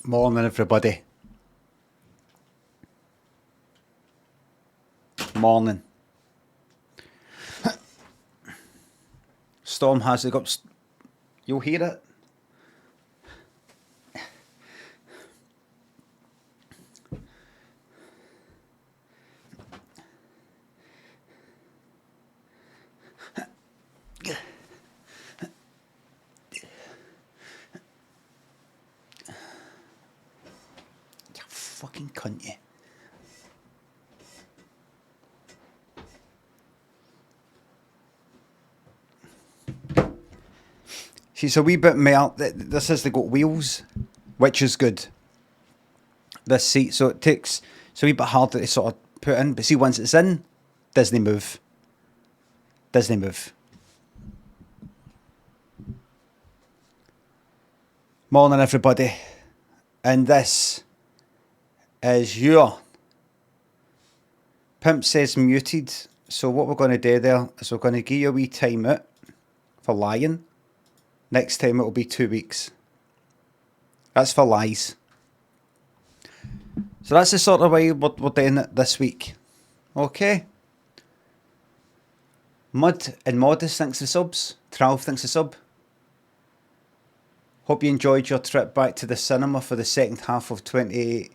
Morning, everybody. Morning. Storm has it up. You'll hear it. You fucking cunt, you. See, it's a wee bit more. This has got wheels, which is good. This seat, so it takes. It's a wee bit harder to sort of put in. But see, once it's in, Disney move. Disney move. Morning, everybody. And this is your Pimp Says Muted. So what we're going to do there is we're going to give you a wee time out for lying. Next time it'll be 2 weeks. That's for lies. So that's the sort of way we're doing it this week. Okay. Mud and Modest thanks for subs. 12 thanks for sub. Hope you enjoyed your trip back to the cinema for the second half of 28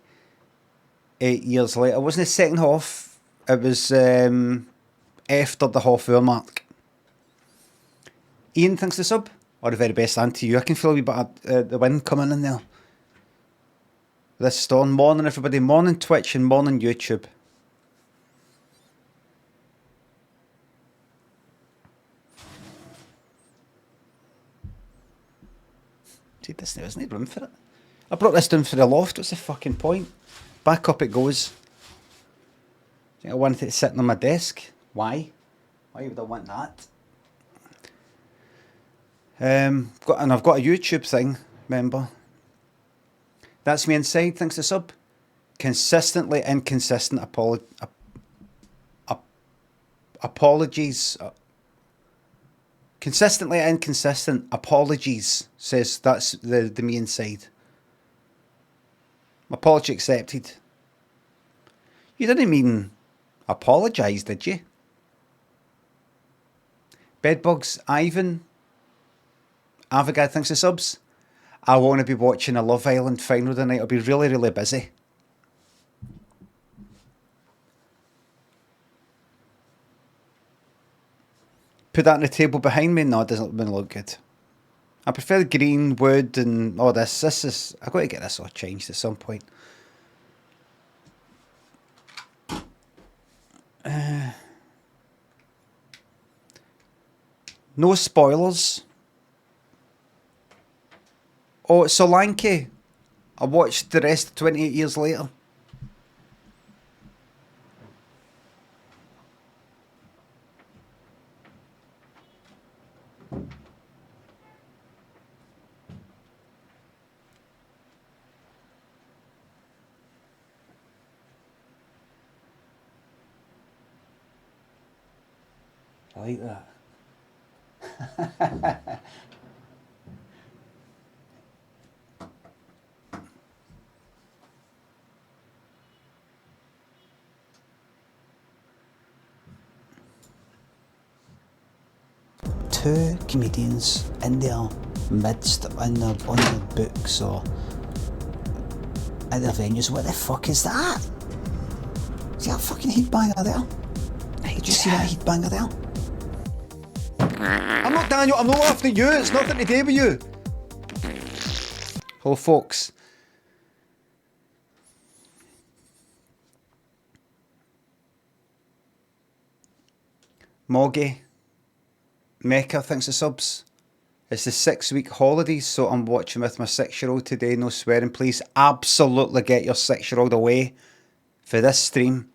years later. It wasn't the second half. It was after the half hour mark. Ian thanks for sub. All the very best, and to you. I can feel a wee bit of the wind coming in there. This storm. Morning, everybody. Morning, Twitch, and morning, YouTube. See, this there isn't room for it. I brought this down for the loft. What's the fucking point? Back up it goes. I wanted it sitting on my desk. Why? Why would I want that? And I've got a YouTube thing, remember? That's me inside, thanks to sub. Consistently inconsistent apologies. Consistently inconsistent apologies, says that's the me inside. Apology accepted. You didn't mean apologise, did you? Bedbugs, Ivan. Avogad, thanks for subs. I want to be watching a Love Island final tonight. I'll be really, really busy. Put that on the table behind me? No, it doesn't look good. I prefer green wood and all this. This is... I've got to get this all changed at some point. No spoilers. Oh, Solanke. I watched the rest 28 years later. I like that. Two comedians in their midst, on their books or at their venues. What the fuck is that? See that fucking heatbanger there? Hey, did you see that heatbanger there? I'm not Daniel, I'm not laughing at you, it's nothing to do with you. Hello folks. Moggy. Mecca, thanks for subs. It's the 6-week holidays, so I'm watching with my 6-year-old today. No swearing, please. Absolutely get your 6-year-old away for this stream.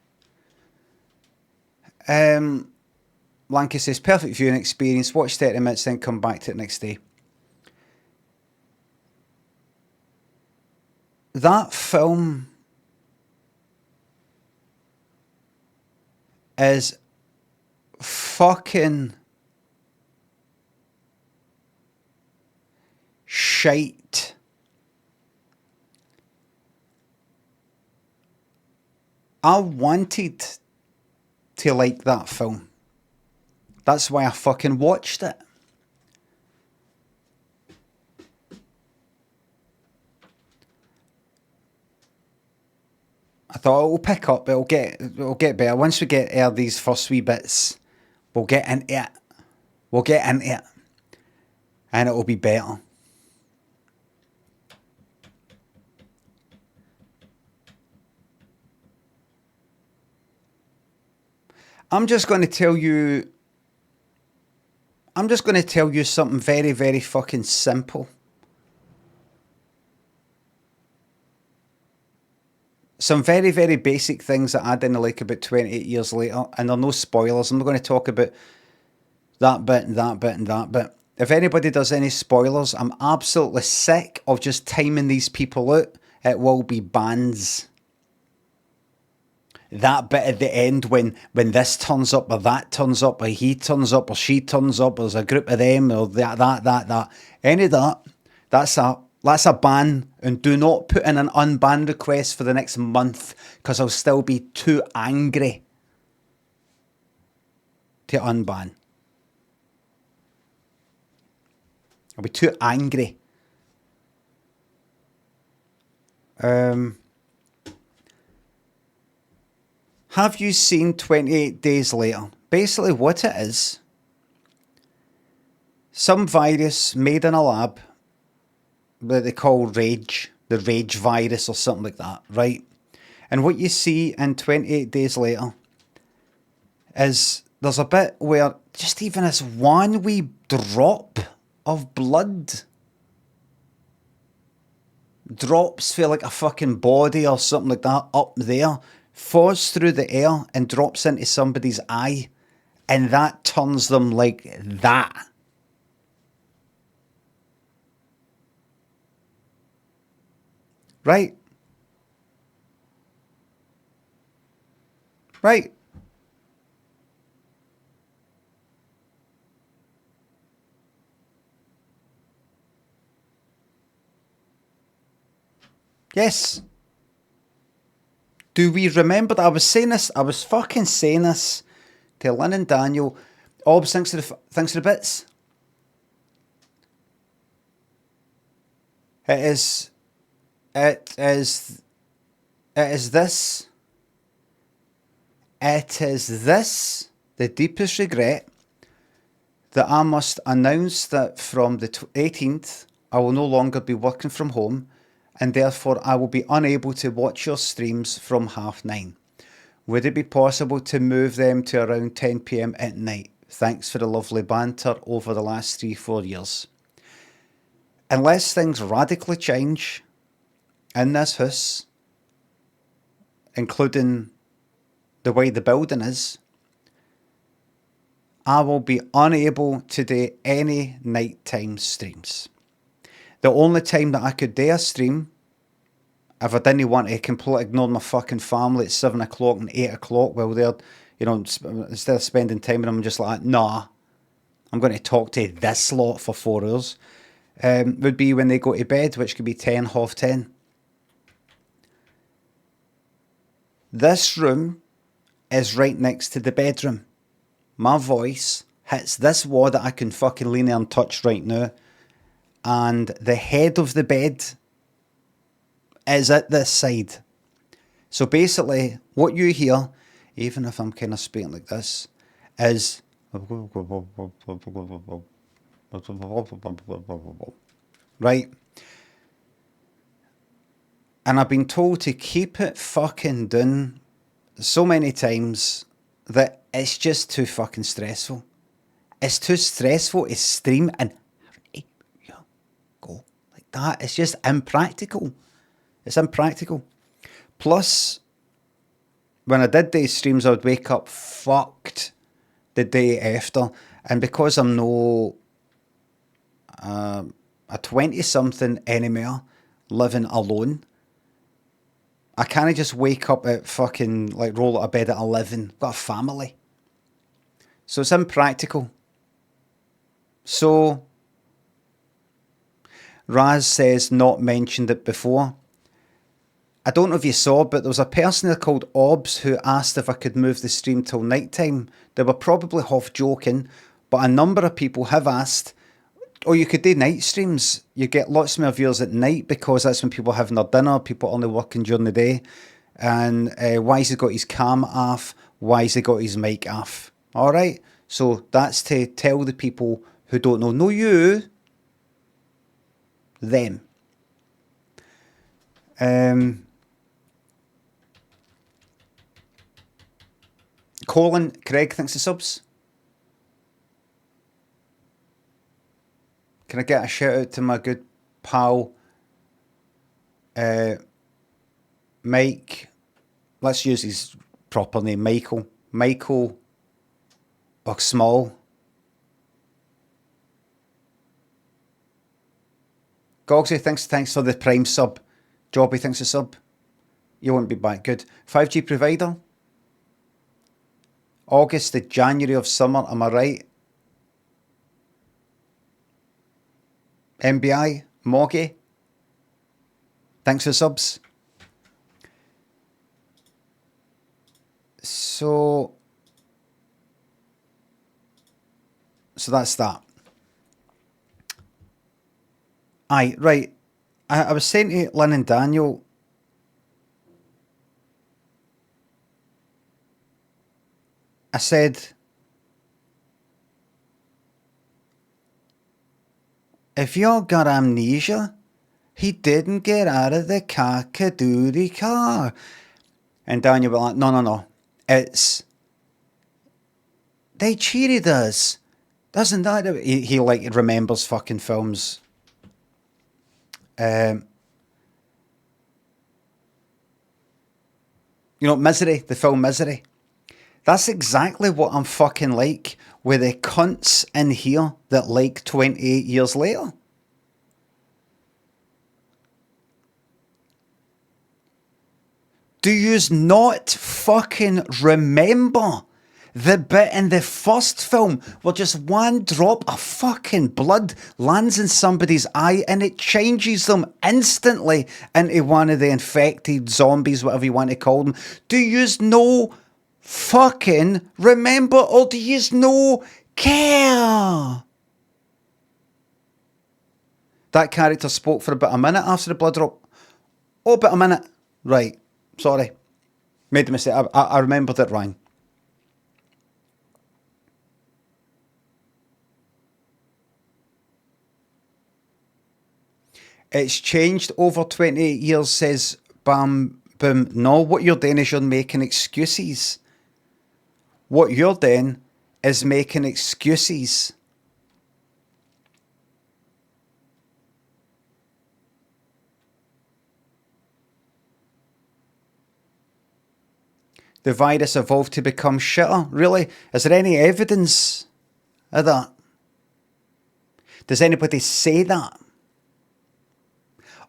Lanky says, perfect viewing experience. Watch 30 minutes, then come back to it next day. That film is fucking shite. I wanted to like that film. That's why I fucking watched it. I thought it'll pick up, it'll get better. Once we get these first wee bits, we'll get into it. We'll get into it. And it'll be better. I'm just going to tell you something very, very fucking simple. Some very, very basic things that I didn't like about 28 years later, and there are no spoilers. I'm not going to talk about that bit and that bit and that bit. If anybody does any spoilers, I'm absolutely sick of just timing these people out. It will be bands. That bit at the end when this turns up or that turns up or he turns up or she turns up or there's a group of them or that. Any of that, that's a ban, and do not put in an unban request for the next month because I'll still be too angry to unban. I'll be too angry. Have you seen 28 Days Later? Basically what it is, some virus made in a lab that they call Rage, the Rage virus or something like that, right? And what you see in 28 Days Later is there's a bit where just even this one wee drop of blood drops feel like a fucking body or something like that up there, falls through the air and drops into somebody's eye, and that turns them like that. Right? Right. Yes. Do we remember that? I was fucking saying this to Lynn and Daniel. Obs, thanks for the bits. It is this. It is this, the deepest regret, that I must announce that from the 18th, I will no longer be working from home, and therefore I will be unable to watch your streams from 9:30. Would it be possible to move them to around 10 PM at night? Thanks for the lovely banter over the last 3-4 years. Unless things radically change in this house, including the way the building is, I will be unable to do any nighttime streams. The only time that I could do a stream, if I didn't want to completely ignore my fucking family at 7 o'clock and 8 o'clock while they're, instead of spending time with them, I'm just like, nah, I'm going to talk to this lot for 4 hours, would be when they go to bed, which could be 10, 10:30. This room is right next to the bedroom. My voice hits this wall that I can fucking lean there and touch right now, and the head of the bed is at this side. So basically, what you hear, even if I'm kind of speaking like this, is right. And I've been told to keep it fucking down so many times that it's just too fucking stressful. It's too stressful to stream and go like that. It's just impractical. It's impractical. Plus, when I did these streams, I would wake up fucked the day after. And because I'm no a 20-something anymore living alone, I can't just wake up at fucking, like, roll out of bed at 11. I've got a family. So it's impractical. So, Raz says, not mentioned it before. I don't know if you saw, but there was a person there called Obs who asked if I could move the stream till night time. They were probably half joking, but a number of people have asked, oh, you could do night streams. You get lots more viewers at night because that's when people are having their dinner, people are only working during the day. And why has he got his cam off? Why has he got his mic off? All right? So that's to tell the people who don't know. No, you. Them. Colin, Craig, thanks for subs. Can I get a shout out to my good pal, Mike? Let's use his proper name, Michael. Michael or Small. Gogsy, thanks for the Prime sub. Jobby, thanks for sub. You won't be back. Good. 5G provider. August to January of summer, am I right? MBI, Moggy. Thanks for subs. So that's that. Aye, right. I was saying to Lynn and Daniel, I said, if you're got amnesia, he didn't get out of the cock-a-doodle car. And Daniel was like, no. It's, they cheated us. Doesn't that, he like remembers fucking films. You know, Misery, the film Misery. That's exactly what I'm fucking like with the cunts in here that like 28 years later. Do yous not fucking remember the bit in the first film where just one drop of fucking blood lands in somebody's eye and it changes them instantly into one of the infected zombies, whatever you want to call them? Do yous no fucking remember, or do yous no care? That character spoke for about a minute after the blood drop. Oh, about a minute. Right. Sorry. Made the mistake. I remembered it wrong. It's changed over 28 years, says Bam Boom. No, what you're doing is you're making excuses. What you're doing is making excuses. The virus evolved to become shitter. Really? Is there any evidence of that? Does anybody say that?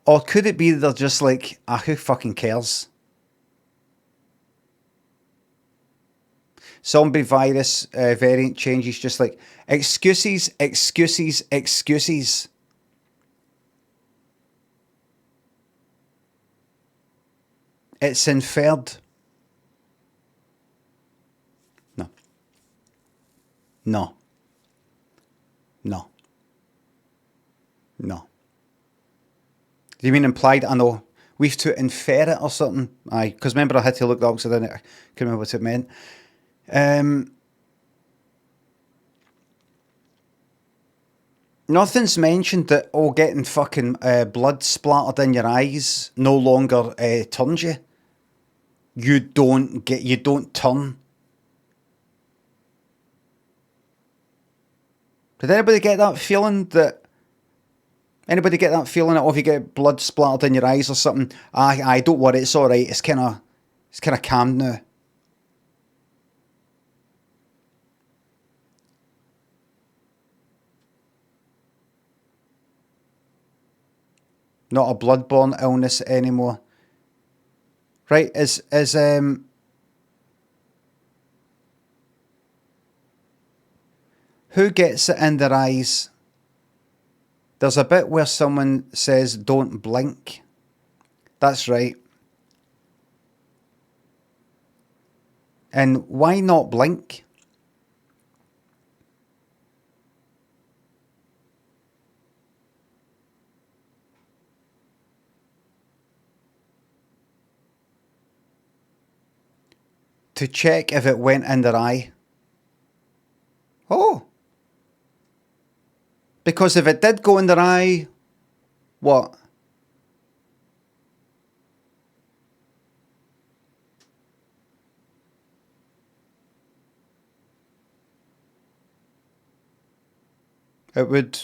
Or could it be they're just like, who fucking cares? Zombie virus variant changes, just like, excuses. It's inferred. No. Do you mean implied? I know. We've to infer it or something. Aye, because remember I had to look that up because I couldn't remember what it meant. Nothing's mentioned that getting fucking blood splattered in your eyes no longer turns you. You don't turn. Did anybody get that feeling that? Anybody get that feeling that if you get blood splattered in your eyes or something? I don't worry, it's all right. It's kind of calm now. Not a bloodborne illness anymore. Right? Who gets it in their eyes? There's a bit where someone says, don't blink. That's right. And why not blink? To check if it went in their eye. Oh. Because if it did go in their eye, what? It would...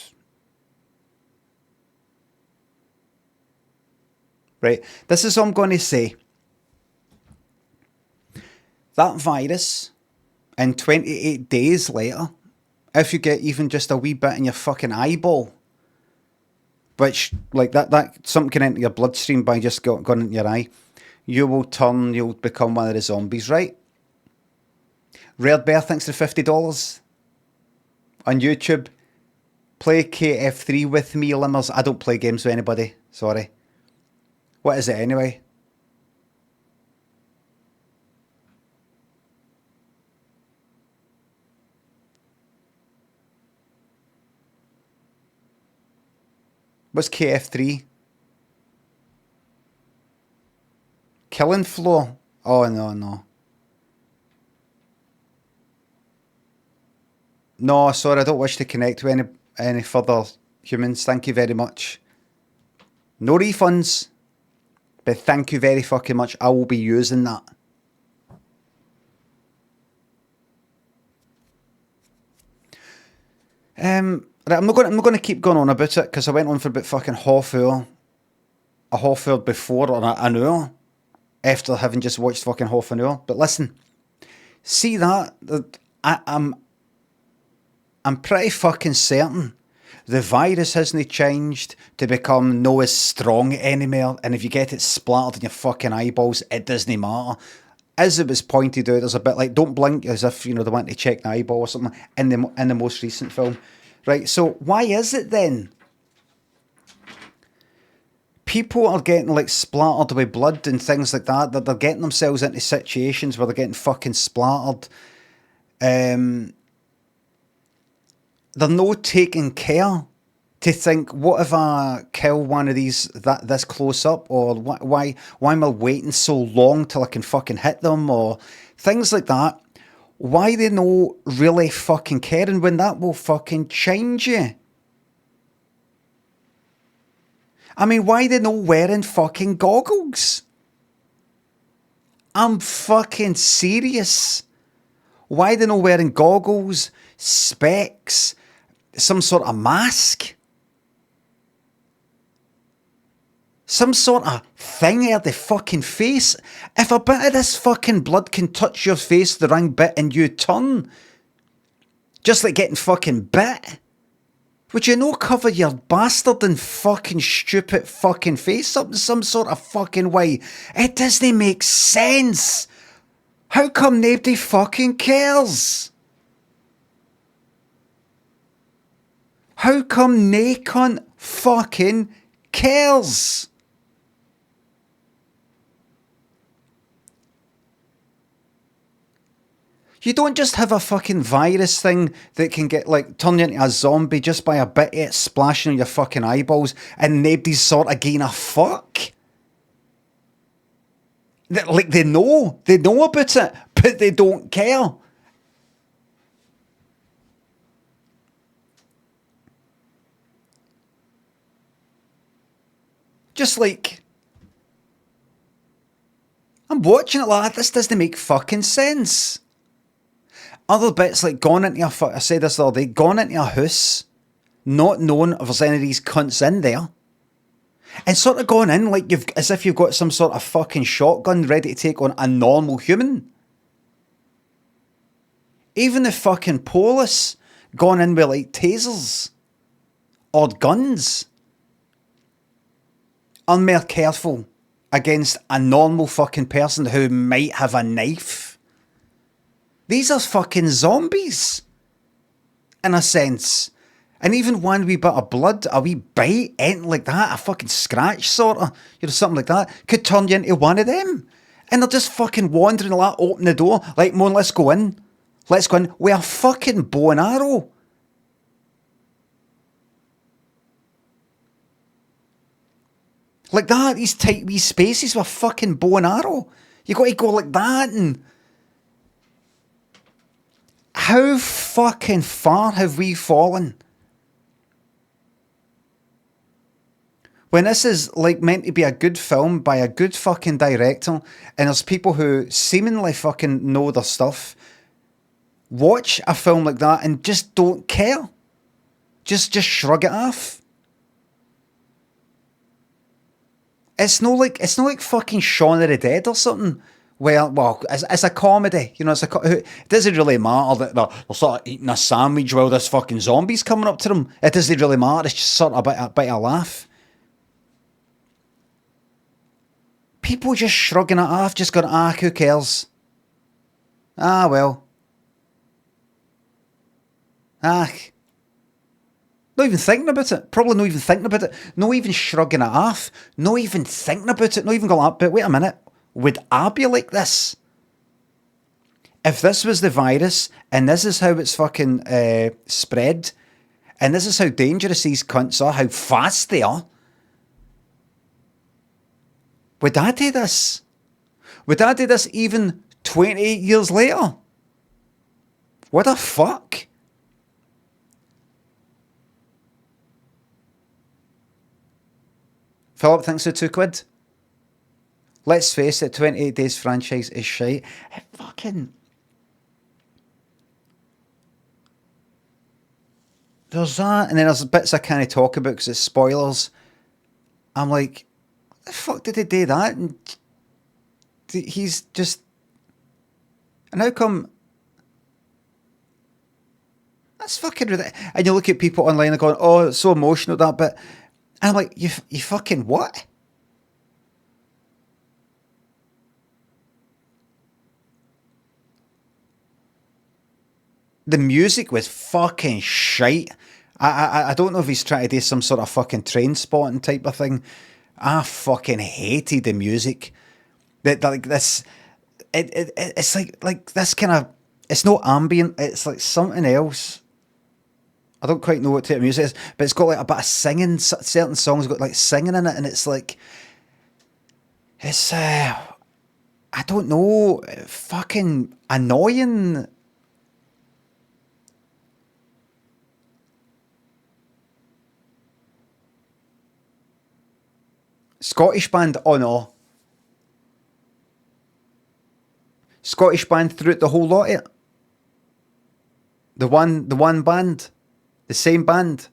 Right, this is what I'm going to say. That virus, in 28 days later, if you get even just a wee bit in your fucking eyeball, which, like, that something can enter your bloodstream by just going into your eye, you'll become one of the zombies, right? Rare Bear, thanks for $50 on YouTube. Play KF3 with me, Limmers. I don't play games with anybody, sorry. What is it anyway? What's KF3? Killing Floor? Oh, no. No, sorry, I don't wish to connect with any further humans. Thank you very much. No refunds. But thank you very fucking much. I will be using that. Right, I'm not going to keep going on about it because I went on for about fucking half hour. A half hour before or an hour after having just watched fucking half an hour. But listen, see that? I'm pretty fucking certain the virus hasn't changed to become no as strong anymore, and if you get it splattered in your fucking eyeballs, it doesn't matter. As it was pointed out, there's a bit like don't blink as if, you know, they want to check the eyeball or something in the most recent film. Right, so why is it then people are getting like splattered with blood and things like that they're getting themselves into situations where they're getting fucking splattered? They're not taking care to think, what if I kill one of these this close up, or why am I waiting so long till I can fucking hit them, or things like that. Why they no really fucking caring when that will fucking change you? I mean, why they no wearing fucking goggles? I'm fucking serious. Why they no wearing goggles, specs, some sort of mask? Some sort of thing out the fucking face. If a bit of this fucking blood can touch your face the wrong bit and you turn, just like getting fucking bit, would you no cover your bastard and fucking stupid fucking face up in some sort of fucking way? It doesn't make sense. How come nobody fucking cares? How come nae cunt fucking cares? You don't just have a fucking virus thing that can get, like, turn you into a zombie just by a bit of it splashing on your fucking eyeballs and nobody's sort of giving a fuck. Like, they know about it, but they don't care. Just like, I'm watching it like, this doesn't make fucking sense. Other bits like going into I said this the other day, going into a house, not knowing if there's any of these cunts in there, and sort of going in like as if you've got some sort of fucking shotgun ready to take on a normal human. Even the fucking police going in with like tasers or guns are more careful against a normal fucking person who might have a knife. These are fucking zombies, in a sense. And even one wee bit of blood, a wee bite, anything like that, a fucking scratch sort of, you know, something like that, could turn you into one of them. And they're just fucking wandering like, open the door, like, Mon, let's go in. Let's go in with a fucking bow and arrow. Like that, these tight wee spaces with a fucking bow and arrow. You got to go like that. And how fucking far have we fallen? When this is like meant to be a good film by a good fucking director, and there's people who seemingly fucking know their stuff, watch a film like that and just don't care. Just shrug it off. It's not like fucking Shaun of the Dead or something. Well, it's a comedy, you know. It doesn't really matter that they're sort of eating a sandwich while this fucking zombie's coming up to them. It doesn't really matter. It's just sort of a bit of a laugh. People just shrugging it off, just going, who cares? Well. Not even thinking about it. Probably not even thinking about it. Not even shrugging it off. Not even thinking about it. Not even going, but wait a minute. Would I be like this? If this was the virus, and this is how it's fucking spread, and this is how dangerous these cunts are, how fast they are, would I do this? Would I do this even 28 years later? What the fuck? Philip thinks they're £2. Let's face it, 28 Days franchise is shite. It fucking... There's that, and then there's bits I can't talk about because it's spoilers. I'm like, the fuck did he do that? And he's just... And how come... That's fucking ridiculous. And you look at people online and going, oh, it's so emotional, that bit. And I'm like, you fucking what? The music was fucking shite. I don't know if he's trying to do some sort of fucking train spotting type of thing. I fucking hated the music. That like this, it's like this kind of. It's not ambient. It's like something else. I don't quite know what type of music it is, but it's got like a bit of singing. Certain songs got like singing in it, and it's like, it's I don't know, fucking annoying. Scottish band, oh no. Scottish band throughout the whole lot of it. The one band. The same band.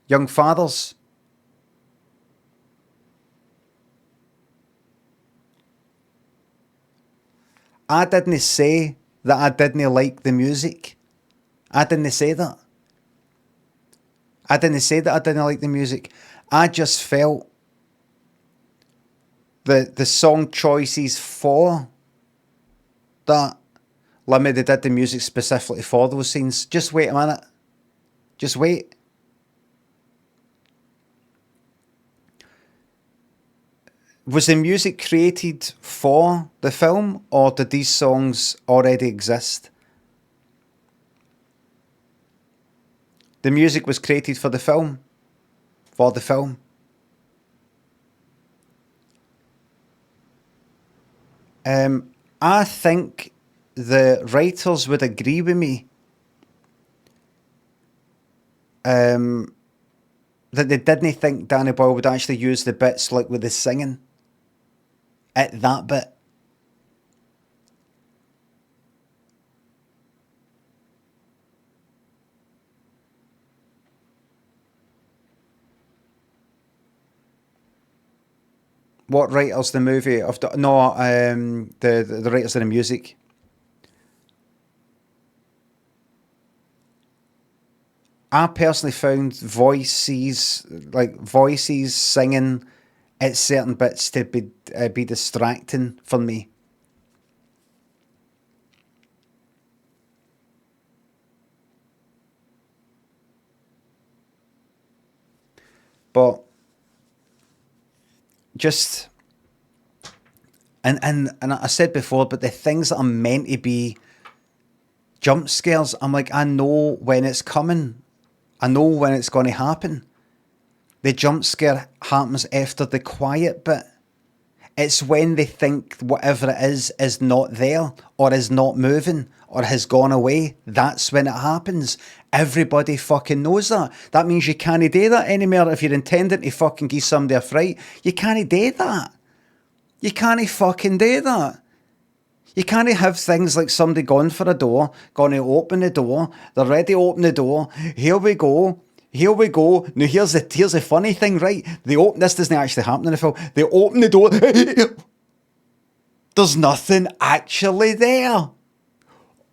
Young Fathers. I didn't say that I didn't like the music. I didn't say that. I didn't say that I didn't like the music. I just felt the song choices for that Limmy, they did the music specifically for those scenes. Just wait a minute. Just wait. Was the music created for the film, or did these songs already exist? The music was created for the film. For the film. I think the writers would agree with me that they didn't think Danny Boyle would actually use the bits like with the singing at that bit. What writers the movie of the the writers of the music? I personally found voices singing at certain bits to be distracting for me. But just... And I said before, but the things that are meant to be jump scares, I'm like, I know when it's coming. I know when it's going to happen. The jump scare happens after the quiet bit. It's when they think whatever it is not there, or is not moving, or has gone away. That's when it happens. Everybody fucking knows that. That means you can't do that anymore if you're intending to fucking give somebody a fright. You can't do that. You can't fucking do that. You can't have things like somebody going for a door, going to open the door, they're ready to open the door, here we go. Now here's the funny thing, right? This doesn't actually happen in the film. They open the door. There's nothing actually there.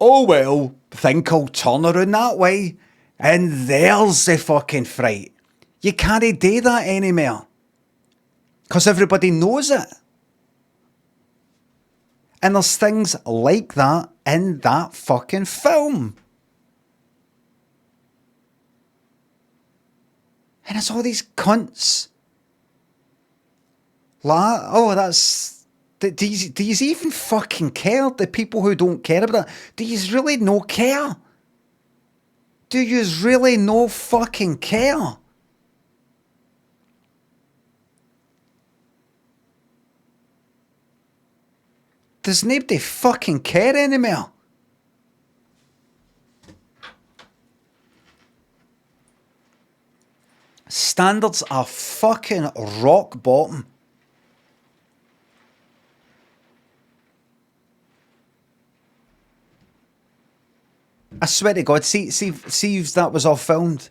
Oh well, think I'll turn around that way. And there's the fucking fright. You can't do that anymore. Because everybody knows it. And there's things like that in that fucking film. And it's all these cunts. Do you even fucking care? The people who don't care about it, do you really no care? Do you really no fucking care? Does nobody fucking care anymore? Standards are fucking rock bottom. I swear to God, see if that was all filmed.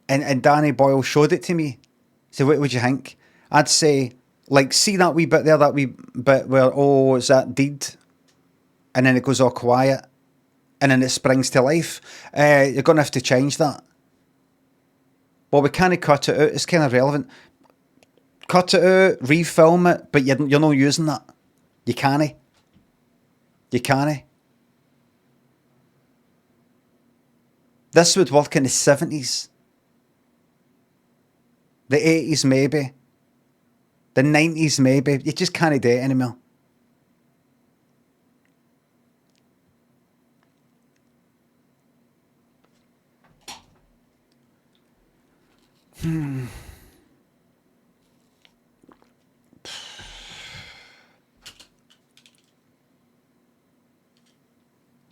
And Danny Boyle showed it to me. So what would you think? I'd say, like, see that wee bit there, that wee bit where, oh, is that deed? And then it goes all quiet. And then it springs to life. You're going to have to change that. Well, we can't cut it out. It's kind of relevant. Cut it out, refilm it, but you're not using that. You can't. You can't. This would work in the 70s. The 80s maybe. The 90s maybe. You just can't do it anymore.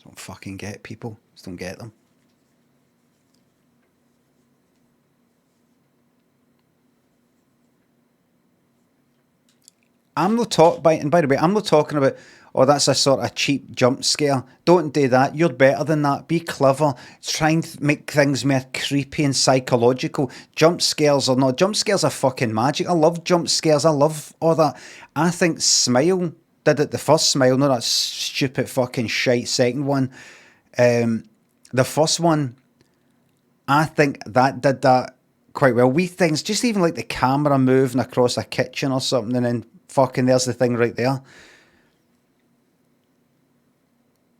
Don't fucking get people. Just don't get them. I'm not and by the way, I'm not talking about, oh, that's a sort of cheap jump scare. Don't do that. You're better than that. Be clever. Try and make things more creepy and psychological. Jump scares are not. Jump scares are fucking magic. I love jump scares. I love all that. I think Smile did it. The first Smile, not that stupid fucking shite second one. The first one, I think that did that quite well. Wee things, just even like the camera moving across a kitchen or something, and then fucking there's the thing right there.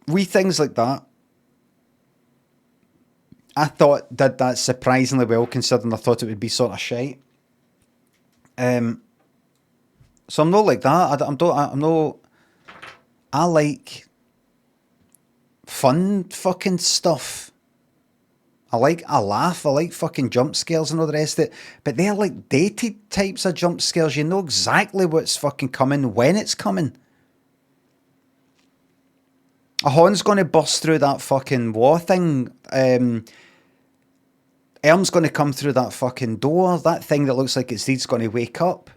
Wee things like that, I thought did that surprisingly well, considering I thought it would be sort of shite. So I'm not like that. I'm not. I like fun fucking stuff. I laugh. I like fucking jump scares and all the rest of it. But they're like dated types of jump scares. You know exactly what's fucking coming when it's coming. A horn's going to burst through that fucking wall thing. Elm's going to come through that fucking door. That thing that looks like it's deed's going to wake up.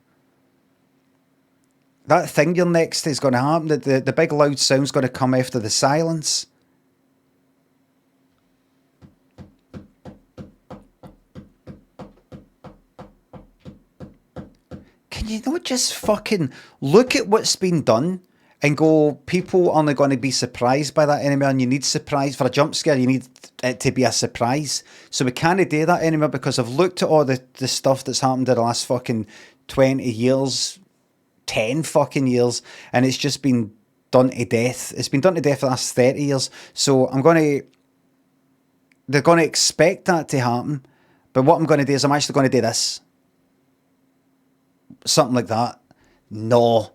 That thing you're next to is going to happen. The big loud sound's going to come after the silence. Can you not just fucking look at what's been done and go, people aren't going to be surprised by that anymore, and you need surprise. For a jump scare, you need it to be a surprise. So we can't do that anymore because I've looked at all the stuff that's happened in the last fucking 20 years, 10 fucking years, and it's just been done to death. It's been done to death for the last 30 years. So they're going to expect that to happen, But what I'm going to do is I'm actually going to do this. Something like that. No.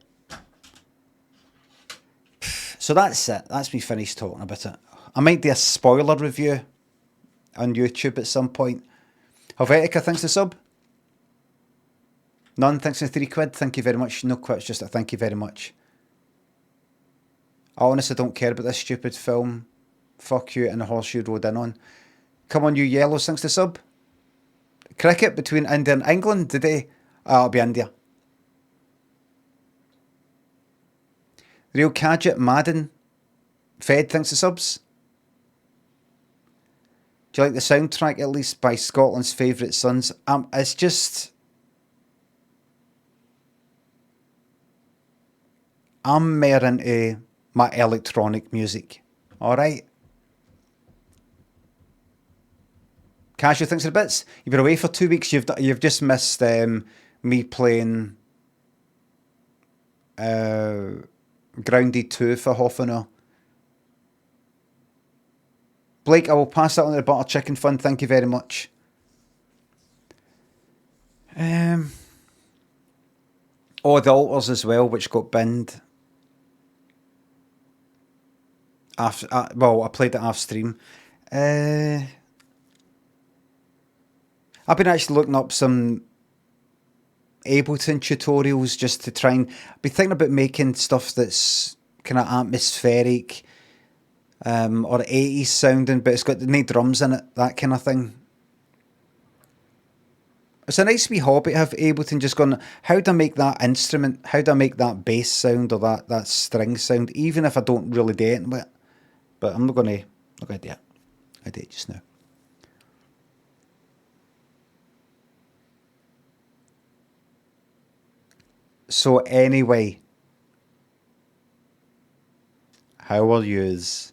So that's it. That's me finished talking about it. I might do a spoiler review on YouTube at some point. Helvetica, thanks to sub. None, thanks to £3. Thank you very much. No quits, just a thank you very much. I honestly don't care about this stupid film. Fuck you and the horse you rode in on. Come on, you yellows, thanks to sub. Cricket between India and England today. It'll be India. Real Cadget, Madden. Fed, thanks to subs. Do you like the soundtrack at least by Scotland's favourite sons? It's just... I'm more into my electronic music. Alright? Casual, thanks for the bits. You've been away for 2 weeks. You've just missed me playing Grounded 2 for half an hour. Blake, I will pass that on to the Butter Chicken Fund. Thank you very much. Oh, the Alters as well, which got binned. After, well, I played it off stream. I've been actually looking up some Ableton tutorials just to try and be thinking about making stuff that's kind of atmospheric or 80s sounding, but it's got no drums in it, that kind of thing. It's a nice wee hobby to have Ableton just going, how do I make that instrument, how do I make that bass sound or that string sound, even if I don't really do it with it. But I'm not going to do it. I did it just now. So anyway, how are yous?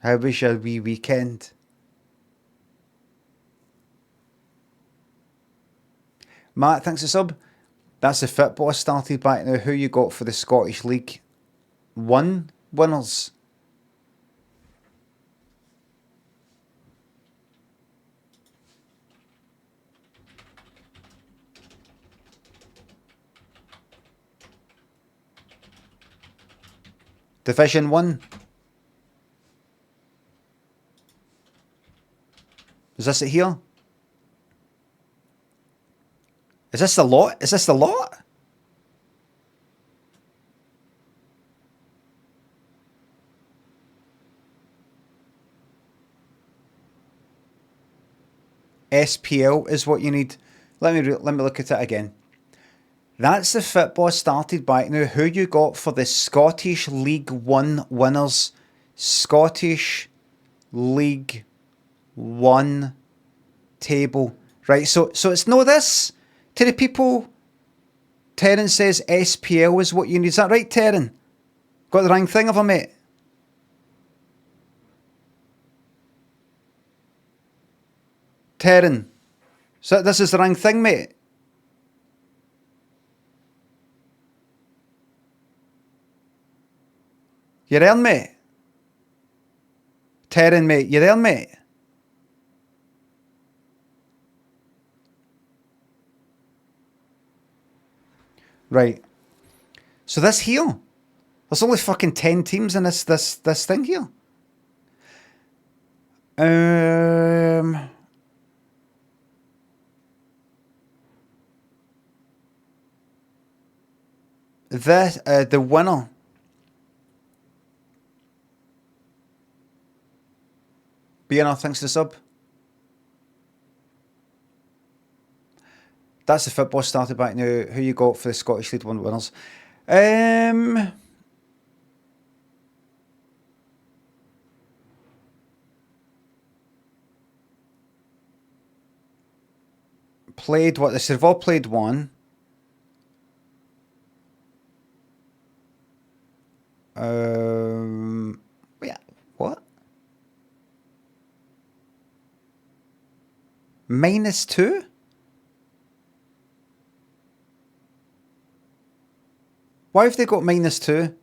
How was your wee weekend? Matt, thanks for sub. That's the Fit Boss started back now. Who you got for the Scottish League 1 winners? Division 1. Is this it here? Is this the lot? Is this the lot? SPL is what you need. Let me look at it again. That's the Fit Boss started back now. Who you got for the Scottish League 1 winners? Scottish League 1 table. Right, so it's no this. To the people, Terran says SPL is what you need. Is that right, Terran? Got the wrong thing, have I, mate? Terran. So this is the wrong thing, mate. You there, mate? Terran, mate. You there, mate? Right. So this here. There's only fucking 10 teams in this thing here. The winner. BNR, thanks to the sub. That's the football started back now. Who you got for the Scottish League 1 winners? Played what? The Serval played one. Yeah, what? -2? Why have they got -2?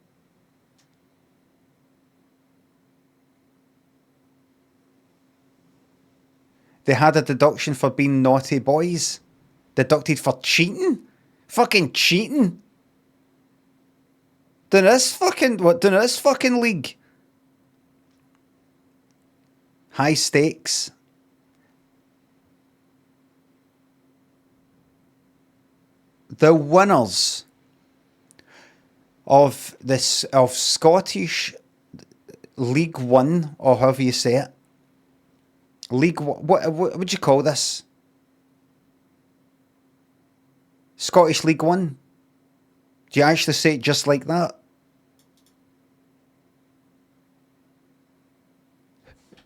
They had a deduction for being naughty boys. Deducted for cheating? Fucking cheating? Doing this fucking league? High stakes. The winners of Scottish League One, or however you say it. What would you call this? Scottish League One? Do you actually say it just like that?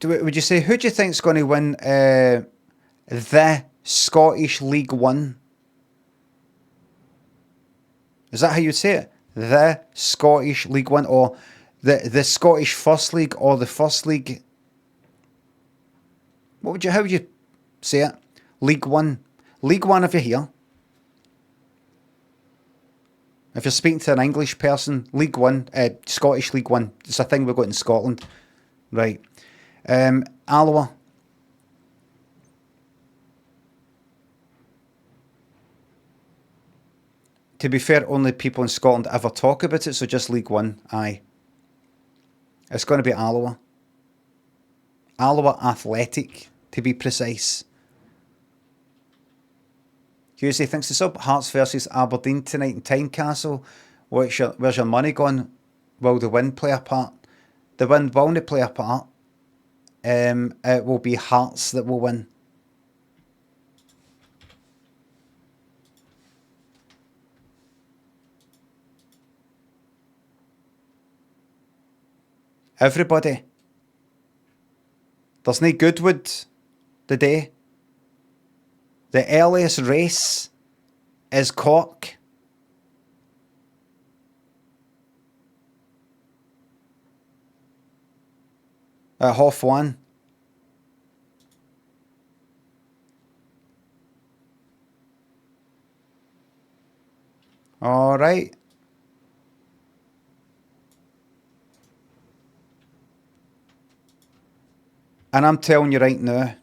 Would you say, who do you think's going to win the Scottish League One? Is that how you'd say it? The Scottish League One, or the Scottish First League, or the First League? How would you say it? League One. League One if you're here. If you're speaking to an English person, League One, Scottish League One. It's a thing we've got in Scotland. Right. Alba. To be fair, only people in Scotland ever talk about it, so just League One. Aye. It's going to be Alba. Alba Athletic, to be precise. Husey thinks the sub. Hearts versus Aberdeen tonight in Tynecastle. Where's your money gone? Will the wind play a part? The wind will not play a part. It will be Hearts that will win. Everybody. There's no Goodwood the day. The earliest race is Cork. At 1:30. All right. And I'm telling you right now,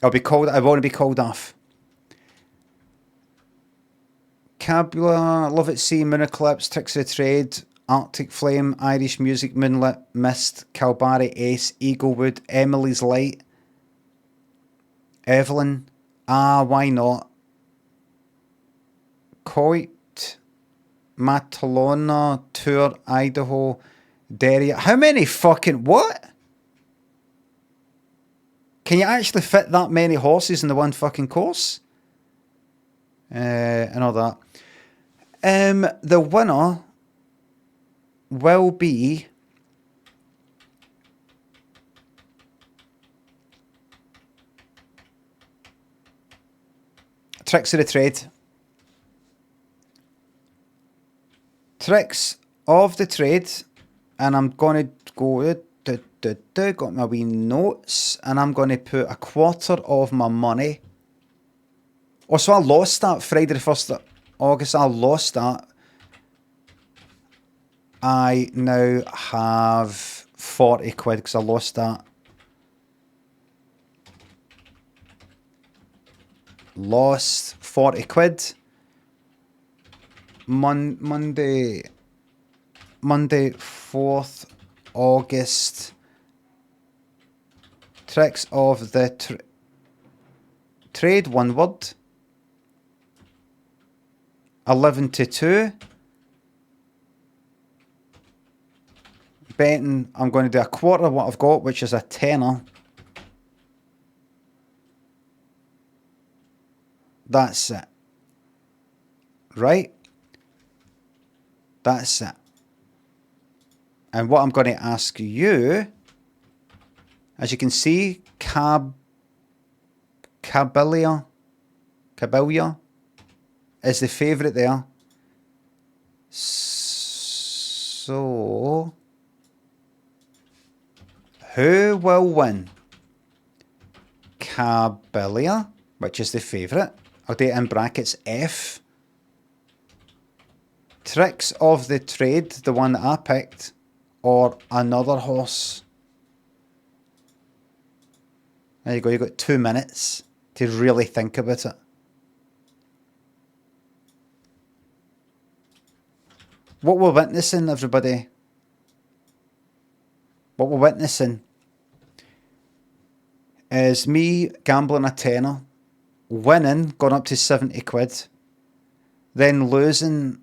I want to be called off. Cabula, Love at Sea, Moon Eclipse, Tricks of the Trade, Arctic Flame, Irish Music, Moonlit, Mist, Calbari, Ace, Eaglewood, Emily's Light, Evelyn, Why Not, Coit, Matalona, Tour, Idaho, Derry. How many fucking, what? Can you actually fit that many horses in the one fucking course? And all that. The winner will be Tricks of the Trade. Tricks of the Trade. And I'm going to go... got my wee notes, and I'm going to put 1/4 of my money. Oh, so I lost that Friday the 1st of August. I lost that. I now have 40 quid because I lost that. Lost 40 quid. Monday 4th August. Tricks of the Trade, one word. 11-2. Betting I'm going to do 1/4 of what I've got, which is a tenner. That's it. Right? That's it. And what I'm going to ask you, as you can see, Cabilia is the favourite there. So, who will win? Cabilia, which is the favourite. I'll do it in brackets F. Tricks of the Trade, the one that I picked, or another horse. There you go, you got 2 minutes to really think about it. What we're witnessing, everybody, what we're witnessing is me gambling a tenner, winning, going up to 70 quid, then losing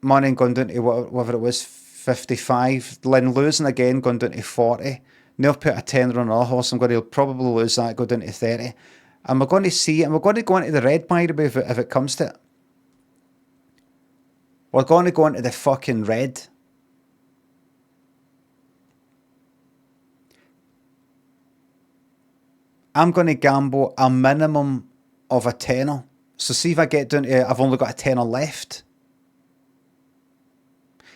money and going down to whatever it was, 55, then losing again, going down to 40. Now I've put a tenner on another horse, I'm going to probably lose that, go down to 30. And we're going to see it, and we're going to go into the red, by the way, if it comes to it. We're going to go into the fucking red. I'm going to gamble a minimum of a tenner. So see if I get down to, I've only got a tenner left.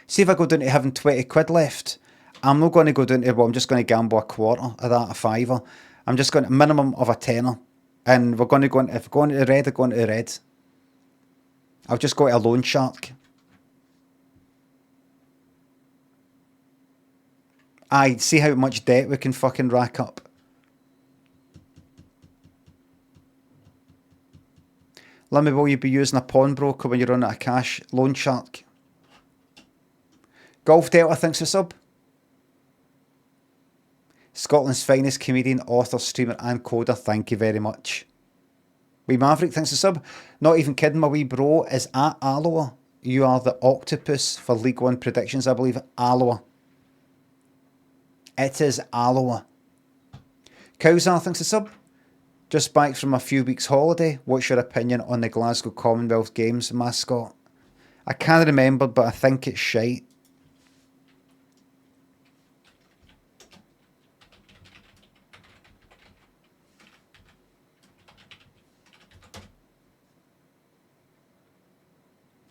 See if I go down to having 20 quid left. I'm not going to go down to, well, I'm just going to gamble a quarter of that, a fiver. I'm just going to, minimum of a tenner. And we're going to go into, if we're going to the red, we're going to the red. I've just got a loan shark. Aye, see how much debt we can fucking rack up. Limmy, will you be using a pawnbroker when you're on a cash loan shark? Golf Delta thinks a sub. Scotland's finest comedian, author, streamer and coder, thank you very much. Wee Maverick thinks a sub. Not even kidding, my wee bro is at Alba. You are the octopus for League One predictions, I believe. Alba. It is Alba. Cowsar thinks a sub. Just back from a few weeks holiday. What's your opinion on the Glasgow Commonwealth Games mascot? I can't remember, but I think it's shite.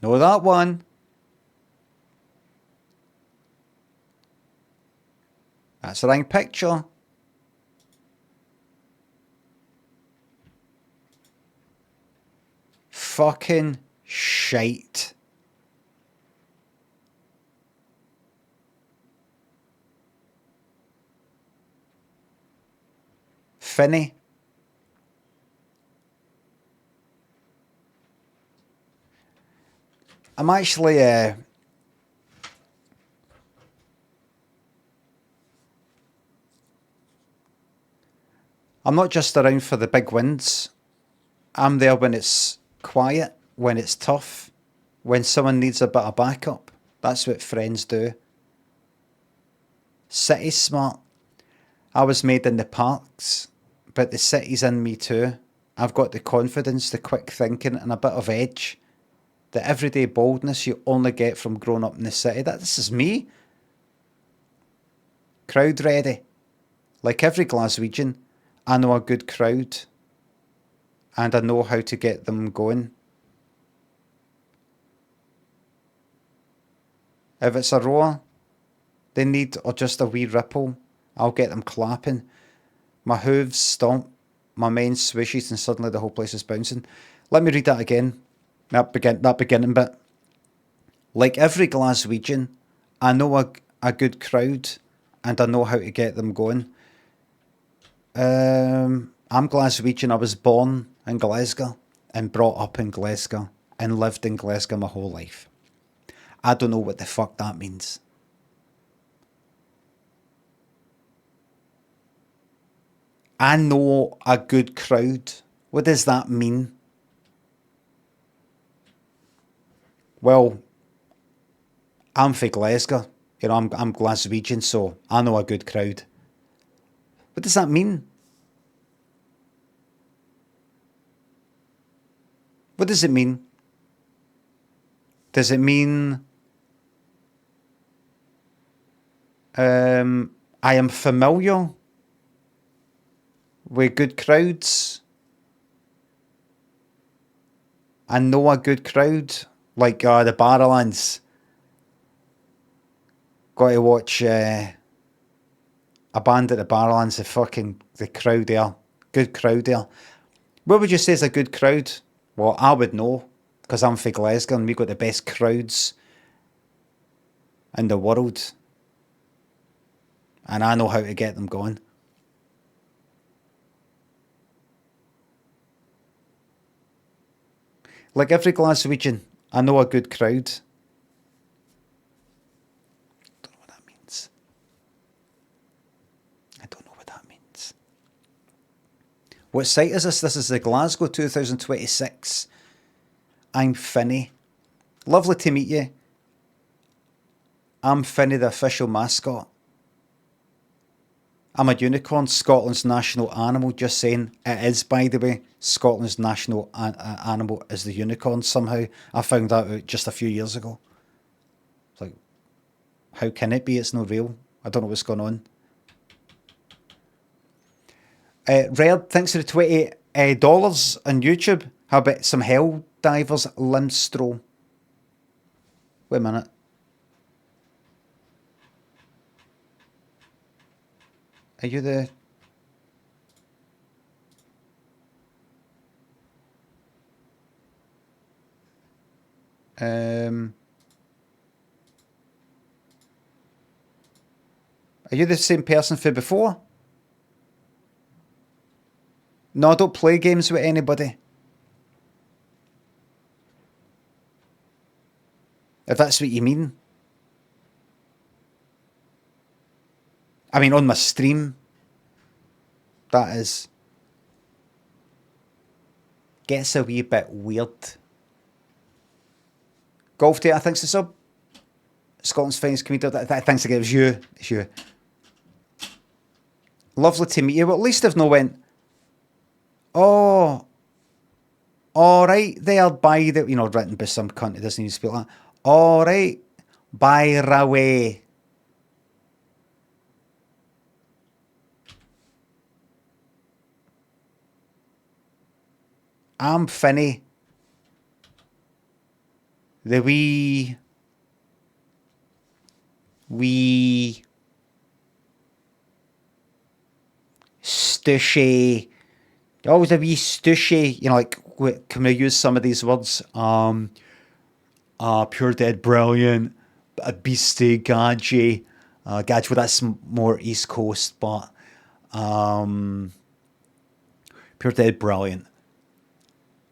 Know that one. That's the wrong picture. Fucking shite. Finnie. I'm actually I'm not just around for the big wins. I'm there when it's quiet, when it's tough, when someone needs a bit of backup. That's what friends do. City's smart. I was made in the parks, but the city's in me too. I've got the confidence, the quick thinking and a bit of edge. The everyday boldness you only get from growing up in the city. This is me. Crowd ready. Like every Glaswegian, I know a good crowd. And I know how to get them going. If it's a roar they need, or just a wee ripple, I'll get them clapping. My hooves stomp, my mane swishes, and suddenly the whole place is bouncing. Let me read that again. That beginning bit. Like every Glaswegian, I know a good crowd, and I know how to get them going. I'm Glaswegian. I was born in Glasgow and brought up in Glasgow and lived in Glasgow my whole life. I don't know what the fuck that means. I know a good crowd. What does that mean? Well, I'm from Glasgow. You know, I'm Glaswegian, so I know a good crowd. What does that mean? What does it mean? Does it mean I am familiar with good crowds? I know a good crowd? Like the Barrowlands. Got to watch a band at the Barrowlands, the crowd there. Good crowd there. What would you say is a good crowd? Well, I would know, because I'm from Glasgow and we got the best crowds in the world. And I know how to get them going. Like every Glaswegian, I know a good crowd. Don't know what that means. I don't know what that means. What site is this? This is the Glasgow 2026. I'm Finnie. Lovely to meet you. I'm Finnie, the official mascot. I'm a unicorn, Scotland's national animal. Just saying, it is, by the way. Scotland's national animal is the unicorn somehow. I found that out just a few years ago. It's like, how can it be? It's not real. I don't know what's going on. Red, thanks for the $20 on YouTube. How about some Hell Divers Limstro? Wait a minute. Are you the... Are you the same person for before? No, I don't play games with anybody. If that's what you mean. I mean, on my stream. That is. Gets a wee bit weird. Golf Data, thanks to sub. Scotland's finest comedian. Thanks again. It's you. It's you. Lovely to meet you. Well, at least I've no went. Oh. Alright there, by the... You know, written by some cunt who doesn't even speak like that. Alright. By the way. I'm Finnie. The wee stushy, always a wee stushy, you know, like, can we use some of these words? Pure Dead Brilliant, a beastie, gadgy, gadgy, well, that's more East Coast, but, Pure Dead Brilliant,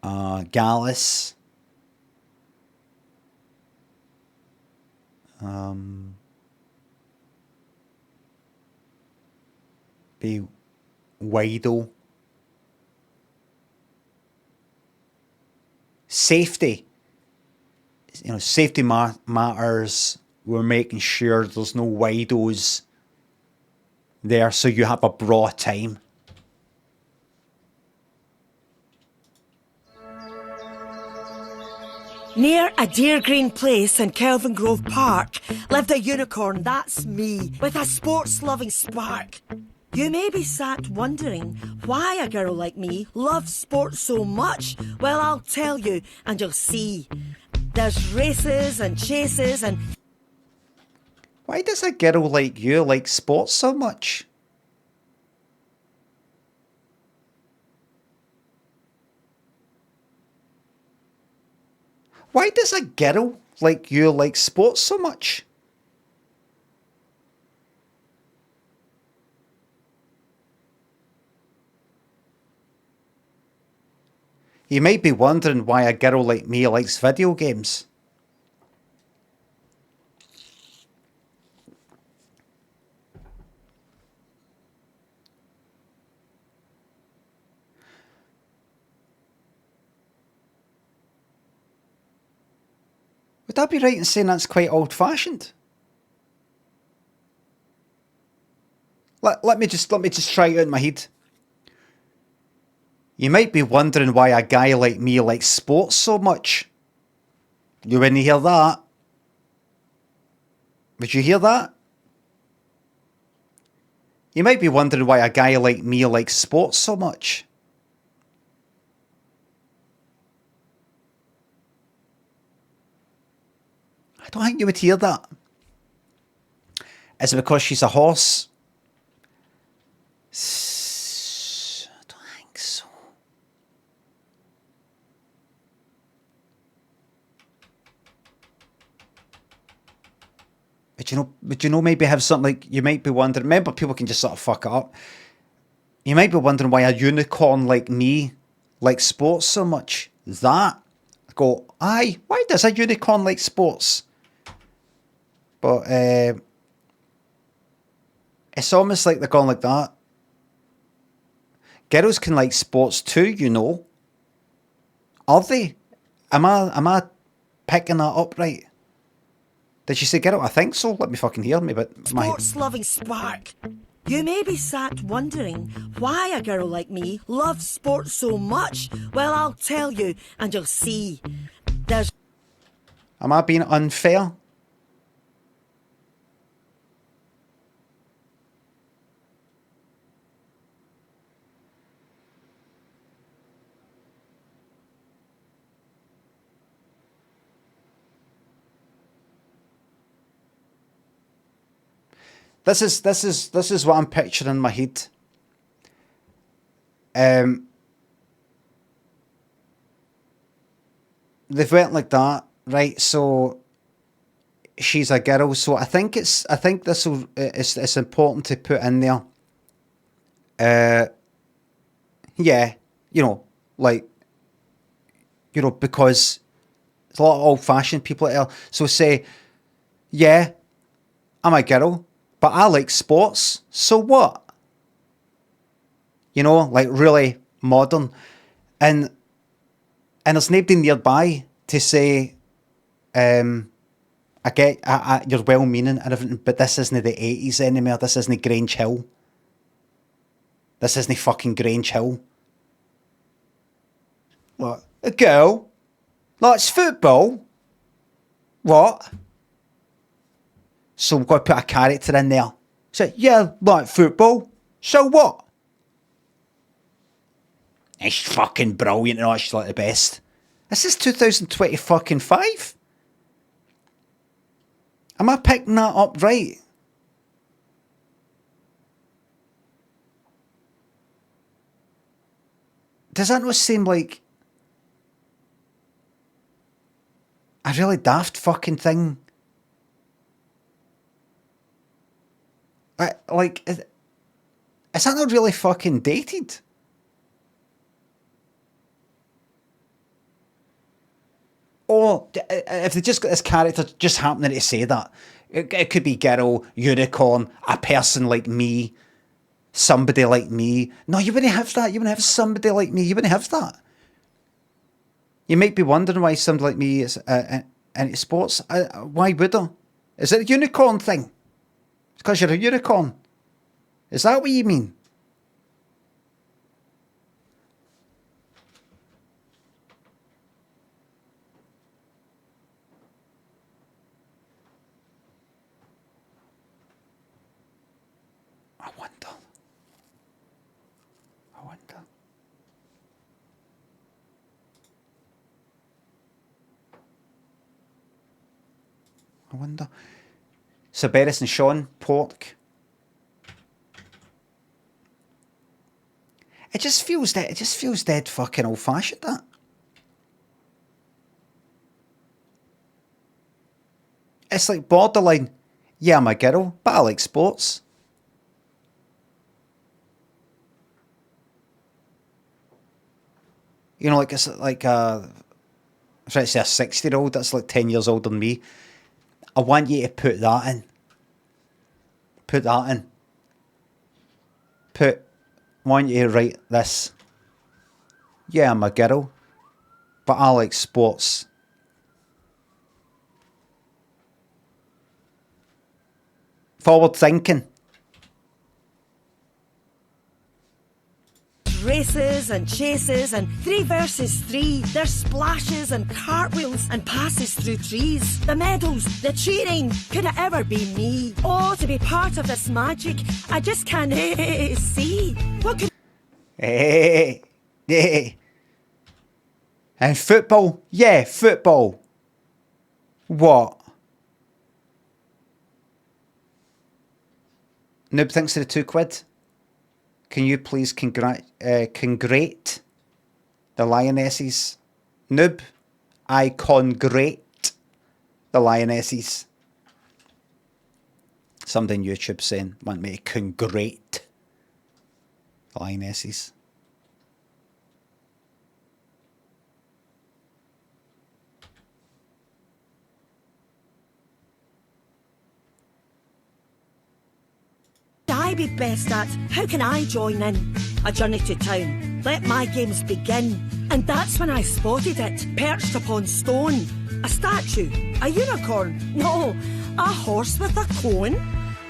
Gallus, be Widle. Safety. You know, safety matters. We're making sure there's no widos there, so you have a broad time. Near a deer green place in Kelvin Grove Park lived a unicorn, that's me, with a sports-loving spark. You may be sat wondering why a girl like me loves sports so much. Well, I'll tell you, and you'll see. There's races and chases and... Why does a girl like you like sports so much? Why does a girl like you like sports so much? You might be wondering why a girl like me likes video games. Would I be right in saying that's quite old-fashioned? Let me just try it out in my head. You might be wondering why a guy like me likes sports so much. You wouldn't hear that. Would you hear that? You might be wondering why a guy like me likes sports so much. I don't think you would hear that. Is it because she's a horse? I don't think so. would you know maybe have something like, you might be wondering, remember people can just sort of fuck it up. You might be wondering why a unicorn like me likes sports so much. That. I go, aye, why does a unicorn like sports? But it's almost like they're going like that. Girls can like sports too, you know. Are they? Am I picking that up right? Did she say girl? I think so. Let me fucking hear me, but sports-loving spark. You may be sat wondering why a girl like me loves sports so much. Well, I'll tell you, and you'll see. There's... Am I being unfair? This is what I'm picturing in my head. They've went like that, right? So she's a girl. So I think it's important to put in there. Yeah, because there's a lot of old-fashioned people out there. So say, yeah, I'm a girl, but I like sports. So what? Like really modern, and there's nobody nearby to say, I get, you're well-meaning and everything, but this isn't the 80s anymore. This isn't Grange Hill. This isn't fucking Grange Hill. What? A girl? Like, it's football? What? So we've got to put a character in there. So, yeah, like football. So what? And she's fucking brilliant and she's like the best. This is 2025. Am I picking that up right? Does that not seem like a really daft fucking thing? Is that not really fucking dated? Or if they just got this character just happening to say that, it could be girl, unicorn, a person like me, somebody like me. No, you wouldn't have that. You wouldn't have somebody like me. You wouldn't have that. You might be wondering why somebody like me is into sports. Why would I? Is it a unicorn thing? It's because you're a unicorn. Is that what you mean? I wonder. Cerberus and Sean Pork. It just feels dead fucking old fashioned, that. It's like borderline. Yeah, I'm a girl, but I like sports. Like it's like let's say a 60-year-old that's like 10 years older than me. I want you to put that in. I want you to write this. Yeah, I'm a girl, but I like sports. Forward thinking. Races and chases and 3 versus 3. There's splashes and cartwheels and passes through trees. The medals, the cheering, could it ever be me? Oh, to be part of this magic, I just can't see. What could... Hey. And football? Yeah, football. What? Noob thinks of the £2. Can you please congratulate the Lionesses? Noob, I congratulate the Lionesses. Somebody on YouTube saying, want me to congratulate the Lionesses. I be best at? How can I join in? A journey to town. Let my games begin. And that's when I spotted it, perched upon stone. A statue, a unicorn, no, a horse with a cone.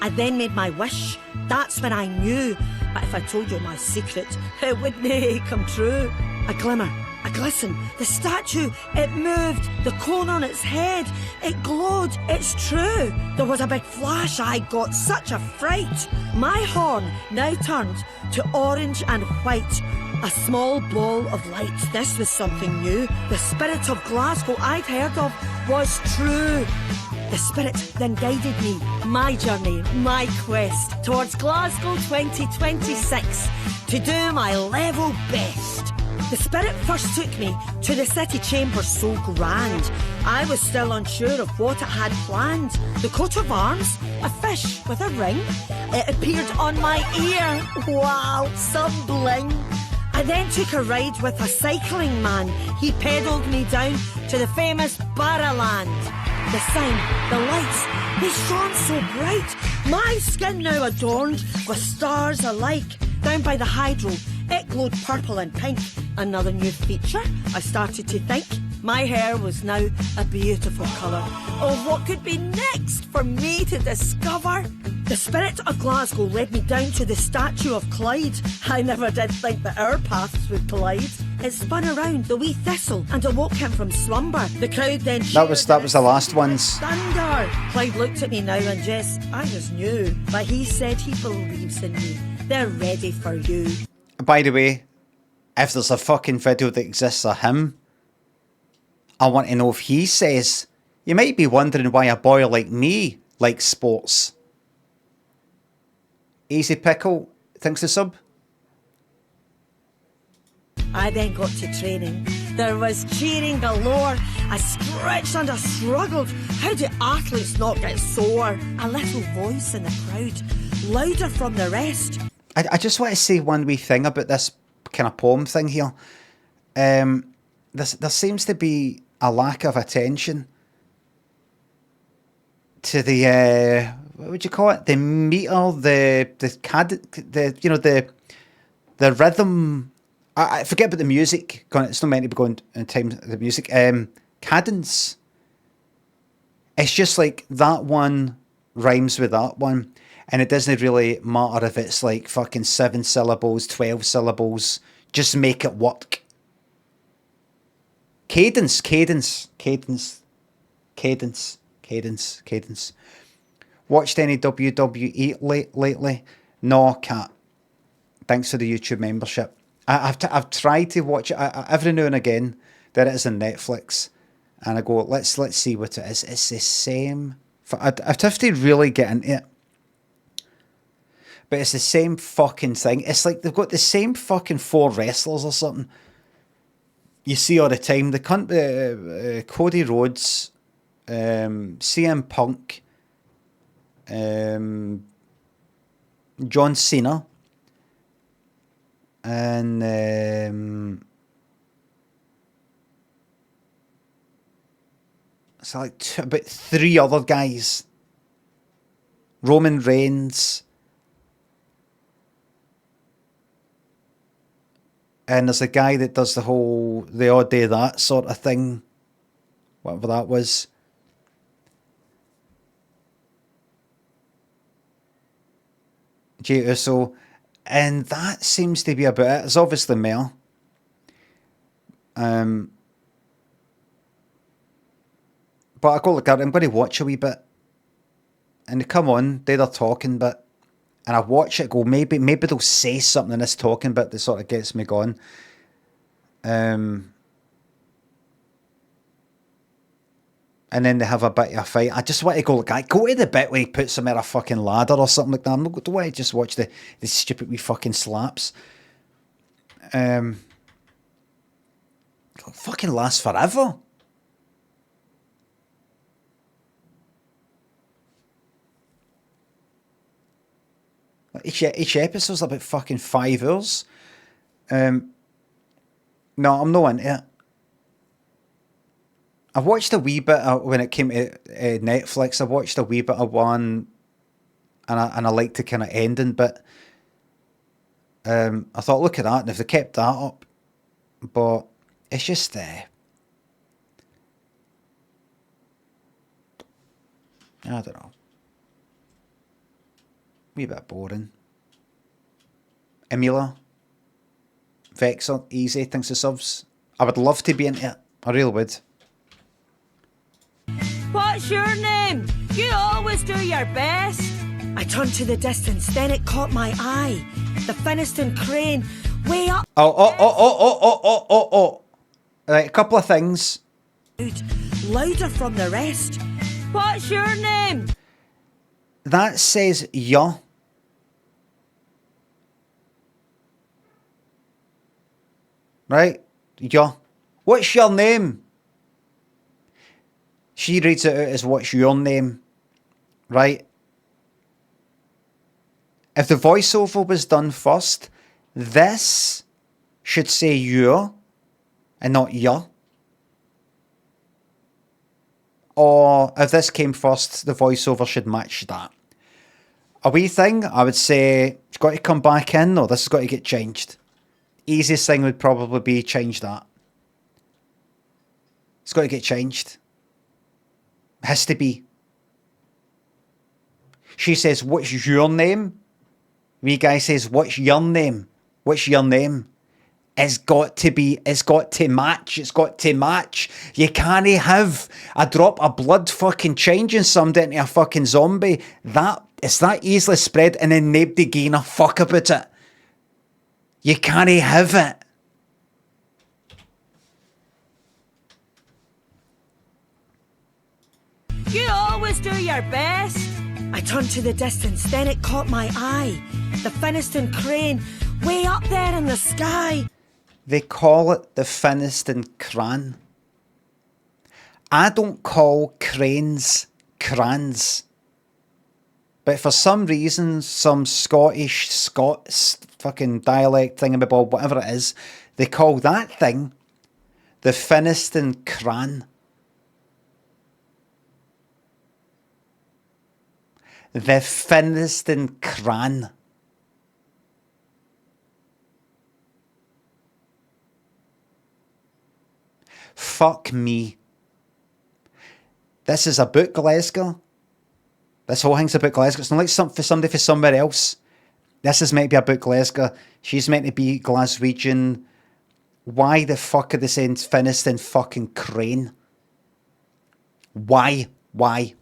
I then made my wish. That's when I knew. But if I told you my secret, it wouldn't come true. A glimmer, a glisten, the statue, it moved, the cone on its head, it glowed, it's true. There was a big flash, I got such a fright. My horn now turned to orange and white, a small ball of light. This was something new. The spirit of Glasgow I'd heard of was true. The spirit then guided me, my journey, my quest towards Glasgow 2026 to do my level best. The spirit first took me to the city chamber so grand. I was still unsure of what it had planned. The coat of arms, a fish with a ring. It appeared on my ear. Wow, some bling. I then took a ride with a cycling man. He pedalled me down to the famous Barraland. The sign, the lights, they shone so bright. My skin now adorned with stars alike. Down by the hydro, it glowed purple and pink. Another new feature, I started to think. My hair was now a beautiful colour. Oh, what could be next for me to discover? The spirit of Glasgow led me down to the statue of Clyde. I never did think that our paths would collide. It spun around the wee thistle and awoke him from slumber. The crowd then That was the last ones. Thunder! Clyde looked at me now and yes, I was new. But he said he believes in me. They're ready for you. By the way, if there's a fucking video that exists of him, I want to know if he says, you might be wondering why a boy like me likes sports. Easy Pickle, thanks to sub. I then got to training. There was cheering galore. I stretched and I struggled. How do athletes not get sore? A little voice in the crowd, louder from the rest. I just want to say one wee thing about this kind of poem thing here. There seems to be a lack of attention to the what would you call it? The meter, the rhythm. I forget about the music. It's not meant to be going in time. The music, cadence. It's just like that one rhymes with that one, and it doesn't really matter if it's like fucking 7 syllables, 12 syllables. Just make it work. Cadence. Watched any WWE lately? No, cat. Thanks for the YouTube membership. I've tried to watch it every now and again. There it is on Netflix, and I go, let's see what it is. It's the same. I'd have to really get into it, but it's the same fucking thing. It's like they've got the same fucking 4 wrestlers or something. You see all the time. The cunt, Cody Rhodes, CM Punk, John Cena, and it's like about 3 other guys. Roman Reigns, and there's a guy that does the odd day that sort of thing, whatever that was. Jey Uso, and that seems to be about it. There's obviously more. But I go, look, I'm going to watch a wee bit, and they come on, they're talking bit, and I watch it, go, maybe they'll say something in this talking bit that sort of gets me going. And then they have a bit of a fight. I just want to go, look, go to the bit where he puts him at a fucking ladder or something like that. I'm not going to want to just watch the stupid wee fucking slaps. Fucking lasts forever. Each episode's about fucking 5 hours. No, I'm not into it. I watched a wee bit when it came to Netflix. I watched a wee bit of one, and I liked the kind of ending. But I thought, look at that, and if they kept that up, but it's just I don't know, wee bit boring. Emila, Vexer, easy, thanks for subs. I would love to be into it. I really would. What's your name? You always do your best. I turned to the distance, then it caught my eye. The Finniston crane, way up. Oh. Right, a couple of things. Louder from the rest. What's your name? That says ya. Right? Ya. What's your name? She reads it out as what's your name. Right? If the voiceover was done first, this should say your and not ya. Or if this came first, the voiceover should match that. A wee thing, I would say, it's got to come back in, or this has got to get changed. Easiest thing would probably be change that. It's got to get changed. It has to be. She says, what's your name? Wee guy says, what's your name? What's your name? It's got to match. It's got to match. You can't have a drop of blood fucking changing somebody into a fucking zombie. It's that easily spread and then nobody gain a fuck about it. You can't have it. You always do your best. I turned to the distance, then it caught my eye. The Finniston crane, way up there in the sky. They call it the Finniston Cran. I don't call cranes crans. But for some reason, some Scots fucking dialect thingamabob, whatever it is, they call that thing the Finniston Cran. The Finniston Cran. Fuck me. This is about Glasgow. This whole thing's about Glasgow. It's not like something for somebody for somewhere else. This is meant to be about Glasgow. She's meant to be Glaswegian. Why the fuck are they saying Finniston fucking crane? Why? Well,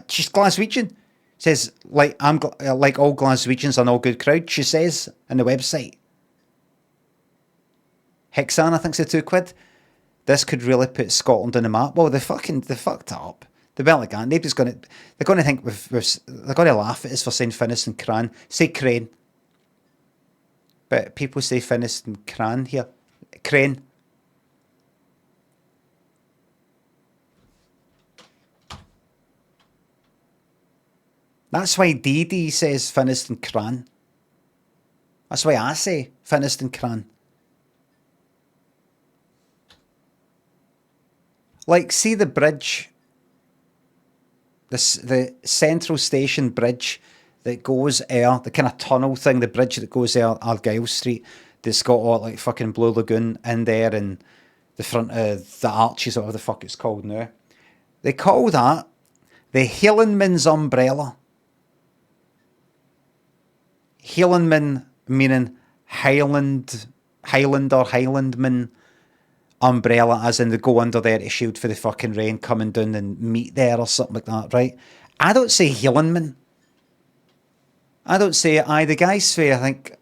she's Glaswegian. Says, like all Glaswegians are no good crowd, she says on the website. Hexan, I think's the £2. This could really put Scotland on the map. Well, they fucked it up. They barely can. They're going to think they're going to laugh at us for saying Finniston Cran. Say crane. But people say Finniston Cran here. Crane. That's why Dee Dee says Finniston Cran. That's why I say Finniston Cran. Like, see the bridge, the Central Station bridge that goes air, the kind of tunnel thing, the bridge that goes air Argyle Street, that's got all like fucking Blue Lagoon in there and the front of the arches, or whatever the fuck it's called now. They call that the Hielanman's umbrella. Hielanman meaning Highlandman umbrella, as in they go under there to shield for the fucking rain coming down and meet there or something like that, right? I don't say Hielanman. I don't say it. The guys say, I think,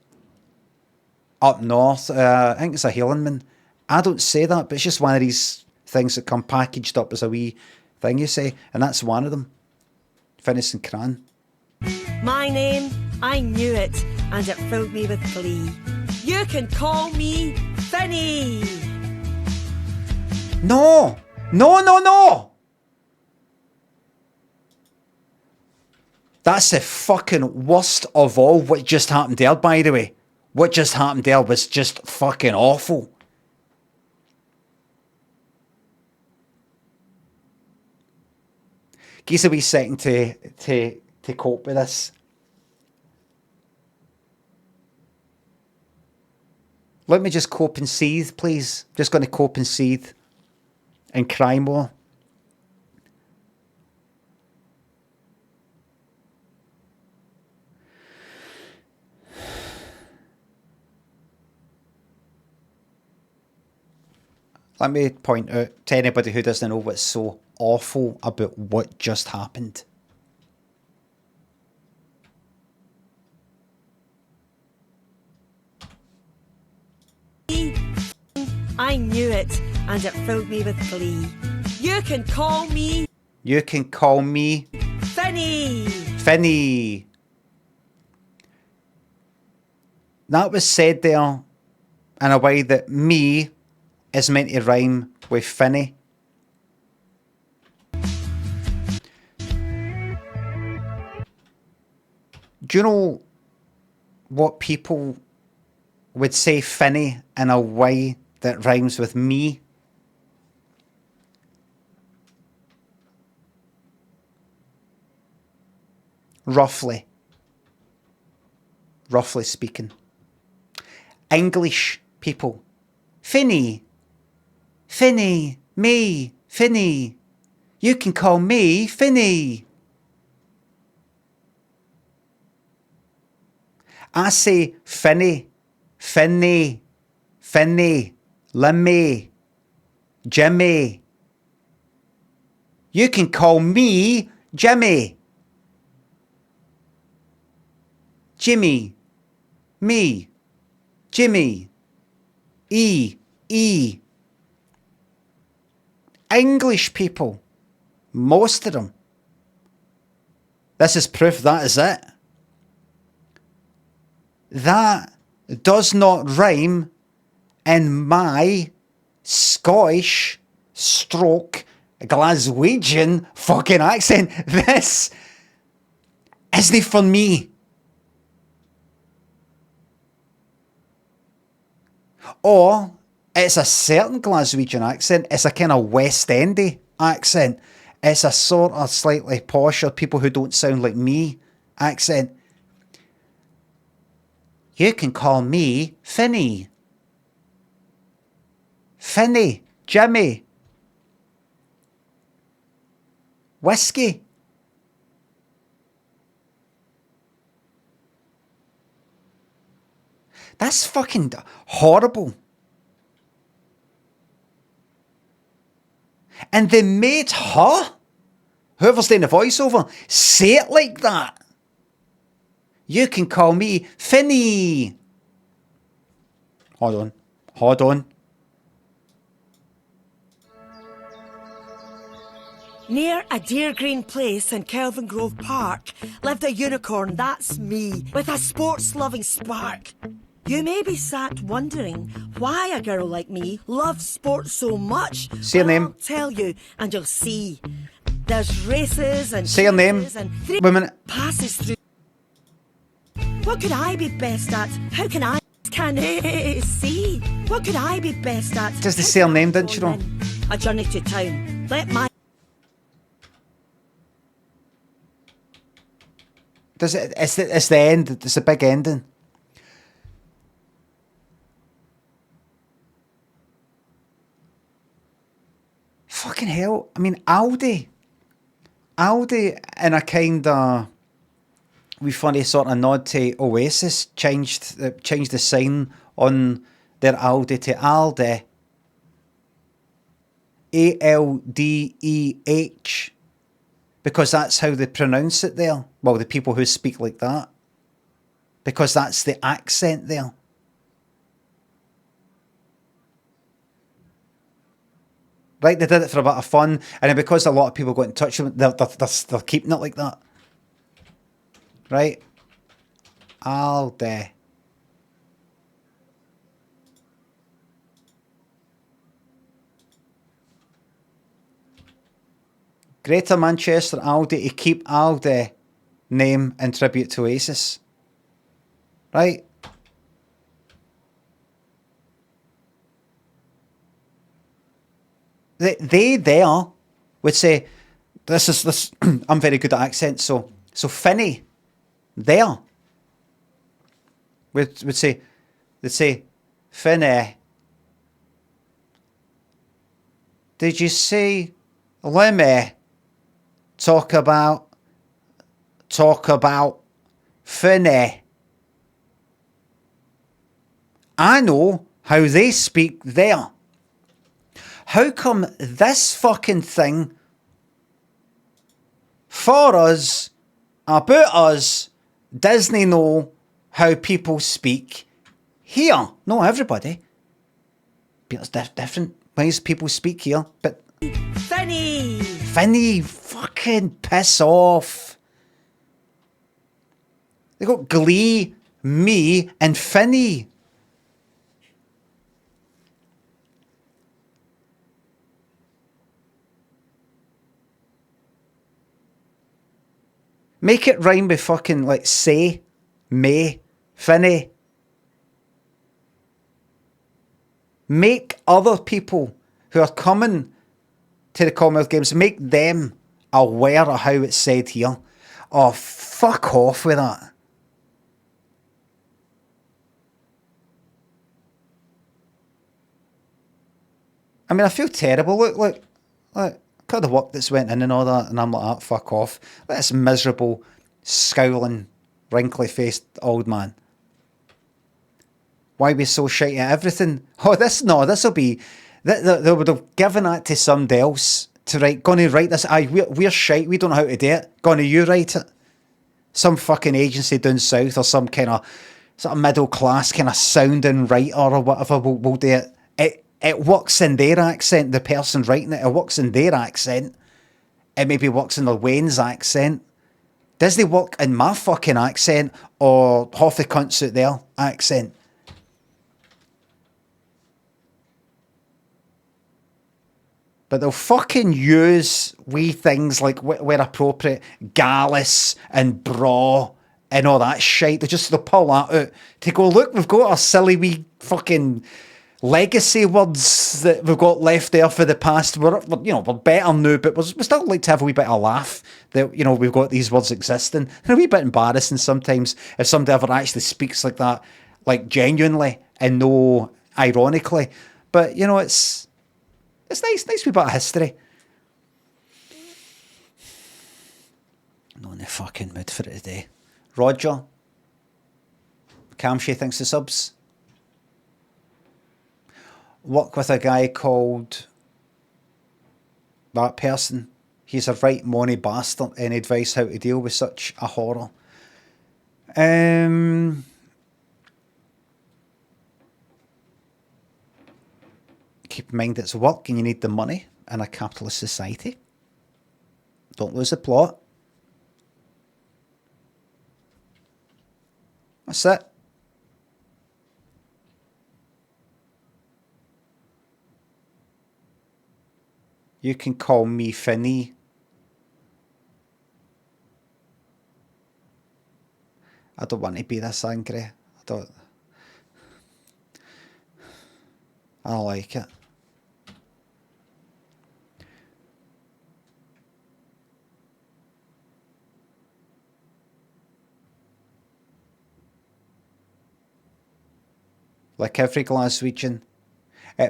up north, I think it's a Hielanman. I don't say that, but it's just one of these things that come packaged up as a wee thing you say, and that's one of them. Finniston Cran. My name, I knew it, and it filled me with glee. You can call me Finnie. No! That's the fucking worst of all. What just happened there, by the way. What just happened there was just fucking awful. Give us a wee second to cope with this. Let me just cope and seethe, please. Just going to cope and seethe and cry more. Let me point out to anybody who doesn't know what's so awful about what just happened. I knew it, and it filled me with glee. You can call me... You can call me... Finnie! Finnie. That was said there in a way that me is meant to rhyme with Finnie. Do you know what people would say Finnie in a way that rhymes with me? Roughly speaking. English people. Finnie. Finnie. Me. Finnie. You can call me Finnie. I say Finnie. Finnie. Finnie. Limmy. Jimmy. You can call me Jimmy. Jimmy. Me. Jimmy. E. English people. Most of them. This is proof that is it. That does not rhyme in my Scottish stroke Glaswegian fucking accent. This isn't for me. Or it's a certain Glaswegian accent. It's a kind of West Endy accent. It's a sort of slightly posher, people who don't sound like me accent. You can call me Finnie. Finnie. Jimmy. Whiskey. That's fucking horrible. And they made her, whoever's doing the voiceover, say it like that. You can call me Finnie. Hold on. Near a dear green place in Kelvin Grove Park lived a unicorn, that's me, with a sports-loving spark. You may be sat wondering why a girl like me loves sports so much. Say your name. I'll tell you, and you'll see. There's races and... Say your name. And 3 Wait a minute. passes through. What could I be best at? How can I... see? What could I be best at? Just the same name, didn't you know? A journey to town. Let my... It's the end. It's a big ending. Fucking hell. I mean, Aldi in a kind of wee funny sort of nod to Oasis changed the sign on their Aldi to Aldi. Aldeh. Because that's how they pronounce it there. Well, the people who speak like that. Because that's the accent there. Right, they did it for a bit of fun, and then because a lot of people got in touch with them, they're keeping it like that. Right? Aldi. Greater Manchester Aldi to keep Aldi name in tribute to Oasis. Right? They there would say, this I'm very good at accents, so Finnie there would say, they'd say, Finnie, did you see Limmy talk about Finnie? I know how they speak there. How come this fucking thing for us, about us, Disney know how people speak here? Not everybody. But it's different ways people speak here. But Finnie, fucking piss off. They got Glee, me, and Finnie. Make it rhyme with fucking, like, say, may, Finnie. Make other people who are coming to the Commonwealth Games, make them aware of how it's said here. Oh, fuck off with that. I mean, I feel terrible. Look. Kind of work that's went in and all that, and I'm like, ah, fuck off. This miserable, scowling, wrinkly-faced old man. Why be so shite at everything? Oh, this'll be... They would have given that to somebody else to write. Gonna write this. Aye, we're shite, we don't know how to do it. Gonna you write it? Some fucking agency down south or some kind of sort of middle-class kind of sounding writer or whatever will do it. It works in their accent, the person writing it. It works in their accent. It maybe works in the Wayne's accent. Does they work in my fucking accent or half the cunts out there accent? But they'll fucking use wee things like where appropriate, gallus and bra and all that shit. They'll pull that out to go, look, we've got our silly wee fucking legacy words that we've got left there for the past. We're better now, but we still like to have a wee bit of laugh that, we've got these words existing. And a wee bit embarrassing sometimes if somebody ever actually speaks like that, like genuinely and no ironically. But, it's nice wee bit of history. Not in the fucking mood for it today. Roger. Camshay thinks the subs. Work with a guy called that person. He's a right money bastard. Any advice how to deal with such a horror? Keep in mind it's work and you need the money in a capitalist society. Don't lose the plot. That's it. You can call me Finnie. I don't want to be this angry. I don't like it. Like every Glaswegian.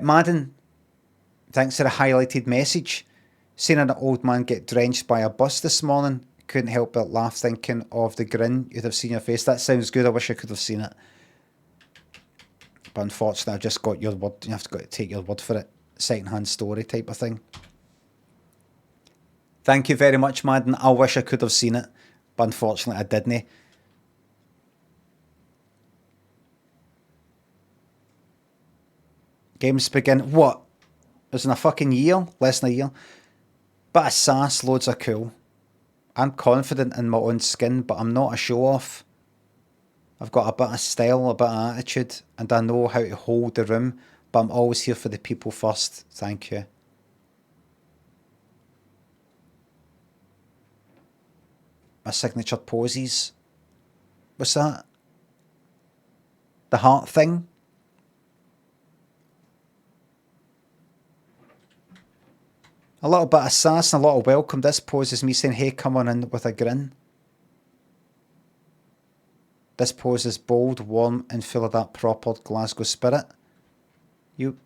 Madden, thanks for the highlighted message. Seeing an old man get drenched by a bus this morning, couldn't help but laugh thinking of the grin you'd have seen your face. That sounds good. I wish I could have seen it. But unfortunately, I've just got your word. You have to take your word for it. Second-hand story type of thing. Thank you very much, Madden. I wish I could have seen it. But unfortunately, I didn't. Games begin. What? It was in a fucking year? Less than a year? Bit of sass, loads of cool. I'm confident in my own skin, but I'm not a show-off. I've got a bit of style, a bit of attitude, and I know how to hold the room, but I'm always here for the people first. Thank you. my signature poses. What's that? The heart thing? A little bit of sass and a lot of welcome. This pose is me saying, hey, come on in with a grin. This pose is bold, warm, and full of that proper Glasgow spirit. You...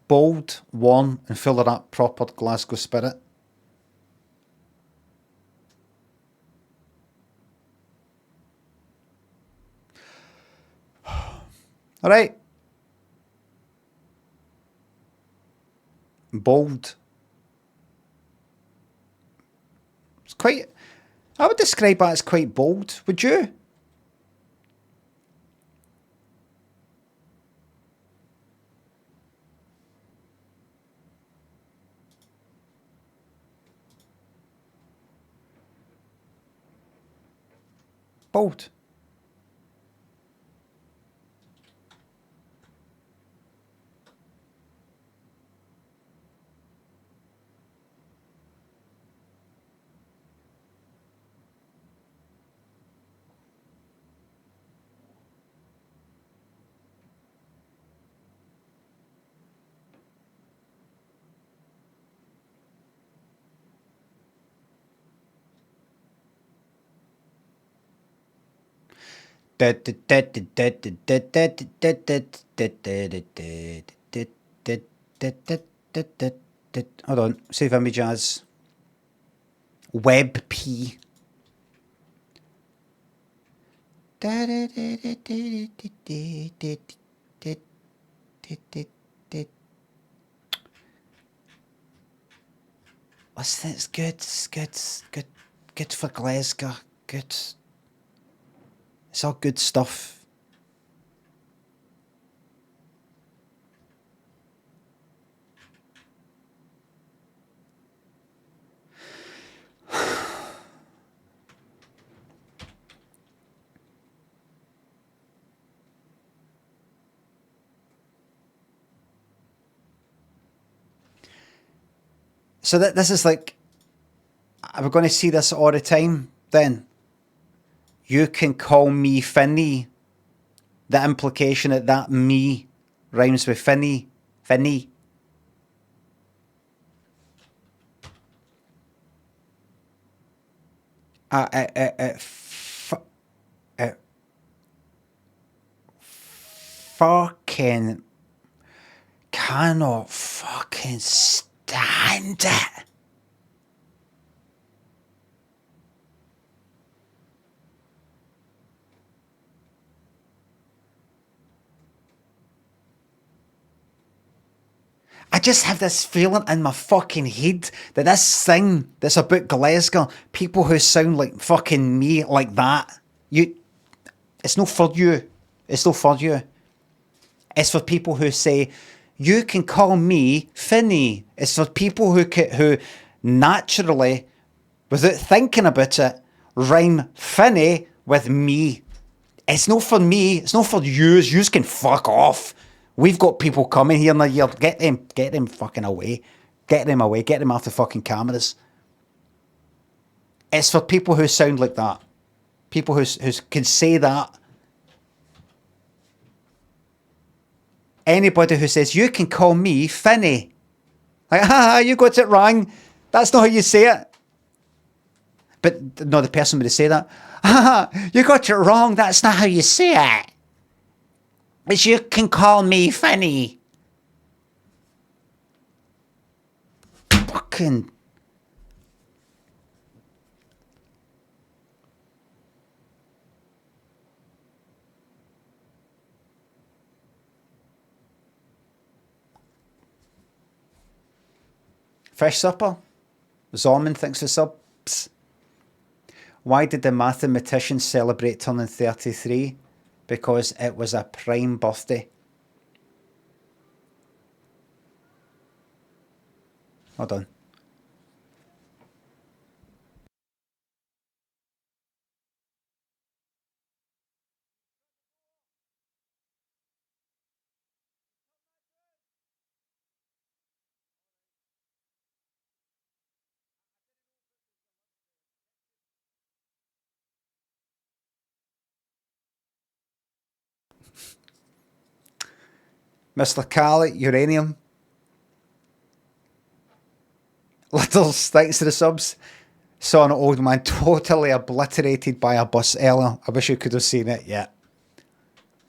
Bold, warm, and full of that proper Glasgow spirit. All right. Bold. It's quite... I would describe that as quite bold. Would you? Bold. Hold on, save image as Web P. Listen, it's good, good for Glasgow, good. It's all good stuff. So this is like, are we going to see this all the time then? You can call me Finnie. The implication that me rhymes with Finnie. Finnie. Fucking cannot fucking stand it. I just have this feeling in my fucking head that this thing that's about Glasgow, people who sound like fucking me like that, it's not for you. It's not for you. It's for people who say, you can call me Finnie. It's for people who naturally, without thinking about it, rhyme Finnie with me. It's not for me. It's not for yous. Yous can fuck off. We've got people coming here in the year. Get them fucking away. Get them away. Get them off the fucking cameras. It's for people who sound like that. People who can say that. Anybody who says, you can call me Finnie. Like, haha, you got it wrong. That's not how you say it. But no, the person would say that. Haha, you got it wrong. That's not how you say it. But you can call me Finnie. Fucking... Fish supper. Zorman, thanks for subs. Why did the mathematician celebrate turning 33? Because it was a prime birthday. Hold on. Mr. Carly, Uranium. Littles, thanks to the subs. Saw an old man totally obliterated by a bus earlier. I wish you could have seen it. Yeah.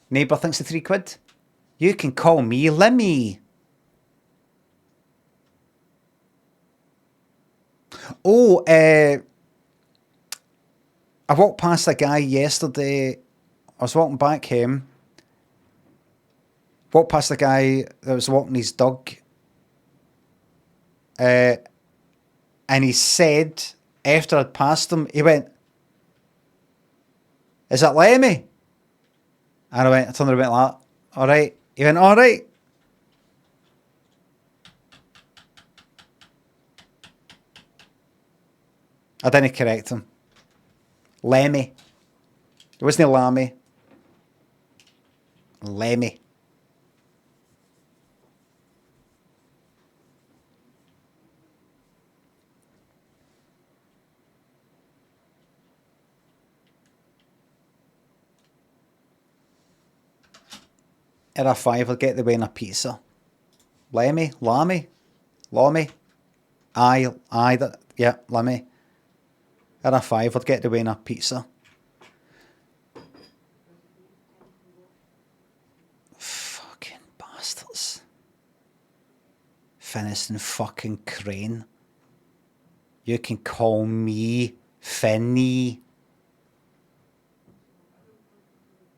Neighbour, thanks to £3. You can call me Limmy. Oh, I walked past a guy yesterday. I was walking back home. Walked past a guy that was walking his dog. And he said, after I'd passed him, he went, "Is that Lemmy?" And I turned around and went like that. Alright. He went, alright. I didn't correct him. Lemmy. It wasn't Lammy. Lemmy. Era 5, I'll get the way in a pizza. Lemmy? Lammy? Lommy? Aye, yeah, Lemmy. Era 5, I'd get the way in a pizza. Fucking bastards. Finished in fucking Crane. You can call me Finnie.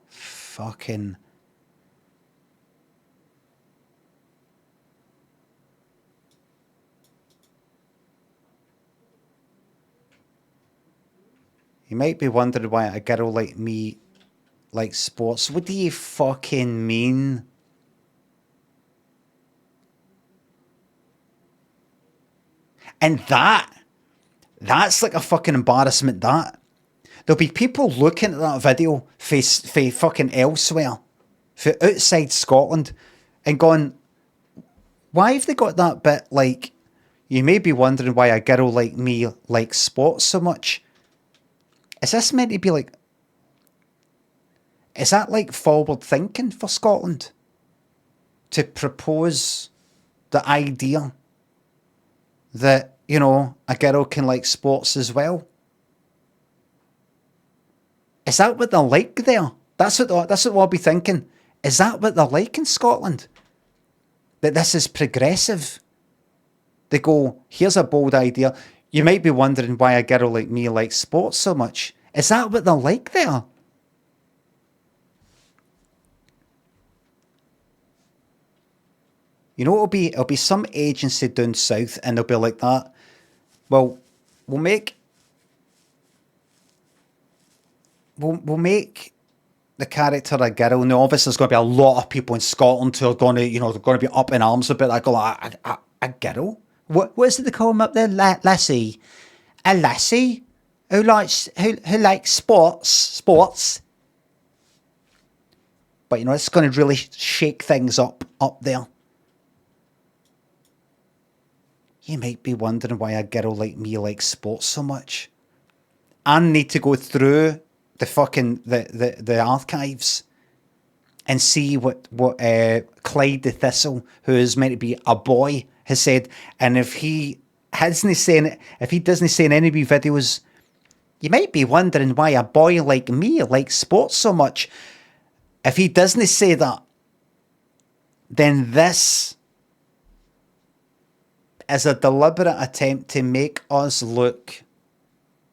Fucking... You might be wondering why a girl like me likes sports. What do you fucking mean? And that's like a fucking embarrassment, that. There'll be people looking at that video for fucking elsewhere, for outside Scotland, and going, why have they got that bit like, you may be wondering why a girl like me likes sports so much. Is this meant to be like... Is that like forward thinking for Scotland? To propose the idea that, you know, a girl can like sports as well? Is that what they're like there? That's what I'll be thinking. Is that what they're like in Scotland? That this is progressive? They go, here's a bold idea. You might be wondering why a girl like me likes sports so much. Is that what they're like there? You know, it'll be some agency down south, and they'll be like that. Well, we'll make the character a girl. Now, obviously, there's going to be a lot of people in Scotland who are going to, you know, they're going to be up in arms about that. Go like, a girl? What is it they call them up there? Lassie? A lassie who likes sports. But you know, it's going to really shake things up there. You might be wondering why a girl like me likes sports so much. I need to go through the fucking the archives and see what Clyde the Thistle, who is meant to be a boy, has said. And if he doesn't say in any of his videos, you might be wondering why a boy like me likes sports so much. If he doesn't say that, then this is a deliberate attempt to make us look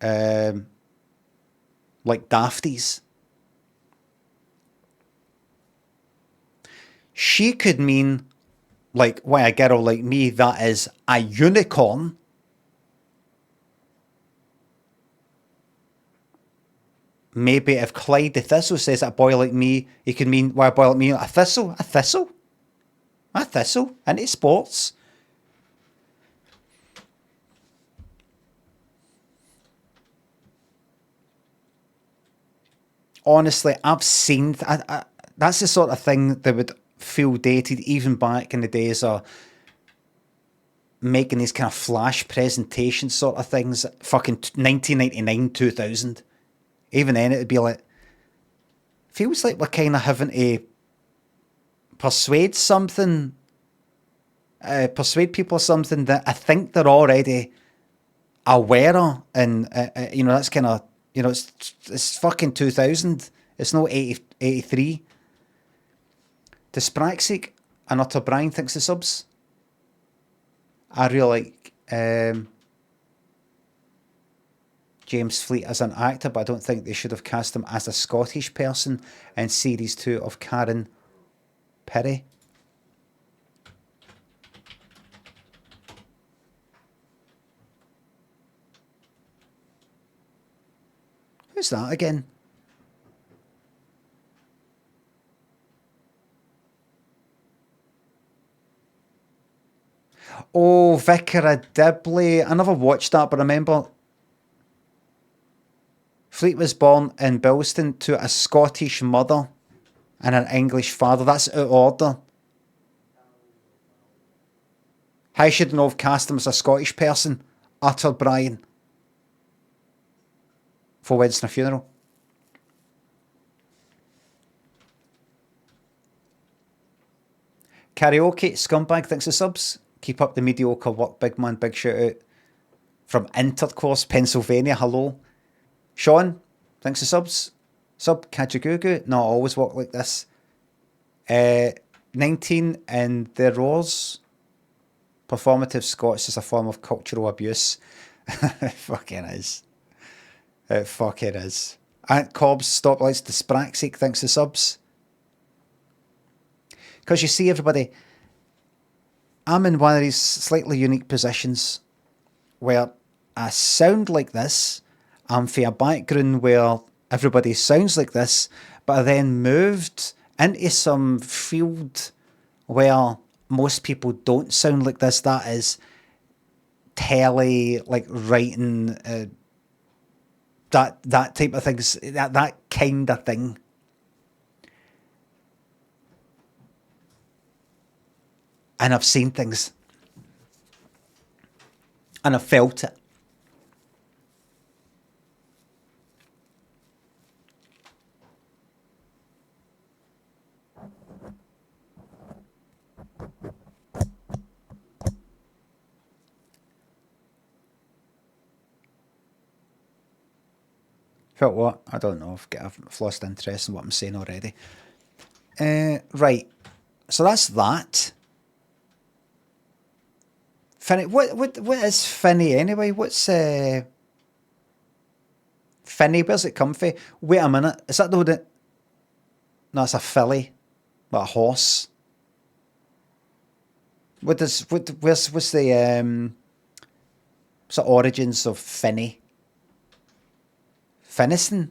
like dafties. She could mean, like, why a girl like me that is a unicorn maybe if Clyde the Thistle says that a boy like me, he could mean why a boy like me, a thistle, and it's sports. Honestly, I've seen that's the sort of thing that would feel dated even back in the days of making these kind of flash presentation sort of things, fucking 1999, 2000. Even then, it'd be like, feels like we're kind of having to persuade something, persuade people of something that I think they're already aware of, and you know, that's kind of, you know, it's fucking 2000. It's no 83. The Spraxic and Utter Brian thinks the subs. I really like James Fleet as an actor, but I don't think they should have cast him as a Scottish person in series 2 of Karen Perry. Who's that again? Oh, Vicar of Dibley. I never watched that, but I remember Fleet was born in Bilston to a Scottish mother and an English father. That's out of order. How should I know have cast him as a Scottish person? Utter Brian. For Weddings and a Funeral. Karaoke, Scumbag thinks the subs. Keep up the mediocre work, big man, big shout out. From Intercourse, Pennsylvania, hello. Sean, thanks the subs. Sub, Kajagugu, no, I always walk like this. 19 and the Roars. Performative Scots is a form of cultural abuse. It fucking is. It fucking is. Ant Cobbs, Stoplights, the Spraxic, thanks the subs. Because you see, everybody, I'm in one of these slightly unique positions where I sound like this. I'm for a background where everybody sounds like this, but I then moved into some field where most people don't sound like this. That is telly, like writing, that type of things, that kind of thing. And I've seen things. And I've felt it. Felt what? I don't know. I've lost interest in what I'm saying already. Right. So that's that. Finnie, what is Finnie anyway? What's Finnie? Where's it come from? Wait a minute. Is that the one? No, it's a filly, like a horse. What's the origins of Finnie? Finiston?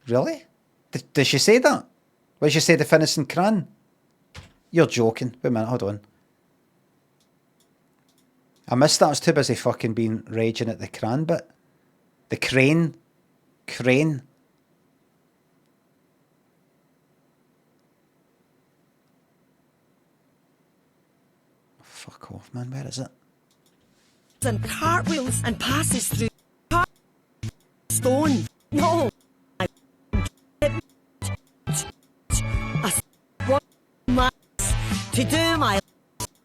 Really? Did she say that? Did she say the Finiston Cran? You're joking. Wait a minute, hold on. I missed that. I was too busy fucking being raging at the Cran bit. The crane. Crane. Fuck off, man. Where is it? And cartwheels and passes through stone. No. To do my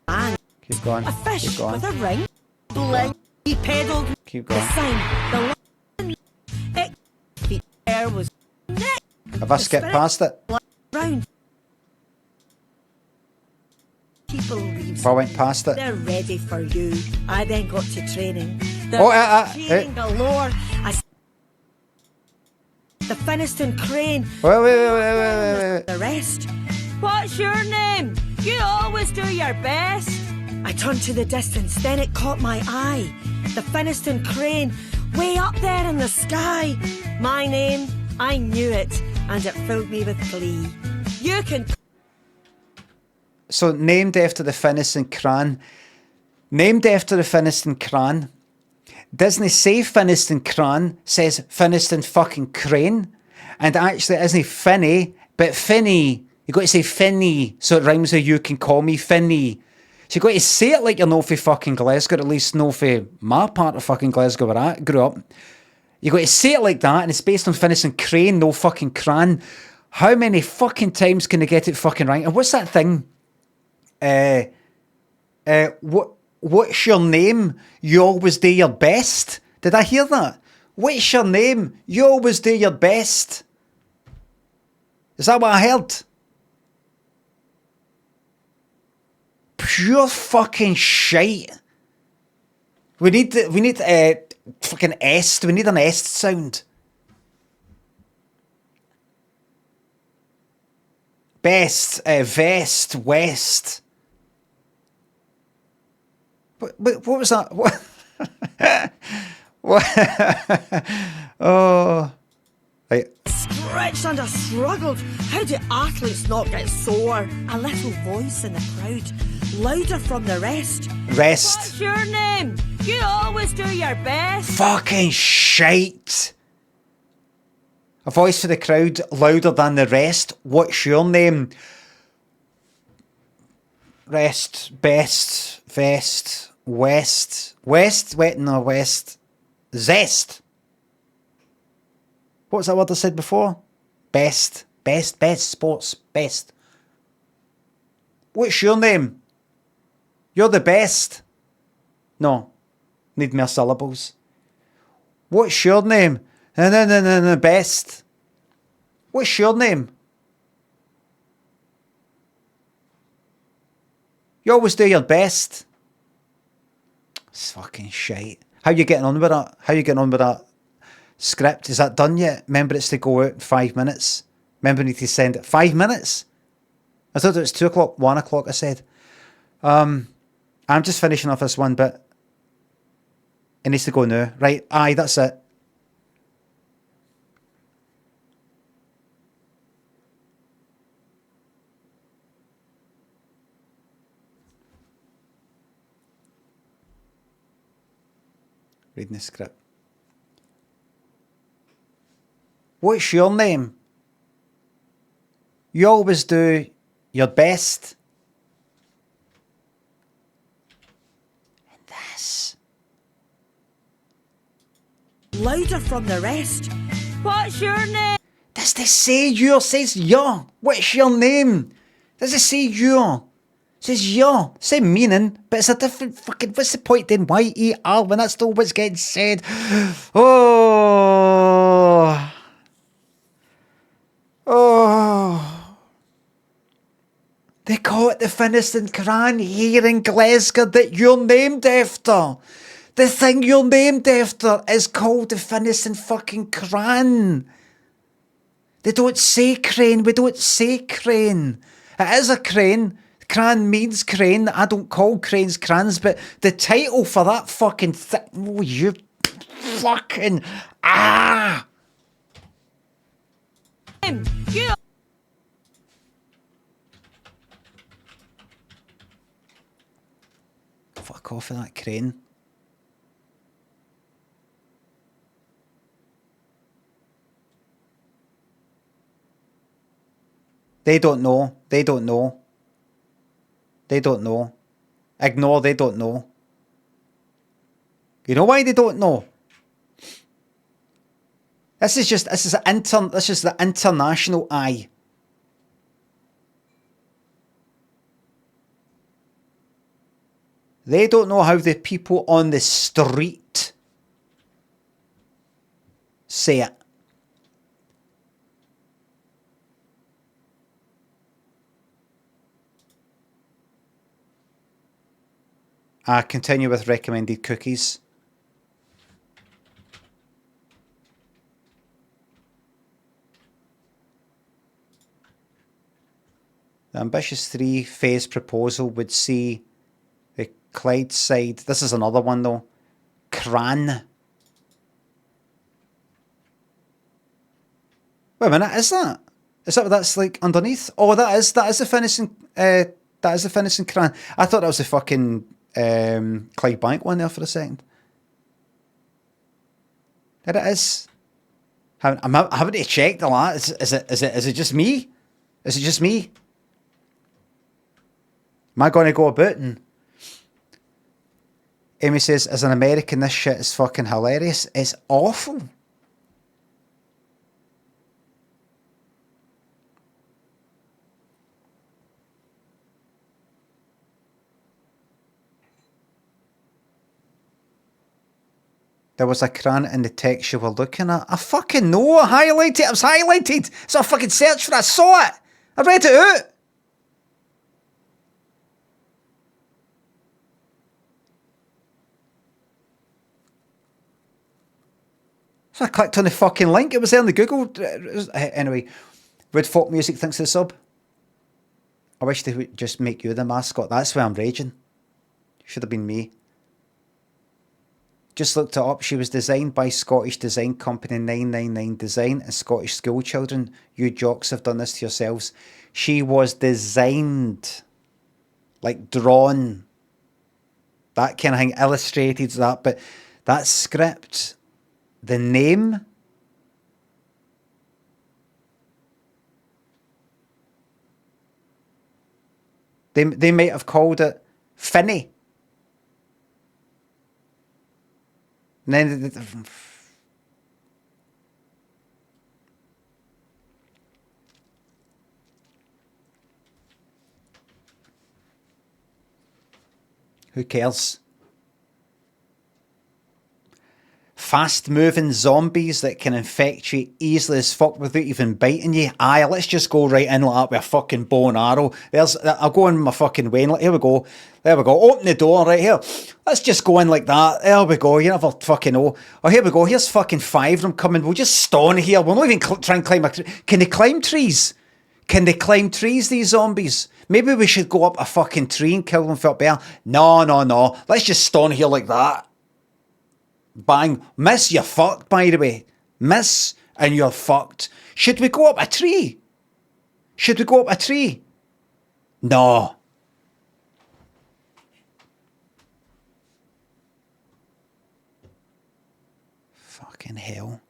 man. Keep going. A fish Keep going. with a ring. Bling. He pedalled. Keep going. The sign. The line. The air was. Have I skipped past it? Round. People leave. If I went past it. They're ready for you. I then got to training. They're cheering galore. The Finiston Crane. Wait. The rest. What's your name? You always do your best. I turned to the distance, then it caught my eye. The Finiston Crane, way up there in the sky. My name, I knew it, and it filled me with glee. You can... So, named after the Finiston Cran. Named after the Finiston Cran. Doesn't it say Finiston Cran? Says Finiston fucking Crane. And actually it isn't Finnie, but Finnie. You've got to say Finnie, so it rhymes with you can call me Finnie. So you got to say it like you're no for fucking Glasgow, at least no for my part of fucking Glasgow where I grew up. You got to say it like that, and it's based on finishing crane, no fucking cran. How many fucking times can they get it fucking right? And what's that thing? What's your name? You always do your best. Did I hear that? What's your name? You always do your best. Is that what I heard? Pure fucking shite. We need fucking est. We need an est sound. Best, vest, west. What was that? What? What? Oh. Right. Stretched and I struggled. How do athletes not get sore? A little voice in the crowd, louder from the rest. Rest. What's your name? You always do your best. Fucking shite. A voice for the crowd, louder than the rest. What's your name? Rest, best, vest, west, wet no west, zest. What was that word I said before? Best, sports, best. What's your name? You're the best. No, need more syllables. What's your name? No, best. What's your name? You always do your best. It's fucking shite. How you getting on with that? How you getting on with that script? Is that done yet? Remember, it's to go out in 5 minutes. Remember, we need to send it 5 minutes. I thought it was 2 o'clock, 1 o'clock. I said. I'm just finishing off this one bit. It needs to go now, right? Aye, that's it. Reading the script. What's your name? You always do your best. And this. Louder from the rest. What's your name? Does they say your? Says your. What's your name? Does it say your? Says your. Same meaning, but it's a different fucking. What's the point then? Y-E-R when that's still what's getting said. Oh. They call it the finishing cran here in Glasgow that you're named after. The thing you're named after is called the finishing fucking cran. They don't say crane. We don't say crane. It is a crane. Cran means crane. I don't call cranes crans, but the title for that fucking thing. Oh, you fucking. Ah! You. Fuck off of that crane. They don't know. They don't know. They don't know. Ignore, they don't know. You know why they don't know? This is the international eye. They don't know how the people on the street say it. Continue with recommended cookies. The ambitious 3-phase proposal would see the Clydeside. This is another one though. Cran. Wait a minute, is that? Is that what that's like underneath? Oh, that is the finishing. That is the finishing cran. I thought that was the fucking Clydebank one there for a second. There it is. I'm having to check the lot. Is it just me? Is it just me? Am I going to go about and Amy says, as an American, this shit is fucking hilarious. It's awful. There was a cran in the text you were looking at. I fucking know. I highlighted it. It was highlighted. So I fucking searched for it. I saw it. I read it out. So I clicked on the fucking link. It was there on the Google. Anyway, Wood Folk Music thinks of the sub. I wish they would just make you the mascot. That's why I'm raging. Should have been me. Just looked it up. She was designed by Scottish design company 999 Design and Scottish school children. You jocks have done this to yourselves. She was designed, like drawn, that kind of thing, illustrated, that, but that script, the name, they might have called it Finnie. And then who cares? Fast moving zombies that can infect you easily as fuck without even biting you. Aye, let's just go right in like that with a fucking bow and arrow. I'll go in my fucking Wayne. Here we go. There we go. Open the door right here. Let's just go in like that. There we go. You never fucking know. Oh, here we go. Here's fucking 5 of them coming. We'll just stone here. We'll not even try and climb a tree. Can they climb trees? Can they climb trees, these zombies? Maybe we should go up a fucking tree and kill them for bear. No. Let's just stone here like that. Bang. Miss, you're fucked, by the way. Miss, and you're fucked. Should we go up a tree? Should we go up a tree? No. Fucking hell.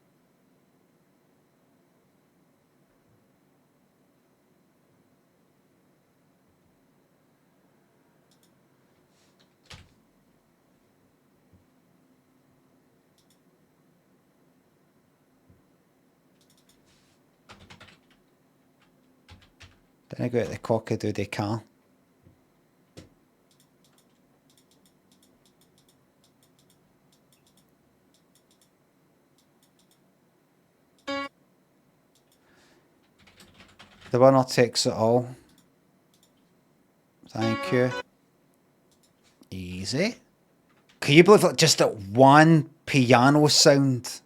Then I go out the cock-a-doodle car. The winner takes it all. Thank you. Easy. Can you believe just that one piano sound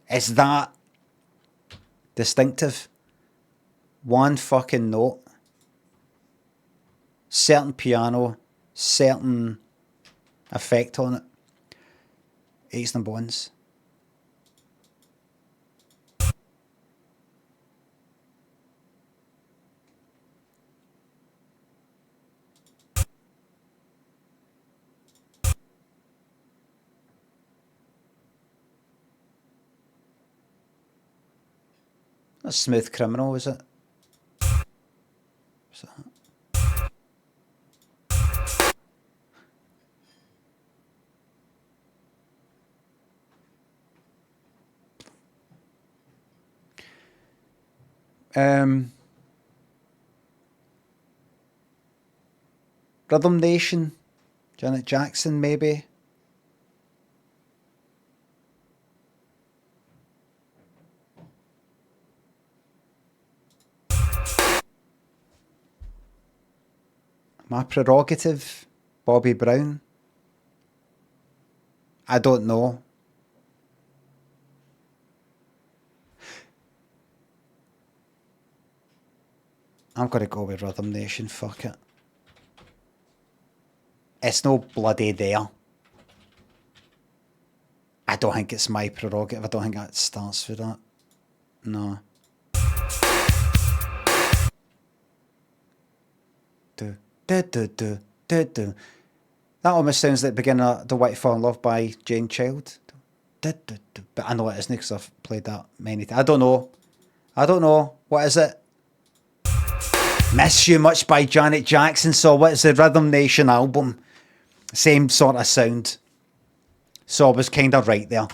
is that distinctive? One fucking note. Certain piano, certain effect on it. Eights and bones. That's Smooth Criminal, is it? What's that? Rhythm Nation, Janet Jackson, maybe. My Prerogative, Bobby Brown. I don't know. I'm going to go with Rhythm Nation, fuck it. It's no bloody there. I don't think it's My Prerogative. I don't think that starts with that. No. That almost sounds like the beginning of The White Fall in Love by Jane Child. But I know it isn't because I've played that many times. I don't know. What is it? Miss You Much by Janet Jackson. So what is the Rhythm Nation album? Same sort of sound. So I was kind of right there.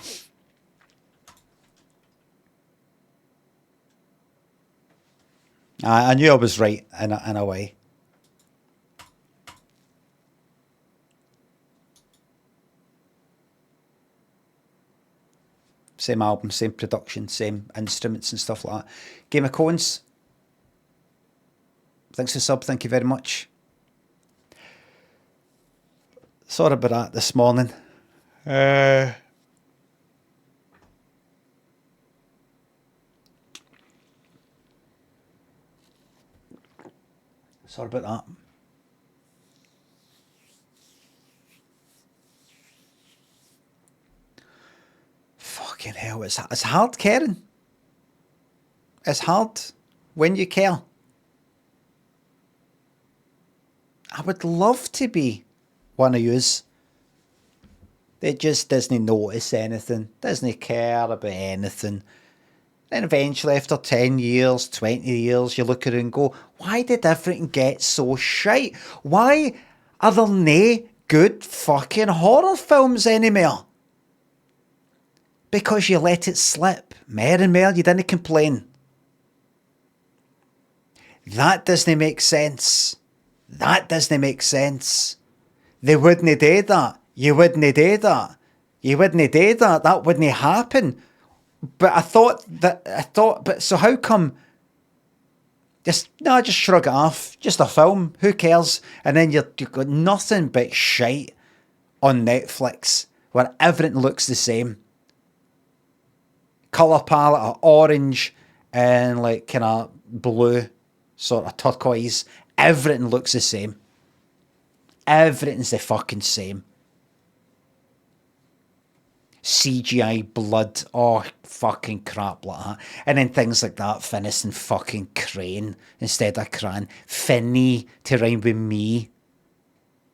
I knew I was right in a way. Same album, same production, same instruments and stuff like that. Game of Cones. Thanks for sub, thank you very much. Sorry about that this morning. Sorry about that. Fucking hell, it's hard caring. It's hard when you care. I would love to be one of yous. They just doesn't notice anything, doesn't care about anything. Then eventually, after 10 years, 20 years, you look at it and go, why did everything get so shite? Why are there nae good fucking horror films anymore? Because you let it slip. More and more, you didn't complain. That doesn't make sense. That doesn't make sense. They wouldn't do that. You wouldn't do that. You wouldn't do that. That wouldn't happen. But but so how come? Just shrug it off. Just a film. Who cares? And then you've got nothing but shite on Netflix where everything looks the same. Colour palette of orange and like kind of blue, sort of turquoise. Everything looks the same. Everything's the fucking same. CGI blood, oh fucking crap like that. And then things like that, Finnis and fucking Crane instead of Cran. Finnie to rhyme with me.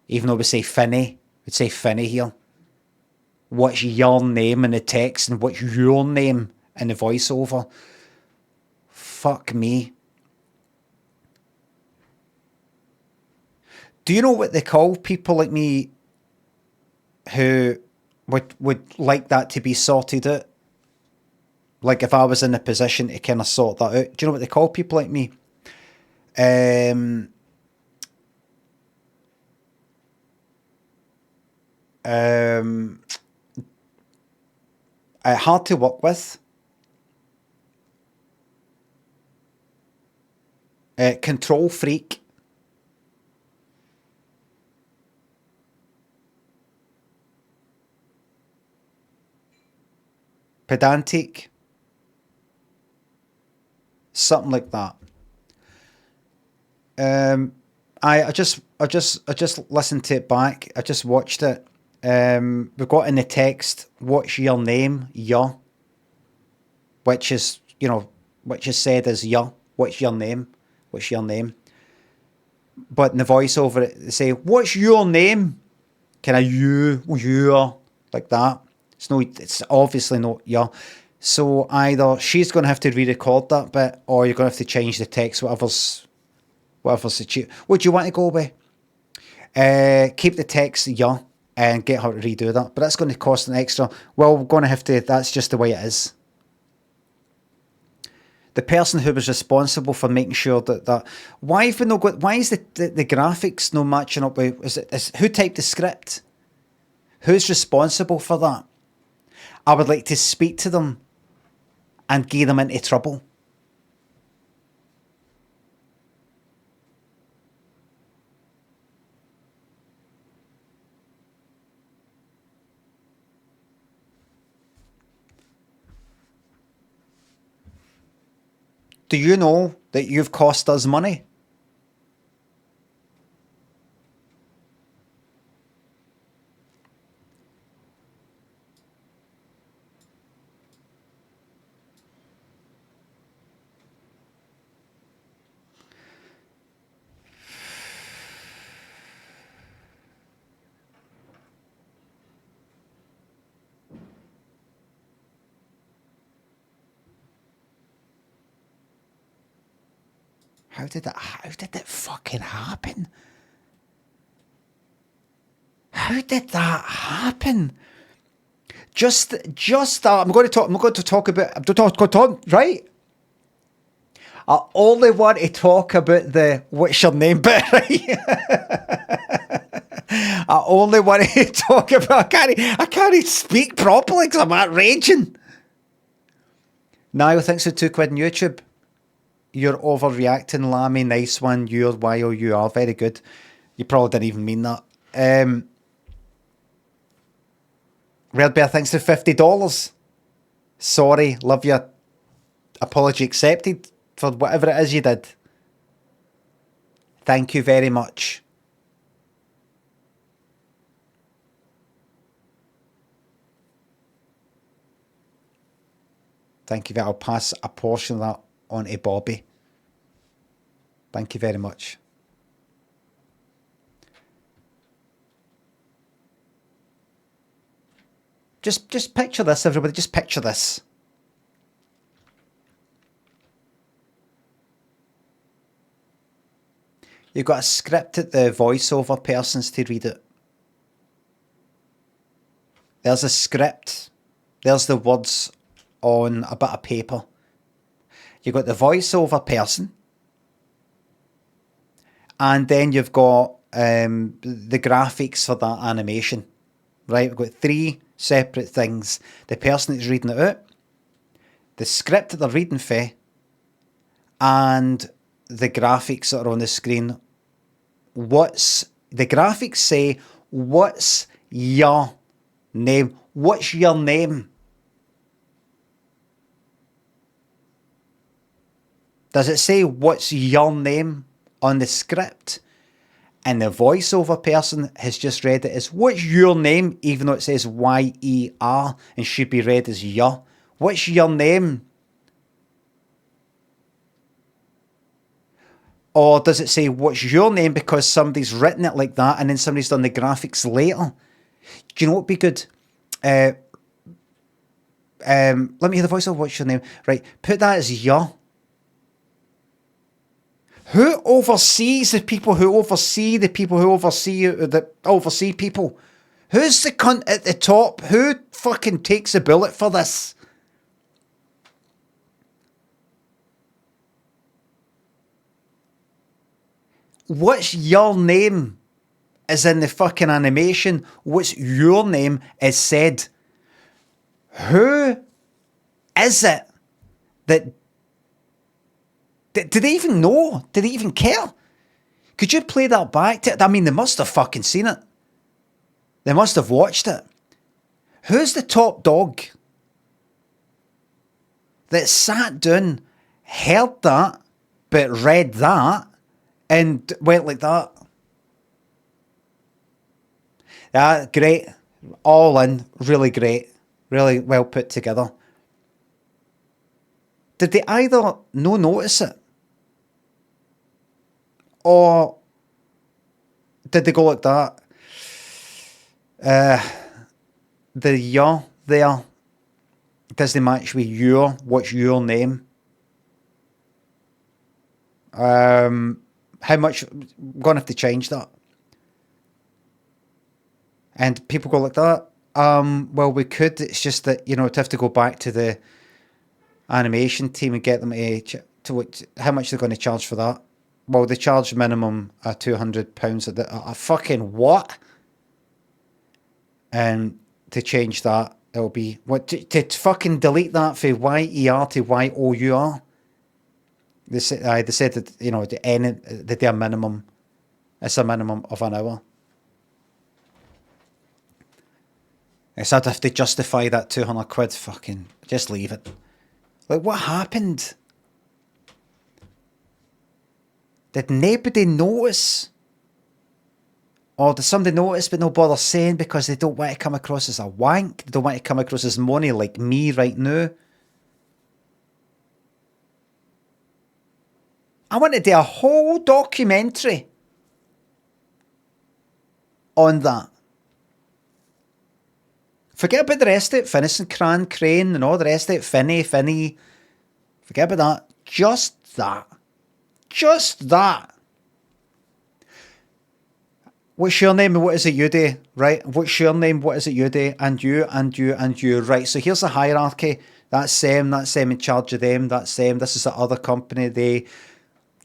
Even though we say Finnie, we'd say Finnie here. What's your name in the text and what's your name in the voiceover? Fuck me. Do you know what they call people like me who would like that to be sorted out? Like if I was in a position to kind of sort that out. Do you know what they call people like me? Hard to work with. Control freak. Pedantic. Something like that. I just listened to it back. I just watched it. We've got in the text, what's your name? Yeah. Which is said as yeah. What's your name? What's your name? But in the voiceover, they say, what's your name? Kind of you, like that. It's obviously not yeah. So either she's going to have to re-record that bit, or you're going to have to change the text, whatever's the what do you want to go with? Keep the text yeah, and get her to redo that. But that's going to cost an extra. Well, we're going to have to. That's just the way it is. The person who was responsible for making sure that why have we not got? Why is the graphics no matching up with? Who typed the script? Who's responsible for that? I would like to speak to them and get them into trouble. Do you know that you've cost us money? How did it fucking happen? How How did that happen? Just that. I'm going to talk about, right? I only want to talk about the what's your name bit, right? I only want to talk about. I can't speak properly because I'm raging. Niall, thanks for £2 on YouTube. You're overreacting, Lammy. Nice one. You're YOUR. Very good. You probably didn't even mean that. Red Bear, thanks for $50. Sorry, love you. Apology accepted for whatever it is you did. Thank you very much. Thank you. I'll pass a portion of that on to Bobby. Thank you very much. Just picture this, everybody. Just picture this. You've got a script at the voiceover persons to read it. There's a script. There's the words on a bit of paper. You've got the voiceover person. And then you've got the graphics for that animation. Right, we've got 3 separate things. The person that's reading it out, the script that they're reading for, and the graphics that are on the screen. The graphics say, what's your name? What's your name? Does it say what's your name on the script? And the voiceover person has just read it as what's your name, even though it says YER and should be read as your. What's your name? Or does it say what's your name because somebody's written it like that and then somebody's done the graphics later? Do you know what would be good? Let me hear the voiceover. What's your name? Right, put that as your. Who oversees the people who oversee the people who oversee people? Who's the cunt at the top? Who fucking takes a bullet for this? What's your name is in the fucking animation. What's your name is said. Who is it that... Do they even know? Do they even care? Could you play that back? I mean, they must have fucking seen it. They must have watched it. Who's the top dog that sat down, heard that, but read that, and went like that? Yeah, great. All in. Really great. Really well put together. Did they either no notice it? Or did they go like that? The your there doesn't match with your. What's your name? How much? I'm going to have to change that. And people go like that. Well, we could. It's just that, you know, to have to go back to the animation team and get them to how much they're going to charge for that. Well, they charge minimum £200 a fucking what? And to change that, it'll be what to fucking delete that for YER to YOUR. They said that, you know, the their minimum, it's a minimum of an hour. So I'd have to justify that £200. Fucking just leave it. Like, what happened? Did nobody notice? Or did somebody notice but no bother saying because they don't want to come across as a wank? They don't want to come across as money like me right now? I want to do a whole documentary on that. Forget about the rest of it. Finnis and Crane and all the rest of it. Finnie. Forget about that. Just that. Just that. What's your name and what is it you do? Right? What's your name? What is it you do? And you, and you, and you. Right. So here's the hierarchy. That's them in charge of them. That's them. This is the other company. They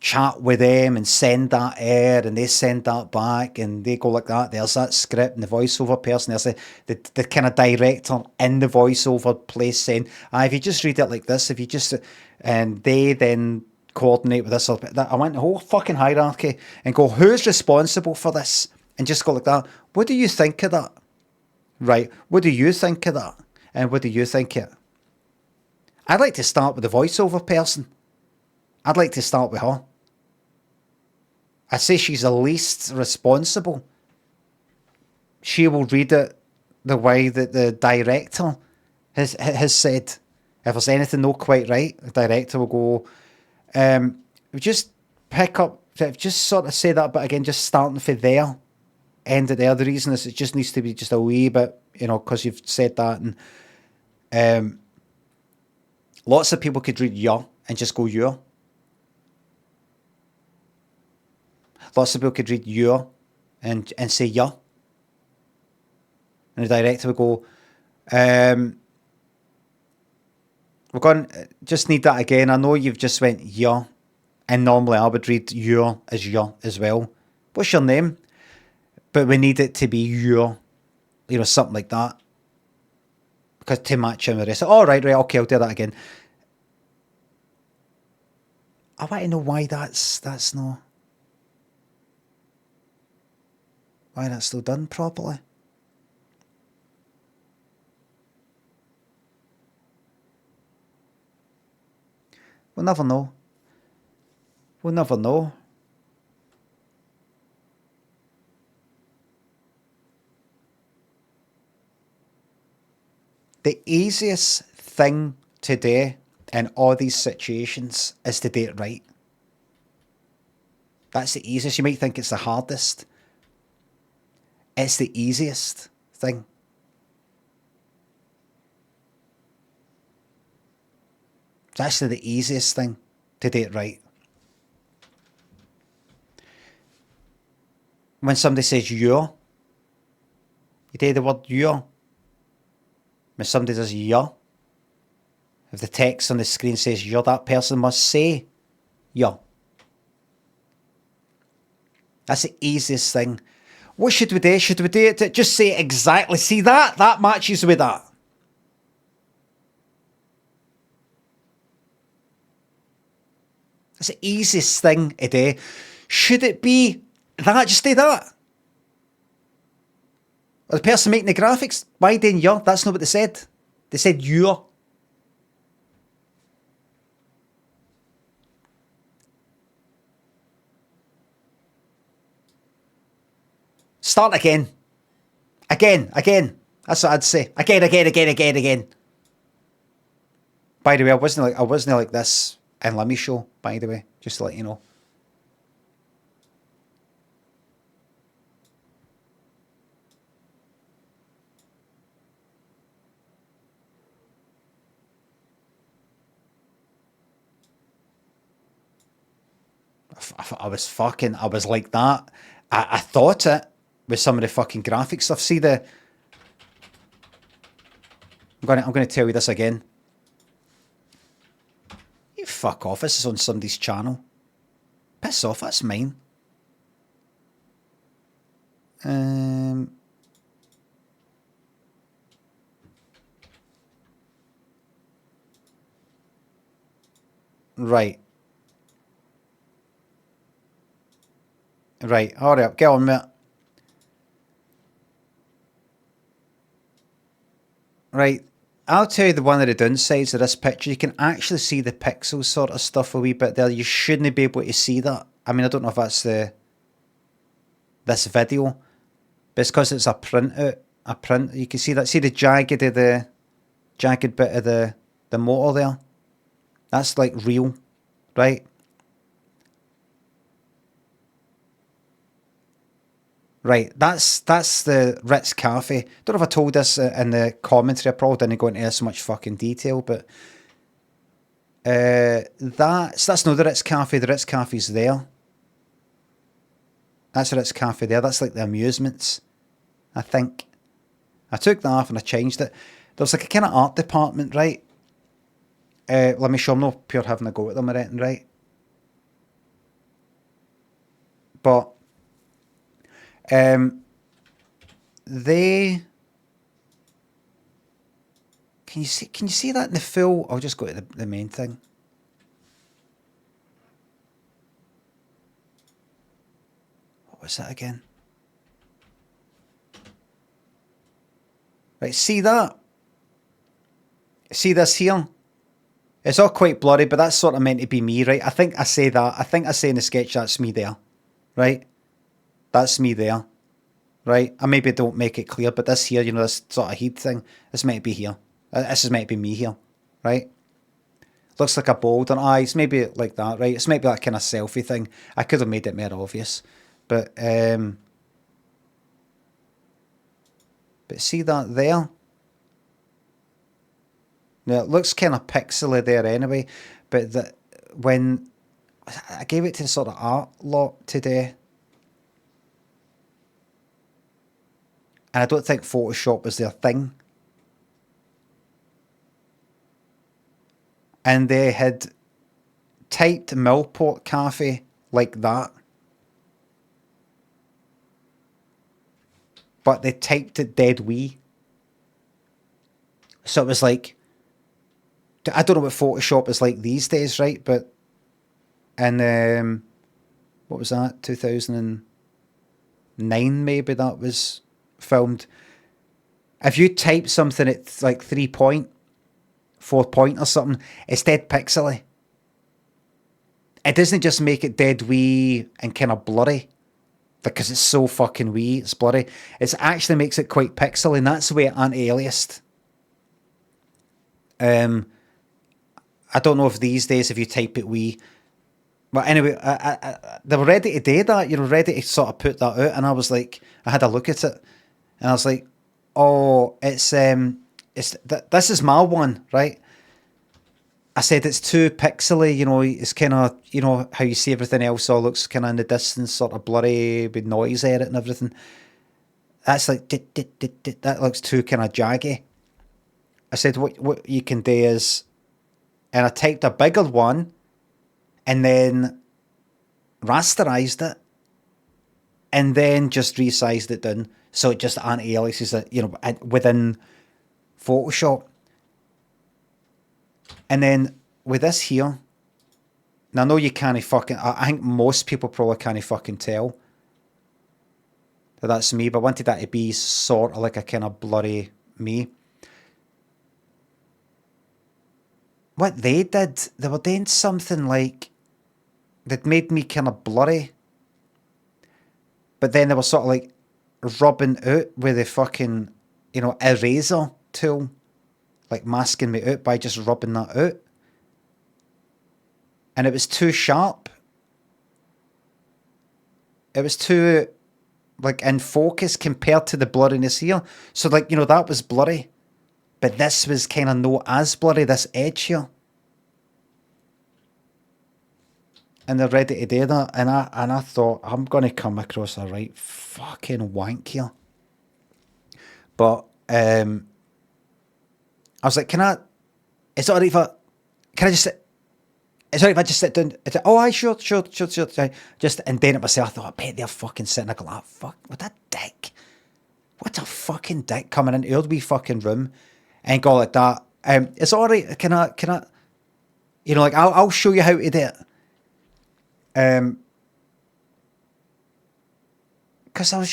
chat with them and send that air and they send that back and they go like that. There's that script and the voiceover person. There's the kind of director in the voiceover place saying, if you just read it like this, if you just, and they then coordinate with this. I went the whole fucking hierarchy and go, who's responsible for this? And just go like that. What do you think of that? Right. What do you think of that? And what do you think of it? I'd like to start with the voiceover person. I'd like to start with her. I say she's the least responsible. She will read it the way that the director has said. If there's anything not quite right, the director will go, just pick up, just sort of say that, but again, just starting from there, end it there. The reason is it just needs to be just a wee bit, because you've said that. And lots of people could read your and just go your. Lots of people could read your and say your. And the director would go, we're going to just need that again. I know you've just went your, and normally I would read your as well. What's your name? But we need it to be your, something like that. Because to match him with the rest. Oh, right, okay, I'll do that again. I want to know why that's not... Why that's still done properly. We'll never know. We'll never know. The easiest thing to do in all these situations is to do it right. That's the easiest. You might think it's the hardest. It's the easiest thing. It's actually the easiest thing to do it right. When somebody says you're, you do the word you're. When somebody does you're, if the text on the screen says you're, that person must say you're. That's the easiest thing. What should we do? Should we do it? Just say it exactly. See that? That matches with that. That's the easiest thing to do. Should it be that? Just do that. Or the person making the graphics, why didn't you? That's not what they said. They said you're. Start again. Again. That's what I'd say. Again. By the way, I wasn't like this in Limmy show, by the way, just to let you know. I was like that. I thought it with some of the fucking graphic stuff. See the... I'm going to tell you this again. You fuck off. This is on somebody's channel. Piss off. That's mine. Right. Right. Hurry up. Get on, mate. Right. I'll tell you one of the downsides of this picture. You can actually see the pixel sort of stuff a wee bit there. You shouldn't be able to see that. I mean, I don't know if that's this video, but it's because it's a print out. A print. You can see that. See the jagged bit of the motor there. That's like real, right? Right, that's the Ritz Cafe. Don't know if I told this in the commentary. I probably didn't go into so much fucking detail, but that's not the Ritz Cafe. The Ritz Cafe's there. That's where it's cafe there. That's like the amusements, I think. I took that off and I changed it. There's like a kind of art department, right? Let me show them. No pure having a go at them or anything, right? But they... Can you see that in the full? I'll just go to the main thing. What was that again? Right, see that? See this here? It's all quite blurry, but that's sort of meant to be me, right? I think I say that. I think I say in the sketch that's me there, right? That's me there, right? I maybe don't make it clear, but this here, you know, this sort of heat thing, this might be here. This is meant to be me here, right? Looks like a bold on eyes, maybe like that, right? It's maybe that kind of selfie thing. I could have made it more obvious, but see that there? Now it looks kind of pixely there anyway, but when I gave it to sort of art lot today, and I don't think Photoshop was their thing, and they had typed Millport Cafe like that, but they typed it dead wee. So it was like, I don't know what Photoshop is like these days, right? But, and what was that? 2009 maybe that was filmed. If you type something at like 3 point, 4 point or something, it's dead pixely. It doesn't just make it dead wee and kind of blurry because it's so fucking wee, it's blurry. It actually makes it quite pixely, and that's the way it anti-aliased. I don't know if these days if you type it wee, but anyway, they were ready to do that, you know, ready to sort of put that out, and I was like, I had a look at it, and I was like, oh, this is my one, right? I said it's too pixely, you know, it's kind of, you know, how you see everything else all looks kind of in the distance, sort of blurry with noise at it and everything. That's like, that looks too kind of jaggy. I said, what you can do is, and I typed a bigger one and then rasterized it and then just resized it down. So it just anti-aliases it, you know, within Photoshop. And then with this here, now I know you can't fucking, I think most people probably can't fucking tell that that's me, but I wanted that to be sort of like a kind of blurry me. What they did, they were doing something like, that made me kind of blurry, but then they were sort of like rubbing out with the fucking, you know, eraser tool, like masking me out by just rubbing that out. And it was too sharp. It was too, like, in focus compared to the blurriness here. So, like, you know, that was blurry. But this was kind of not as blurry, this edge here. And they're ready to do that. And I thought, I'm going to come across a right fucking wank here. But I was like, is it alright if I just sit down? Oh, aye, sure. Just, and then at myself, I thought, I bet they're fucking sitting. I go, ah, fuck, what a dick. What a fucking dick coming into our wee fucking room and go like that. It's alright, can I, you know, like, I'll show you how to do it. Because I was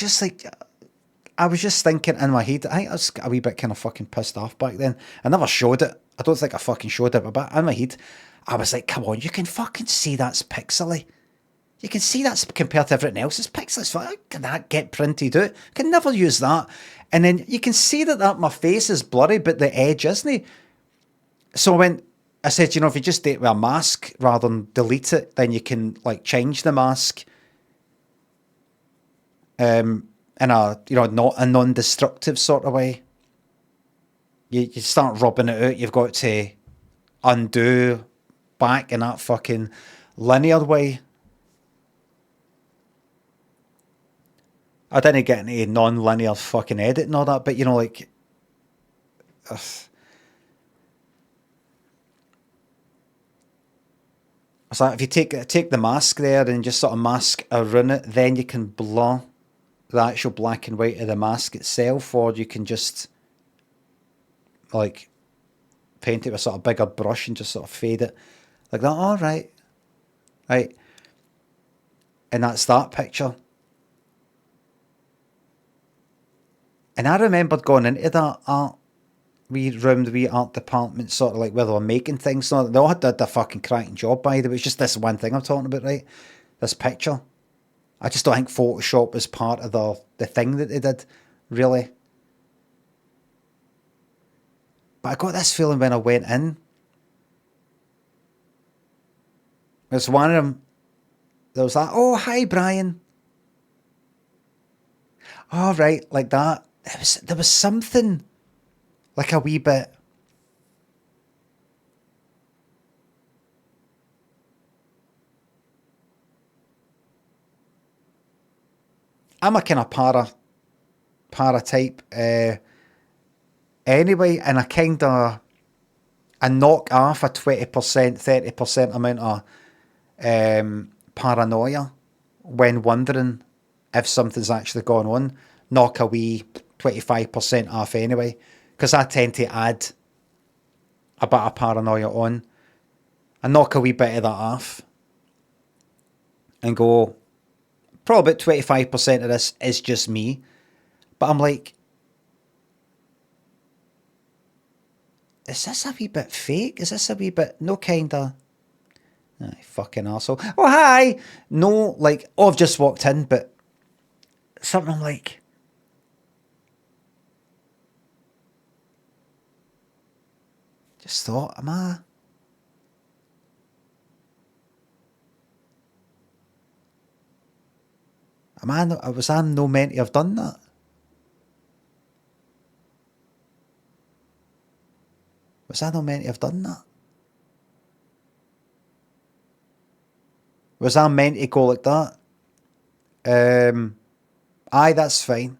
just thinking in my head, I think I was a wee bit kind of fucking pissed off back then. I never showed it. I don't think I fucking showed it, but in my head, I was like, come on, you can fucking see that's pixely. You can see that's compared to everything else. It's pixely. How can that get printed out? I can never use that. And then you can see that my face is blurry, but the edge isn't. So I said, you know, if you just do it with a mask rather than delete it, then you can like change the mask. In a, you know, not a non-destructive sort of way. You start rubbing it out, you've got to undo back in that fucking linear way. I didn't get into non-linear fucking edit and all that, but you know, like, ugh. So if you take the mask there and just sort of mask around it, then you can blur the actual black and white of the mask itself, or you can just like paint it with a sort of bigger brush and just sort of fade it like that. All right, right, and that's that picture. And I remembered going into that art room, the wee art department, sort of like where they were making things. So they all did a fucking cracking job, by the way. It's just this one thing I'm talking about, right? This picture. I just don't think Photoshop was part of the thing that they did, really. But I got this feeling when I went in. There's one of them. There was that, oh, hi, Brian. Oh, right, like that. There was something like a wee bit. I'm a kind of para type anyway, and I knock off a 20%, 30% amount of paranoia when wondering if something's actually going on. Knock a wee 25% off anyway, because I tend to add a bit of paranoia on. I knock a wee bit of that off and go, probably about 25% of this is just me. But I'm like, is this a wee bit fake? Is this a wee bit, no kind of, fucking arsehole. Oh, hi! No, like, oh, I've just walked in, but something I'm like, just thought, was I no meant to have done that? Was I no meant to have done that? Was I meant to go like that? Aye, that's fine.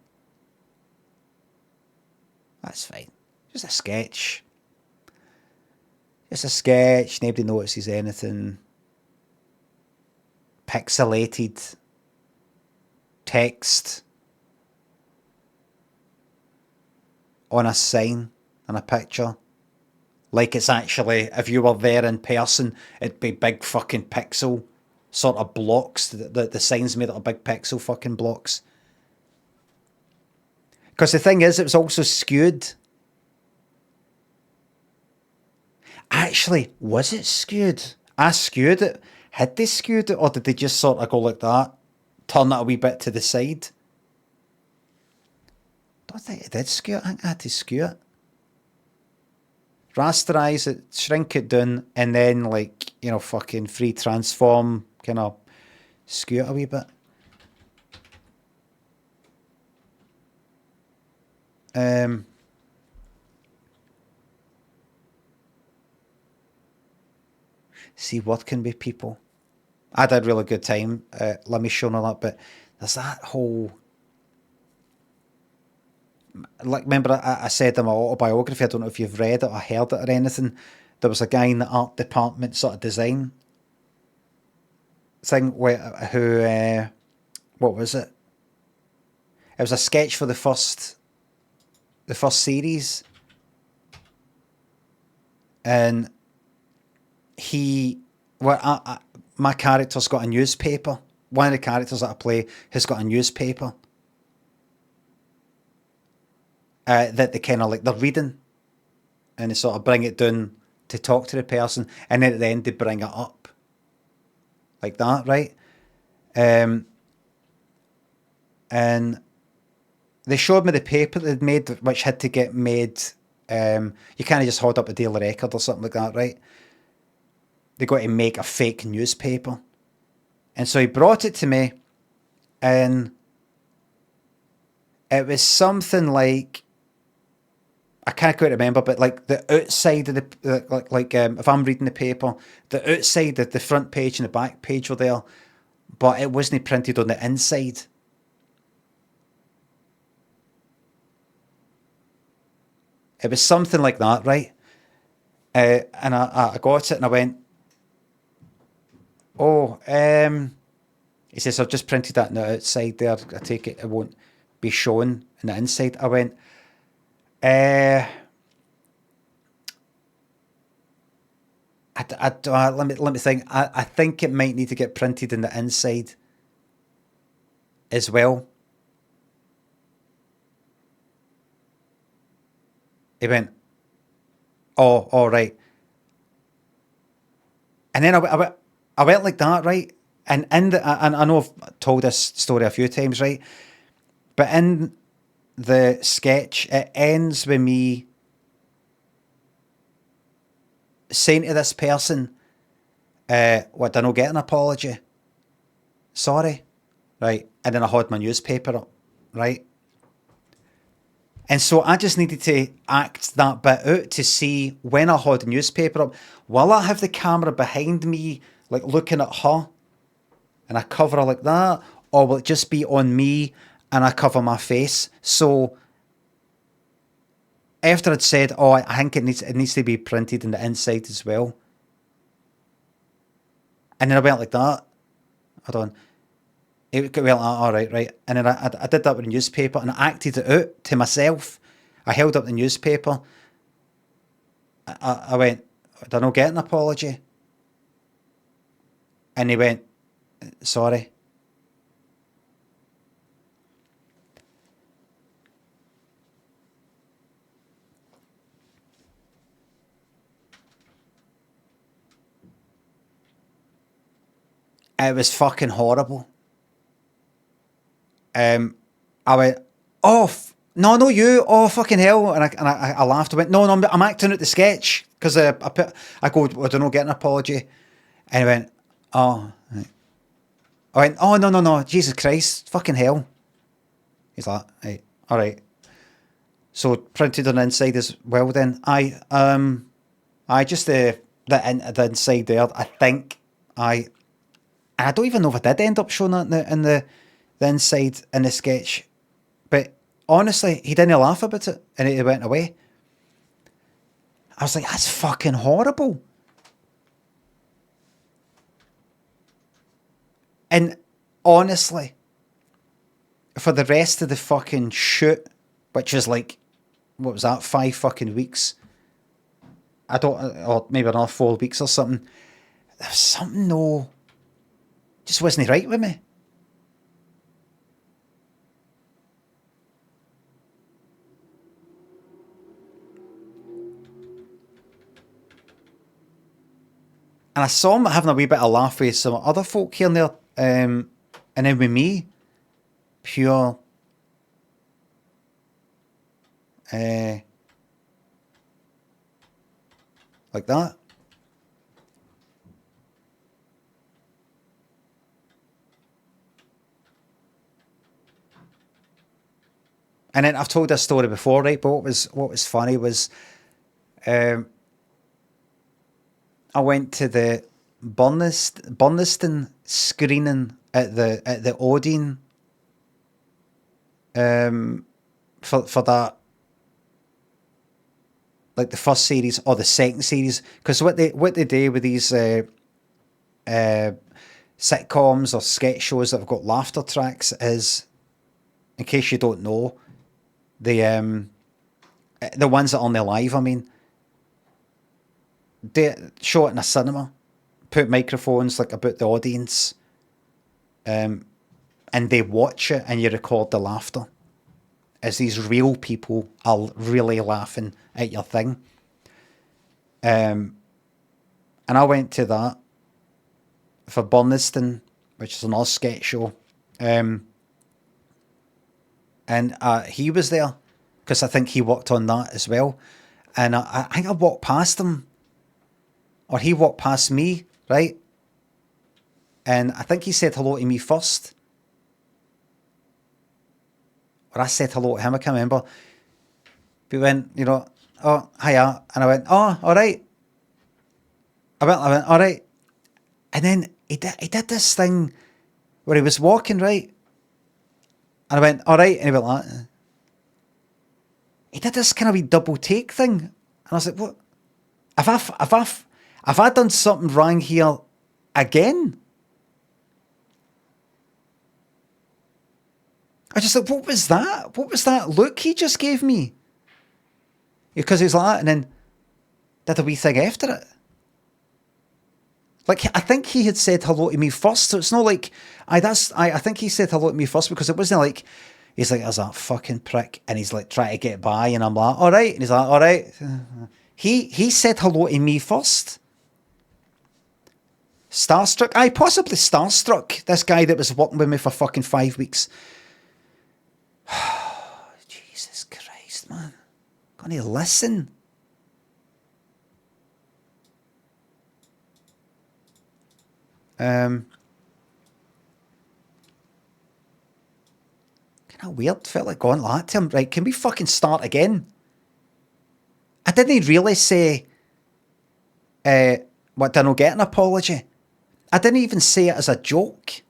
That's fine. Just a sketch. Just a sketch. Nobody notices anything. Pixelated text on a sign and a picture. Like it's actually, if you were there in person, it'd be big fucking pixel sort of blocks. The sign's made out of big pixel fucking blocks. Because the thing is, it was also skewed. Actually, was it skewed? I skewed it. Had they skewed it, or did they just sort of go like that? Turn it a wee bit to the side? I don't think it did skew it. I think I had to skew it. Rasterize it, shrink it down, and then, like, you know, fucking free transform, kind of skew it a wee bit. See what can be people. I had a really good time. Let me show you that, but there's that whole, like, remember I said in my autobiography, I don't know if you've read it or heard it or anything, there was a guy in the art department sort of design thing who, what was it? It was a sketch for the first series, and my character's got a newspaper. One of the characters that I play has got a newspaper that they kind of like, they're reading, and they sort of bring it down to talk to the person, and then at the end they bring it up like that, right? And they showed me the paper they'd made, which had to get made. You kind of just hold up a daily record or something like that, right? They got to make a fake newspaper. And so he brought it to me, and it was something like, I can't quite remember, but like the outside of the, if I'm reading the paper, the outside of the front page and the back page were there, but it wasn't printed on the inside. It was something like that, right? And I got it and I went, oh, he says, I've just printed that on the outside there. I take it won't be shown in the inside. I went, let me think. I think it might need to get printed in the inside as well. He went, oh, all right. And then I went like that, right? And I know I've told this story a few times, right? But in the sketch, it ends with me saying to this person, what, did I not get an apology? Sorry. Right. And then I had my newspaper up, right? And so I just needed to act that bit out to see when I had the newspaper up, will I have the camera behind me, like looking at her, and I cover her like that, or will it just be on me and I cover my face? So after I'd said, oh, I think it needs to be printed in the inside as well. And then I went like that. Hold on. It went like, all right, right. And then I did that with the newspaper and I acted it out to myself. I held up the newspaper. I went, did I not get an apology? And he went, sorry. It was fucking horrible. I went, oh, no, you, oh, fucking hell. And I laughed. I went, no, I'm acting out the sketch. Because I go, I don't know, get an apology. And he went, oh. Right. I went, oh, no, Jesus Christ, fucking hell. He's like, right, all right. So printed on the inside as well then. I just the inside there, I think and I don't even know if I did end up showing that in the inside in the sketch. But honestly, he didn't laugh about it and it went away. I was like, that's fucking horrible. And honestly, for the rest of the fucking shoot, which is like, what was that, 5 fucking weeks? Or maybe another 4 weeks or something. There was something, just wasn't right with me. And I saw him having a wee bit of laugh with some other folk here and there. And then with me, pure like that. And then I've told this story before, right? But what was funny was I went to the Burniston screening at the Odeon for that, like the first series or the second series, because what they do with these sitcoms or sketch shows that have got laughter tracks is, in case you don't know, the ones that are on the live, I mean, they show it in a cinema, put microphones like about the audience, and they watch it and you record the laughter as these real people are really laughing at your thing. And I went to that for Burniston, which is another sketch show. And he was there because I think he worked on that as well. And I think I walked past him, or he walked past me, right? And I think he said hello to me first. Or I said hello to him, I can't remember. We went, oh, hiya. And I went, oh, all right. I went, all right. And then he did this thing where he was walking, right? And I went, all right. And he went like that. he did this kind of wee double take thing. And I was like, what? Have I done something wrong here again? I just like, what was that? What was that look he just gave me? Because he was like that and then did a wee thing after it. Like, I think he had said hello to me first, so it's not like, I think he said hello to me first because it wasn't like, he's like, there's that fucking prick, and he's like trying to get by, and I'm like, all right, and he's like, all right. He said hello to me first. Starstruck? Aye, possibly starstruck. This guy that was working with me for fucking 5 weeks. Jesus Christ, man. Gonna listen. Kind of weird. Felt like going like that to him. Right, can we fucking start again? I didn't really say, what, did I not get an apology? I didn't even say it as a joke.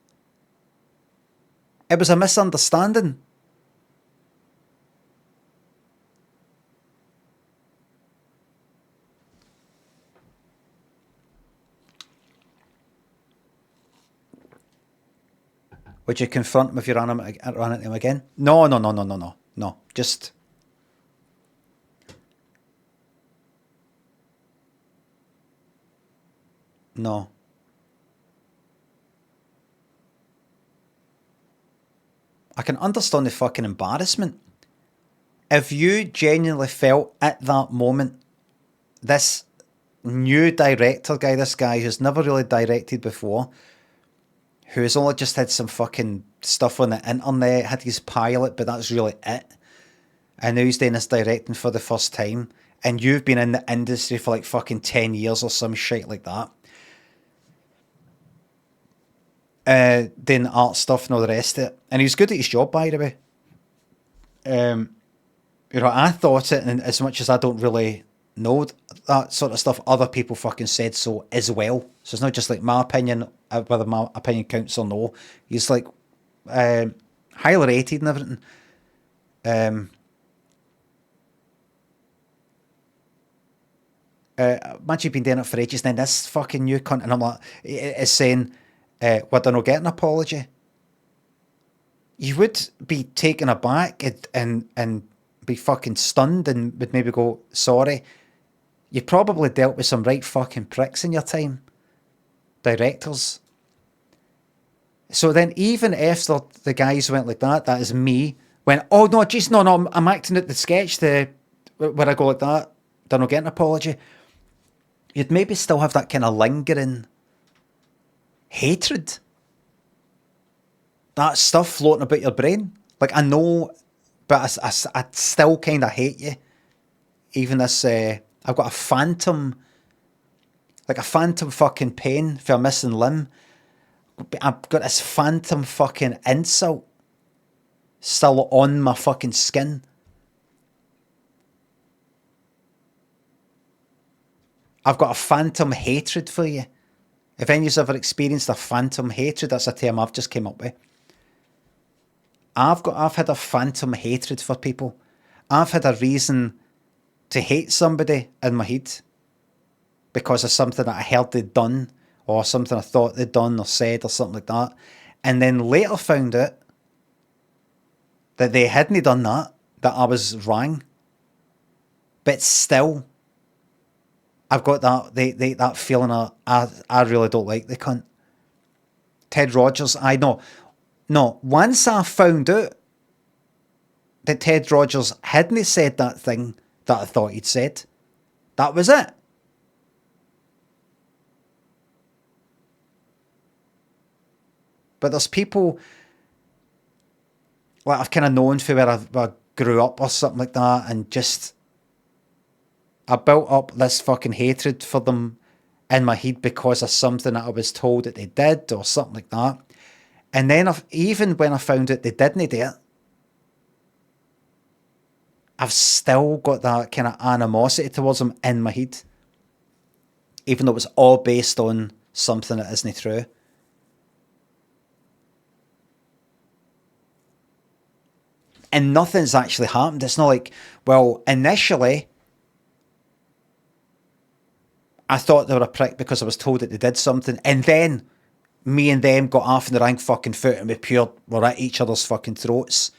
It was a misunderstanding. Would you confront him if you ran into him again? No. Just... No. I can understand the fucking embarrassment. If you genuinely felt at that moment, this new director guy, this guy who's never really directed before, who's only just had some fucking stuff on the internet, had his pilot, but that's really it. And now he's doing this directing for the first time. And you've been in the industry for like fucking 10 years or some shit like that. Doing art stuff and all the rest of it. And he was good at his job, by the way. I thought it, and as much as I don't really know that sort of stuff, other people fucking said so as well. So it's not just like my opinion, whether my opinion counts or no. He's like highly rated and everything. Imagine you've been doing it for ages, and then this fucking new cunt, and I'm like, is saying, would I not get an apology? You would be taken aback and be fucking stunned and would maybe go, sorry. You probably dealt with some right fucking pricks in your time. Directors. So then even after the guys went like that is me, went, oh no, jeez, no, I'm acting at the sketch where I go like that, then I'll get an apology. You'd maybe still have that kind of lingering hatred. That stuff floating about your brain. Like, I know, but I still kind of hate you. Even this, I've got a phantom fucking pain for a missing limb. I've got this phantom fucking insult still on my fucking skin. I've got a phantom hatred for you. If anyone's ever experienced a phantom hatred, that's a term I've just came up with. I've had a phantom hatred for people. I've had a reason to hate somebody in my head because of something that I heard they'd done, or something I thought they'd done or said or something like that. And then later found out that they hadn't done that I was wrong. But still, I've got that feeling of, I really don't like the cunt. Ted Rogers, I know. No, once I found out that Ted Rogers hadn't said that thing that I thought he'd said, that was it. But there's people like I've kind of known for where I grew up or something like that, and just I built up this fucking hatred for them in my head because of something that I was told that they did or something like that. And then even when I found out they didn't do it, I've still got that kind of animosity towards them in my head, even though it's all based on something that isn't true. and nothing's actually happened. It's not like, well, initially I thought they were a prick because I was told that they did something, and then me and them got off in the rank fucking foot and we're at each other's fucking throats.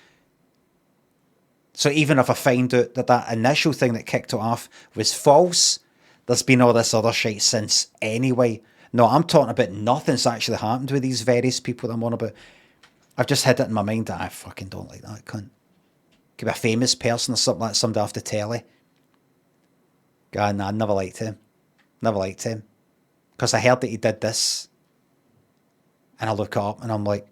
So even if I find out that that initial thing that kicked it off was false, there's been all this other shit since anyway. No, I'm talking about nothing's actually happened with these various people that I'm on about. I've just had it in my mind that I fucking don't like that cunt. Could be a famous person or something like somebody off the telly. God, nah, I never liked him. Never liked him. Because I heard that he did this. And I look up and I'm like,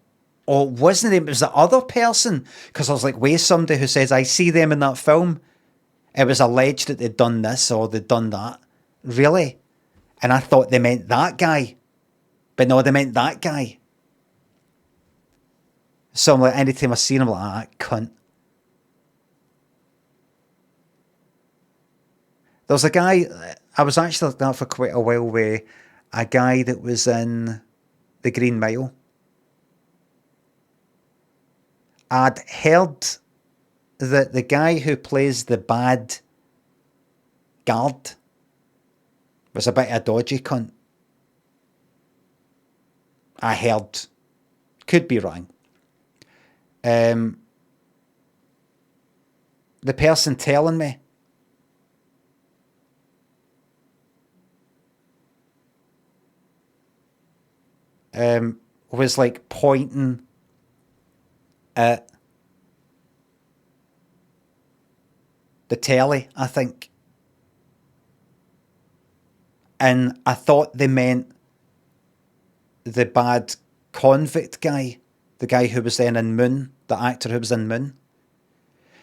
oh, wasn't it? It was the other person. Because I was like, wait, somebody who says, I see them in that film. It was alleged that they'd done this or they'd done that. Really? And I thought they meant that guy. But no, they meant that guy. So I'm like, anytime I see him, I'm like, ah, cunt. There was a guy, I was actually looking at for quite a while with a guy that was in The Green Mile. I'd heard that the guy who plays the bad guard was a bit of a dodgy cunt. I heard. Could be wrong. The person telling me was like pointing at the telly, I think. And I thought they meant the bad convict guy, the guy who was then in Moon, the actor who was in Moon.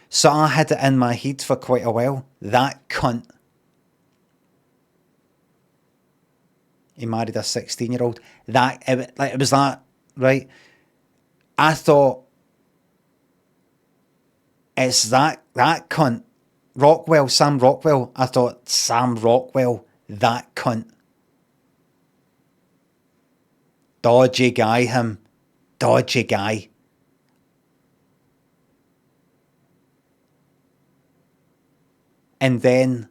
So I had it in my head for quite a while. That cunt. He married a 16-year-old. It was that, right? I thought it's that cunt. Rockwell, Sam Rockwell. I thought Sam Rockwell, that cunt. Dodgy guy, him. Dodgy guy. And then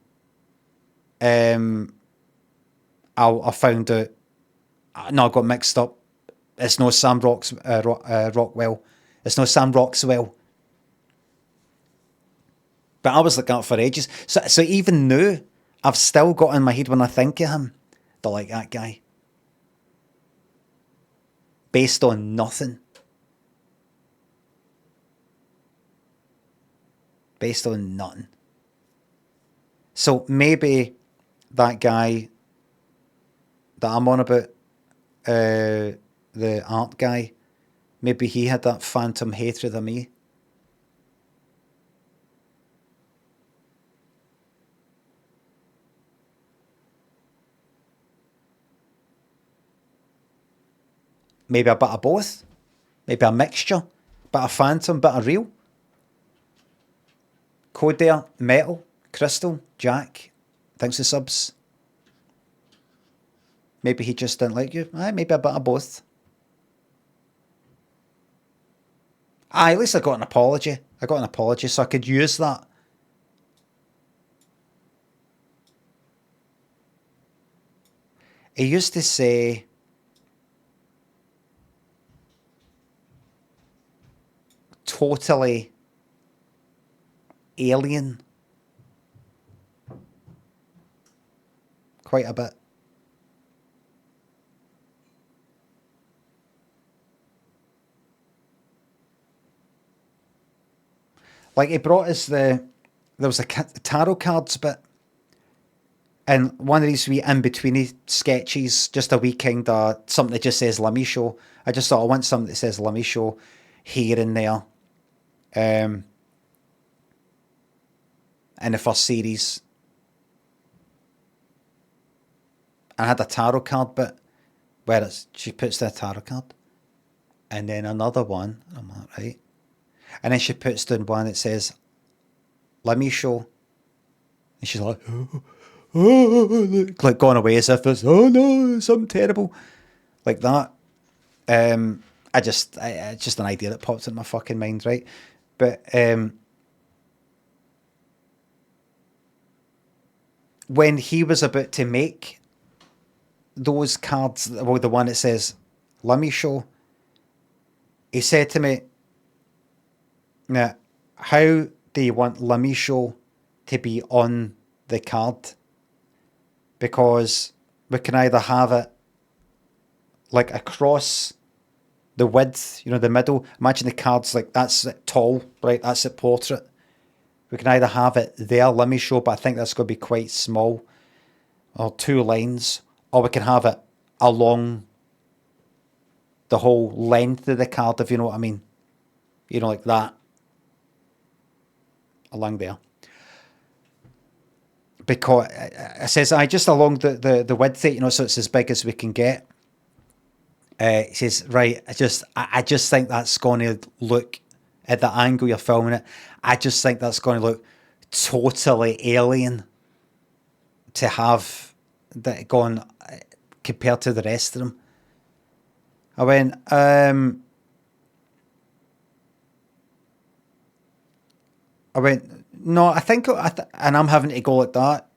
I found out, no, I got mixed up. It's no Sam Rockwell. It's no Sam Roxwell. But I was looking up for ages. So even now, I've still got in my head when I think of him, they're like that guy. Based on nothing. Based on nothing. So maybe that guy that I'm on about, the art guy, maybe he had that phantom hatred of me. Maybe a bit of both. Maybe a mixture. Bit of phantom, bit of real. Code there, Metal, Crystal, Jack, thanks for subs. Maybe he just didn't like you. Maybe a bit of both. At least I got an apology. So I could use that. He used to say, totally alien. Quite a bit. Like he brought us there was a tarot cards bit, and one of these wee in-betweeny sketches, just a wee kind of something that just says Limmy Show. I just thought I want something that says Limmy Show here and there. In the first series. I had a tarot card bit where she puts the tarot card. And then another one. I'm like, right. And then she puts down one that says, Limmy Show. And she's like, like going away as if it's, oh no, something terrible. Like that. It's just an idea that popped in my fucking mind, right? But when he was about to make those cards, well, the one that says Limmy Show, he said to me, now, how do you want Limmy Show to be on the card? Because we can either have it like across the width, the middle. Imagine the card's like, that's it tall, right? That's it portrait. We can either have it there, Limmy Show, but I think that's going to be quite small, or 2 lines, or we can have it along the whole length of the card, if you know what I mean. Like that. Along there. Because it says, just along the width, so it's as big as we can get. It says, right, I just think that's going to look, at the angle you're filming it, I just think that's going to look totally alien to have that going compared to the rest of them. I went, no, I think, and I'm having to go like that.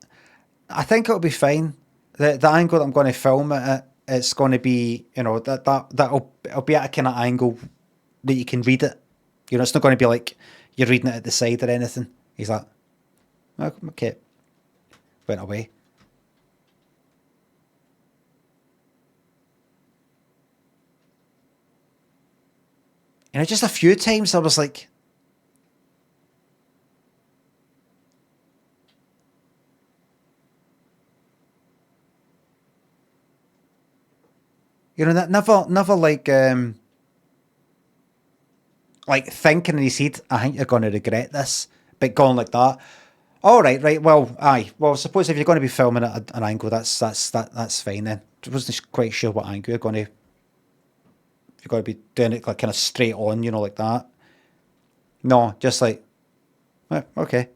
I think it'll be fine. The angle that I'm going to film it at, it's going to be, it'll be at a kind of angle that you can read it. It's not going to be like you're reading it at the side or anything. He's like, oh, okay. Went away. Just a few times I was like, that never like thinking in his head, I think you're going to regret this, but going like that. All right, well, aye. Well, suppose if you're going to be filming at an angle, that's fine then. I wasn't quite sure what angle you're going to. You're going to be doing it like kind of straight on, like that. No, just like, okay.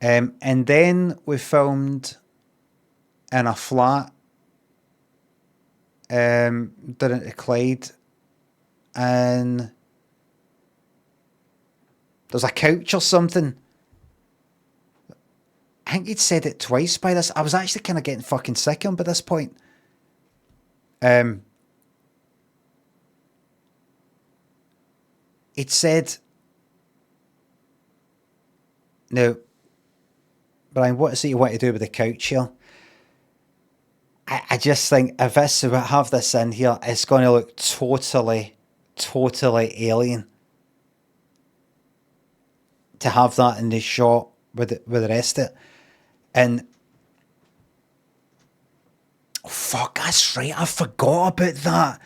And then we filmed in a flat down at Clyde, and there's a couch or something. I think he'd said it twice by this. I was actually kind of getting fucking sick of him by this point. He'd said, no, Brian, what is it you want to do with the couch here? I just think if we have this in here, it's going to look totally alien to have that in the shot with the rest of it. And oh, fuck, that's right, I forgot about that.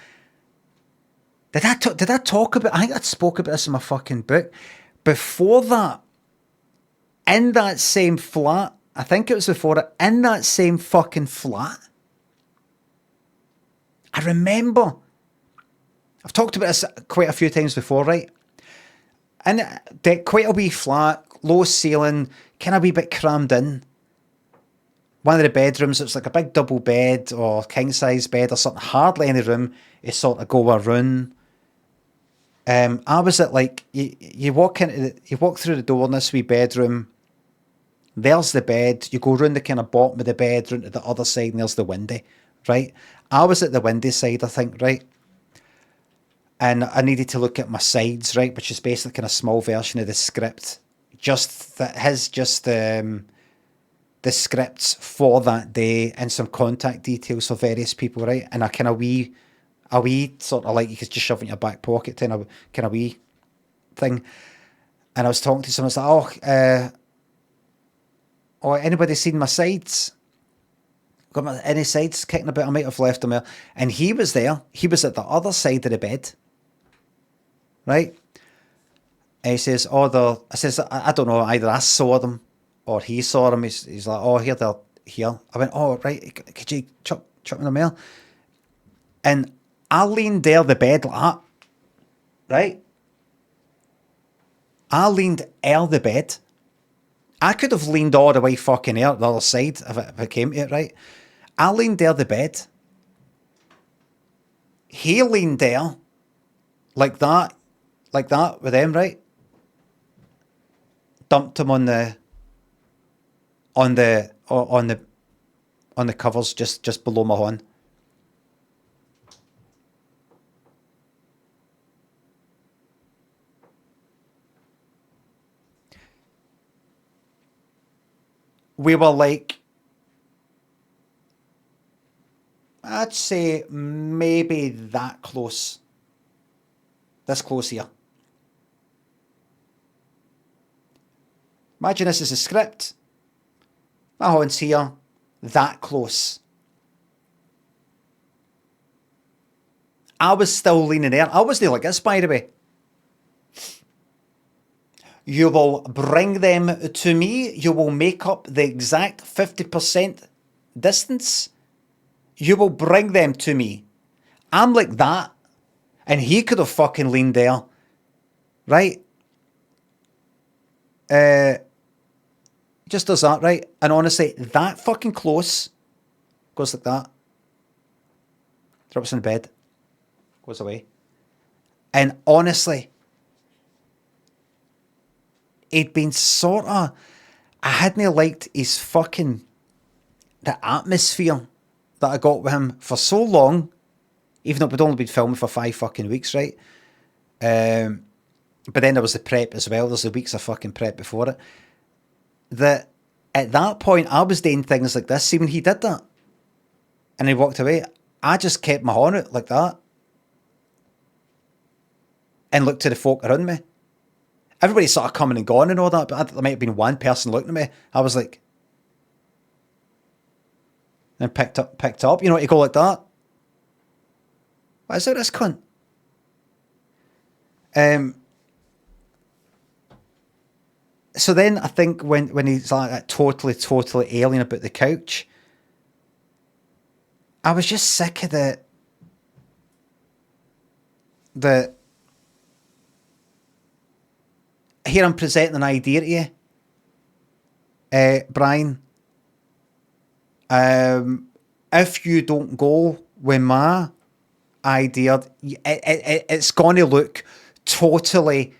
Did I talk about? I think I spoke about this in my fucking book. Before that, in that same flat, I think it was before it, in that same fucking flat, I remember, I've talked about this quite a few times before, right? And quite a wee flat, low ceiling, kind of a wee bit crammed in. One of the bedrooms, it's like a big double bed or king size bed or something, hardly any room. It's sort of go around. I was at like, you walk through the door in this wee bedroom. There's the bed. You go round the kind of bottom of the bed, round to the other side, and there's the windy, right? I was at the windy side, I think, right? And I needed to look at my sides, right? Which is basically kind of small version of the script. Just that has just the scripts for that day and some contact details for various people, right? And a kind of wee sort of like you could just shove in your back pocket kind of wee thing. And I was talking to someone, I was like, oh, anybody seen my sides? Got any sides kicking about? I might have left them there. And he was there. He was at the other side of the bed. Right? And he says, I don't know, either I saw them or he saw them. He's like, oh, here they're here. I went, oh, right, could you chuck me the mail? And I leaned there the bed like that. Right? I leaned the bed. I could have leaned all the way fucking the other side if it came to it, right? I leaned there the bed. He leaned there. like that with them, right? Dumped him on the covers just below my horn. We were like, I'd say maybe that close. This close here. Imagine this is a script. My horn's here, that close. I was still leaning there. I wasn't like this, by the way. You will bring them to me. You will make up the exact 50% distance. You will bring them to me. I'm like that. And he could have fucking leaned there. Right? Just does that, right? And honestly, that fucking close goes like that. Drops in the bed. Goes away. And honestly, he'd been sort of... I hadn't liked his fucking... the atmosphere that I got with him for so long, even though we'd only been filming for 5 fucking weeks, right? But then there was the prep as well. There's the weeks of fucking prep before it. That at that point, I was doing things like this. See, when he did that, and he walked away, I just kept my horn out like that. And looked to the folk around me. Everybody started coming and going and all that, but there might have been one person looking at me. I was like... and picked up. You know, you go like that. What is it, this cunt? So then I think when he's like that totally alien about the couch, I was just sick of the here I'm presenting an idea to you, Brian. If you don't go with my idea, it's going to look totally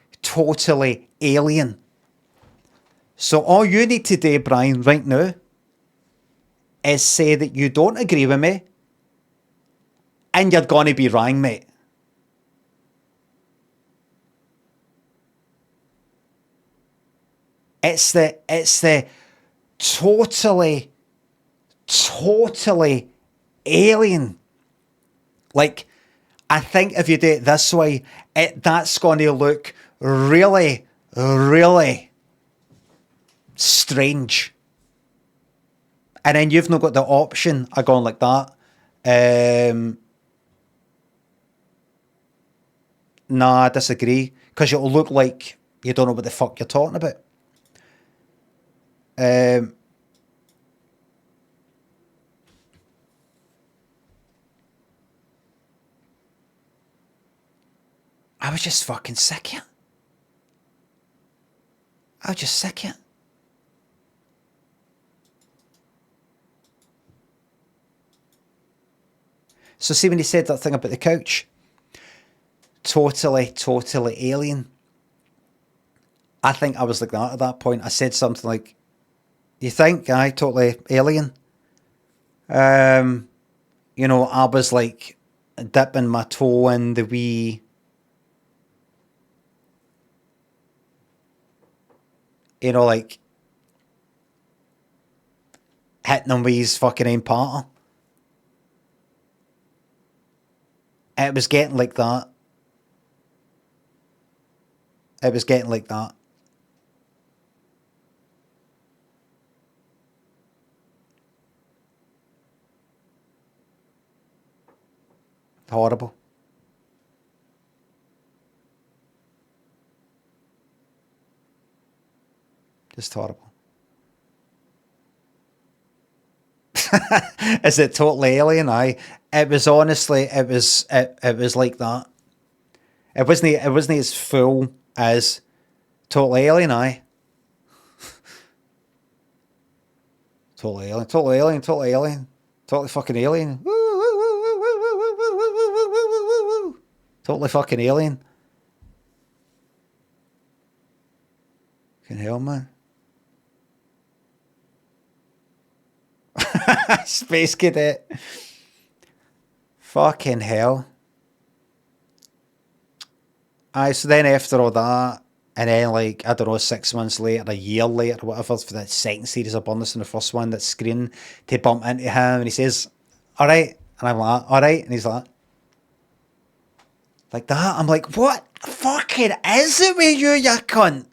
alien. So all you need to do, Brian, right now, is say that you don't agree with me, and you're going to be wrong, mate. It's the totally alien. Like, I think if you do it this way, that's going to look really strange. And then you've not got the option of going like that. Nah, I disagree. Because it'll look like you don't know what the fuck you're talking about. I was just fucking sick of it. I was just sick of it. So see when he said that thing about the couch? Totally alien. I think I was like that at that point. I said something like, you think? Aye, totally alien. You know, I was like dipping my toe in the wee... you know, like hitting him with his fucking aim partner. It was getting like that. It was getting like that. Horrible. Just horrible. Is it totally alien? Aye. It was honestly, it was like that. It wasn't as full as totally alien, aye. Totally alien, totally fucking alien. Totally Totally fucking alien. Fucking hell, man. Space Cadet. Fucking hell. Aye, so then after all that, and then like, I don't know, 6 months later, a year later, whatever, for the second series of Bonus and the first one that's screening, to bump into him, and he says, alright, and I'm like, alright, and he's like that, I'm like, what fucking is it with you, you cunt?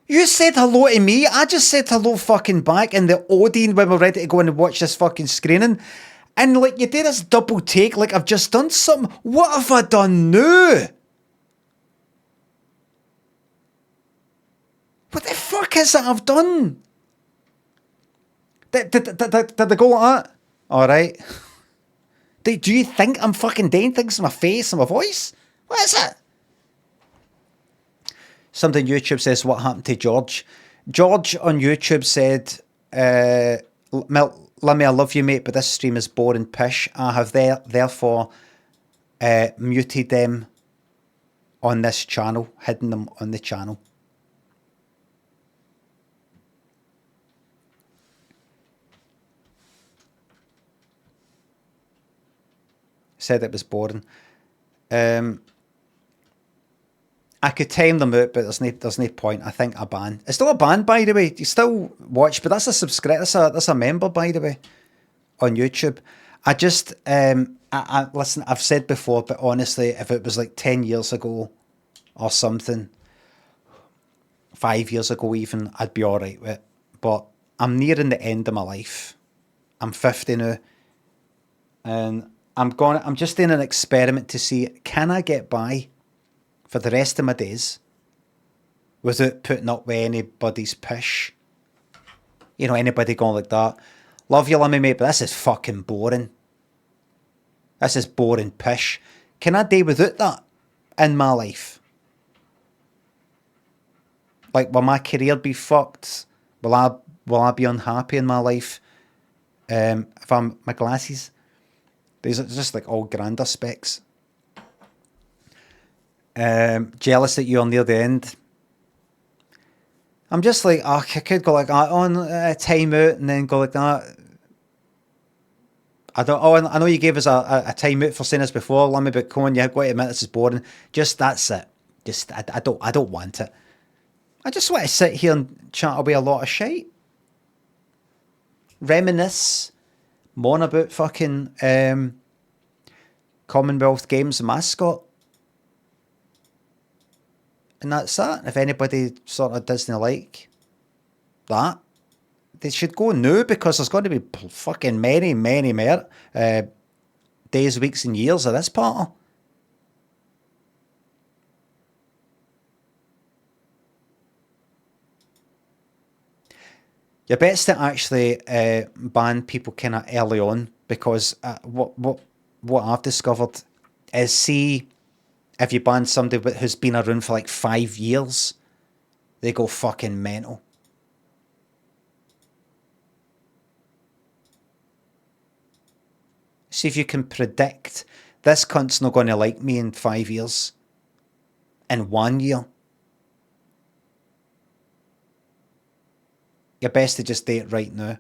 You said hello to me, I just said hello fucking back in the Odeon when we're ready to go and watch this fucking screening. And like, you did this double take like I've just done something. What have I done now? What the fuck is it I've done? Did I go like that? Alright. Do you think I'm fucking doing things to my face and my voice? What is it? Something YouTube says, what happened to George? George on YouTube said, Limmy, I love you, mate, but this stream is boring pish. I have therefore muted them on this channel, hidden them on the channel. Said it was boring. I could time them out, but there's no point. I think a ban. It's still a ban, by the way. You still watch, but that's a subscriber. That's a member, by the way, on YouTube. I just I listen. I've said before, but honestly, if it was like 10 years ago or something, 5 years ago even, I'd be all right with it. But I'm nearing the end of my life. I'm 50 now, and I'm just doing an experiment to see, can I get by for the rest of my days without putting up with anybody's pish. You know, anybody going like that. Love you, Limmy, mate, but this is fucking boring. This is boring pish. Can I do without that in my life? Like, will my career be fucked? Will I be unhappy in my life? If I'm my glasses? These are just like all grander specs. Jealous that you're near the end. I'm just like, oh, I could go like that on time out and then go like that. I know you gave us a time out for saying this before, Limmy, but come on, you have got to admit this is boring. Just that's it. Just I don't want it. I just want to sit here and chat away a lot of shite. Reminisce. Moan about fucking Commonwealth Games mascot. And that's that. If anybody sort of doesn't like that, they should go now, because there's going to be fucking many more days, weeks and years of this part. You're best to actually ban people kind of early on, because what I've discovered is, see, if you ban somebody who's been around for like 5 years, they go fucking mental. See if you can predict, this cunt's not going to like me in 5 years. In 1 year. You're best to just do it right now.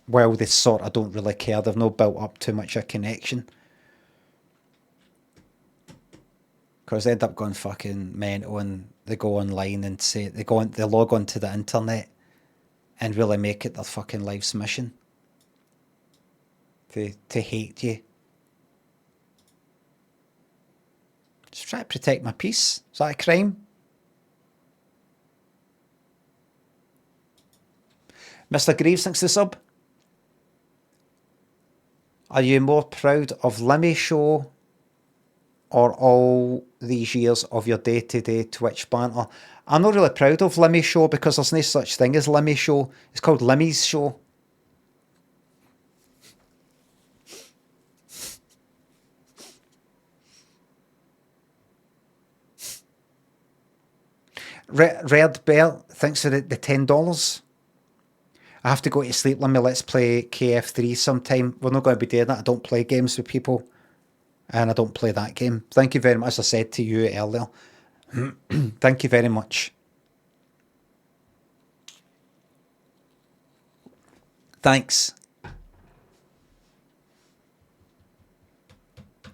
Well, they sort of don't really care. They've not built up too much of a connection. Because they end up going fucking mental, and they go online and say, they log on to the internet and really make it their fucking life's mission. To hate you. Just try to protect my peace. Is that a crime? Mr. Greaves thinks the sub. Are you more proud of Limmy Show or all these years of your day-to-day Twitch banter? I'm not really proud of Limmy Show, because there's no such thing as Limmy Show. It's called Limmy's Show. Red Bear thanks for the $10. I have to go to sleep, Limmy. Let's play KF3 sometime. We're not going to be doing that. I don't play games with people. and I don't play that game. Thank you very much, as I said to you earlier. Thank you very much. Thanks.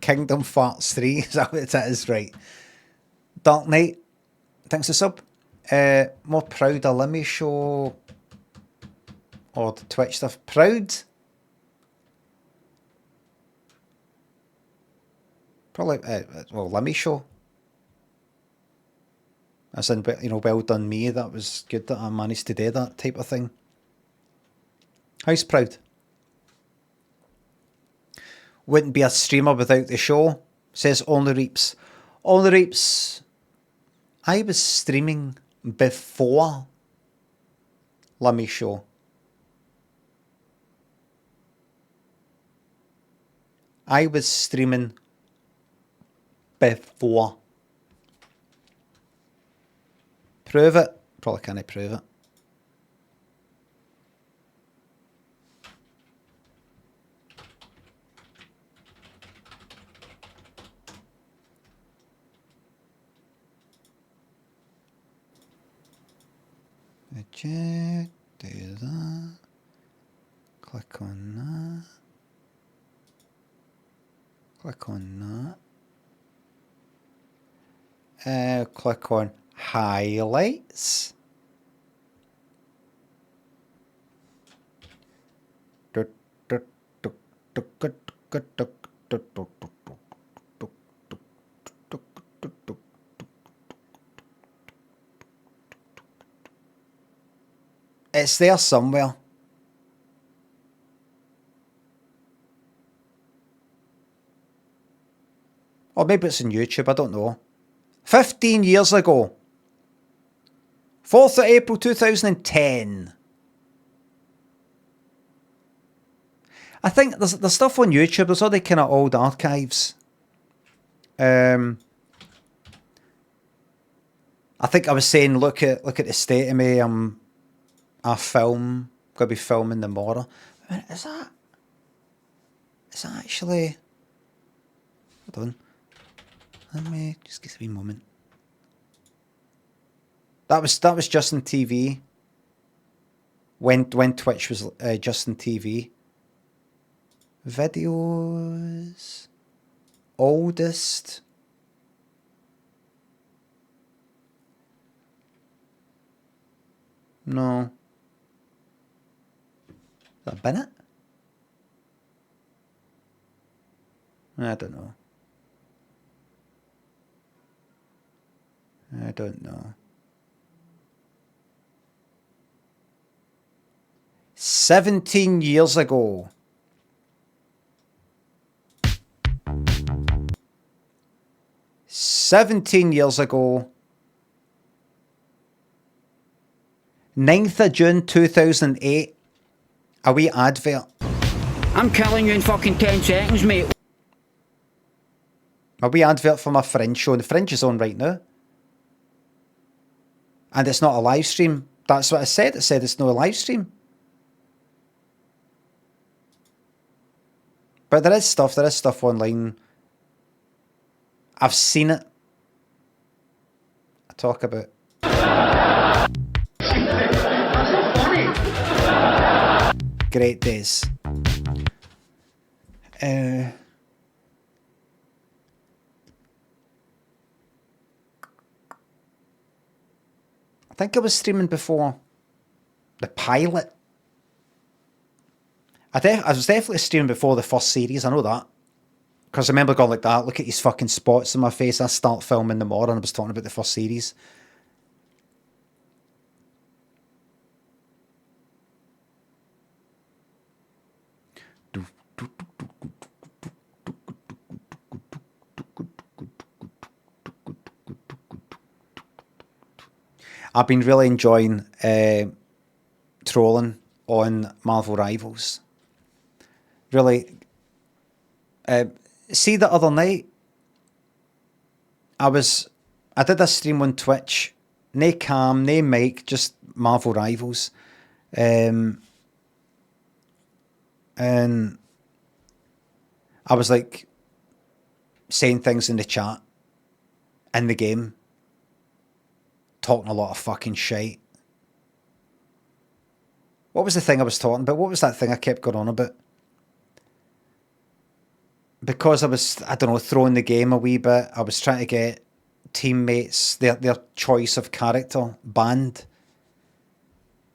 Kingdom Farts 3, is that what it is? Right. Dark Knight, thanks for sub. More proud of Limmy show or the Twitch stuff. Proud? Probably, well, Limmy show. As in, you know, well done me. That was good that I managed to do that type of thing. How's proud? Wouldn't be a streamer without the show, says Only Reaps. Only Reaps, I was streaming before Limmy show. I was streaming before. Prove it. Probably can't prove it. Check, do that. Click on that. Click on that. Click on highlights. It's there somewhere. Or maybe it's on YouTube, I don't know. 15 years ago. 4th of April 2010. I think there's stuff on YouTube. There's all the kind of old archives. I think I was saying, look at the state of me. I film. Gonna be filming tomorrow. I mean, is that actually? Hold on. Let me just get a wee moment. That was Justin TV. When Twitch was Justin TV. Videos. Oldest. No. Has that been it? I don't know. I don't know. 17 years ago. "17 years ago. 9th of June 2008. A wee advert. I'm killing you in fucking 10 seconds, mate. A wee advert for my Fringe show. The Fringe is on right now. And it's not a live stream. That's what I said. It said it's not a live stream. But there is stuff online. I've seen it. I talk about. Great days. I think I was streaming before the pilot. I was definitely streaming before the first series, I know that. Because I remember going like that, look at these fucking spots in my face, I start filming tomorrow, and I was talking about the first series. I've been really enjoying trolling on Marvel Rivals. Really. See, the other night, I did a stream on Twitch. No cam, no mic, just Marvel Rivals. And I was like, saying things in the chat, in the game, talking a lot of fucking shite. What was the thing I was talking about? What was that thing I kept going on about? Because I was, I don't know, throwing the game a wee bit, I was trying to get teammates, their choice of character banned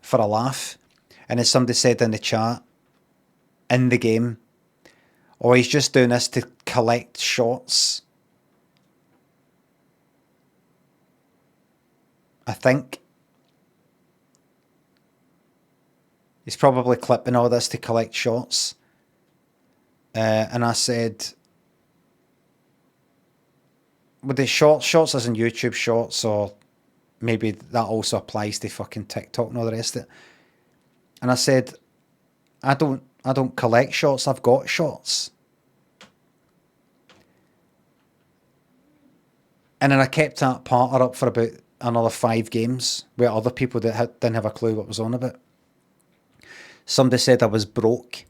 for a laugh. And as somebody said in the chat, in the game, oh, he's just doing this to collect shots. I think. He's probably clipping all this to collect shots. And I said, with the shorts as in YouTube shorts, or maybe that also applies to fucking TikTok and all the rest of it. And I said, I don't collect shots, I've got shots. And then I kept that partner up for about another 5 games with other people that didn't have a clue what was on about. Somebody said I was broke.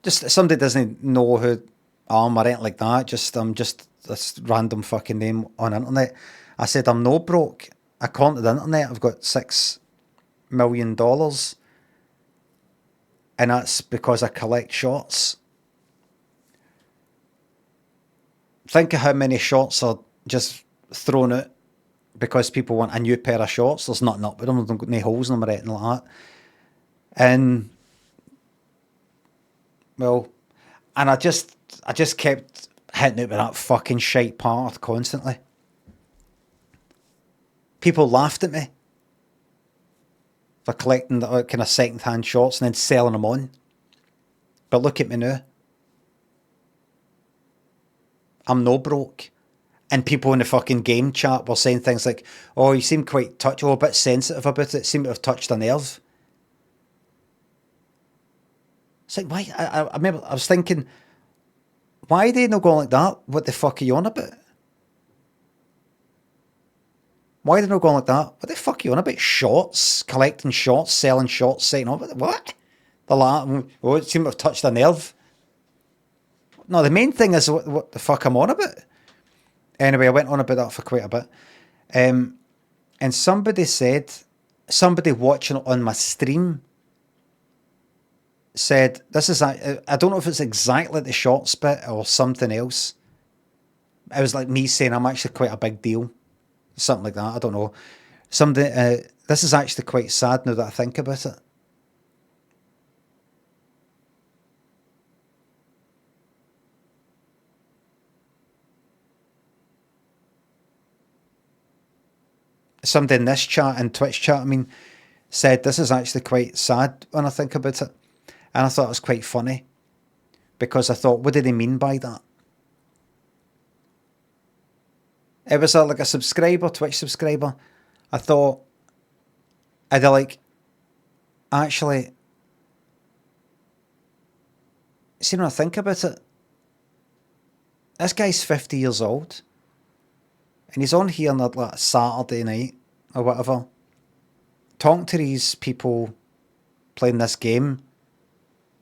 Just somebody doesn't know who I am or anything like that. I'm just this random fucking name on the internet. I said I'm no broke. According to the internet, I've got $6 million. And that's because I collect shots. Think of how many shots are just thrown out because people want a new pair of shorts. There's nothing up with them. They've got no holes in them or anything like that. And well, and I just kept hitting it with that fucking shite part constantly. People laughed at me for collecting the kind of second-hand shots and then selling them on. But look at me now. I'm no broke. And people in the fucking game chat were saying things like, oh, you seem quite a bit sensitive about it. Seem to have touched a nerve. It's like, why? I remember, I was thinking, why are they not going like that? What the fuck are you on about? Why are they not going like that? What the fuck are you on about? Shots? Collecting shots? Selling shots? Saying, what? They're like, oh, it seemed to have touched a nerve. No, the main thing is what the fuck I'm on about. Anyway, I went on about that for quite a bit. And somebody watching it on my stream said, this is, I don't know if it's exactly the shots bit or something else. It was like me saying I'm actually quite a big deal. Something like that, I don't know. This is actually quite sad now that I think about it. Somebody in this chat, in Twitch chat, said this is actually quite sad when I think about it. And I thought it was quite funny. Because I thought, what did they mean by that? It was like a subscriber, Twitch subscriber. I thought, I'd like, actually, see, when I think about it, this guy's 50 years old. And he's on here on like Saturday night or whatever, talking to these people playing this game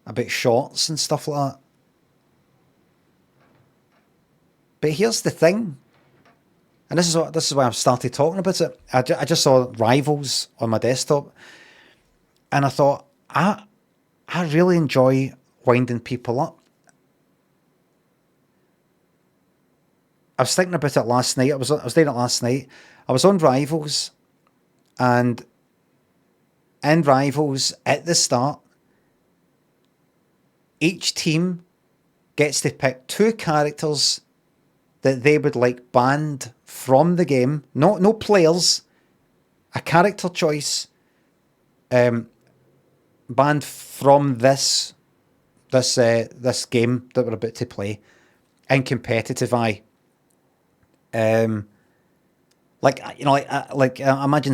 about shorts and stuff like that. But here's the thing, and this is why I've started talking about it. I just saw Rivals on my desktop, and I thought, I really enjoy winding people up. I was thinking about it last night. I was doing it last night. I was on Rivals, and in Rivals at the start, each team gets to pick 2 characters that they would like banned from the game. No players, a character choice, banned from this game that we're about to play in competitive eye. Imagine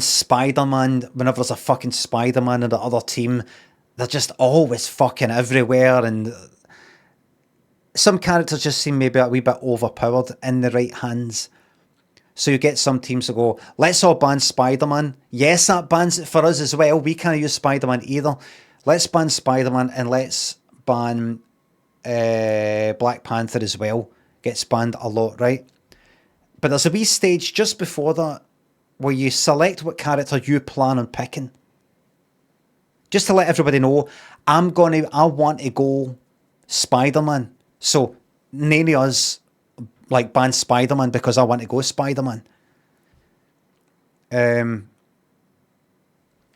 Spider-Man. Whenever there's a fucking Spider-Man in the other team, they're just always fucking everywhere, and some characters just seem maybe a wee bit overpowered in the right hands. So you get some teams to go, let's all ban Spider-Man. Yes, that bans it for us as well. We can't use Spider-Man either. Let's ban Spider-Man, and let's ban Black Panther as well. Gets banned a lot, right? But there's a wee stage just before that where you select what character you plan on picking. Just to let everybody know, I want to go Spider-Man. So none of us like ban Spider-Man because I want to go Spider-Man.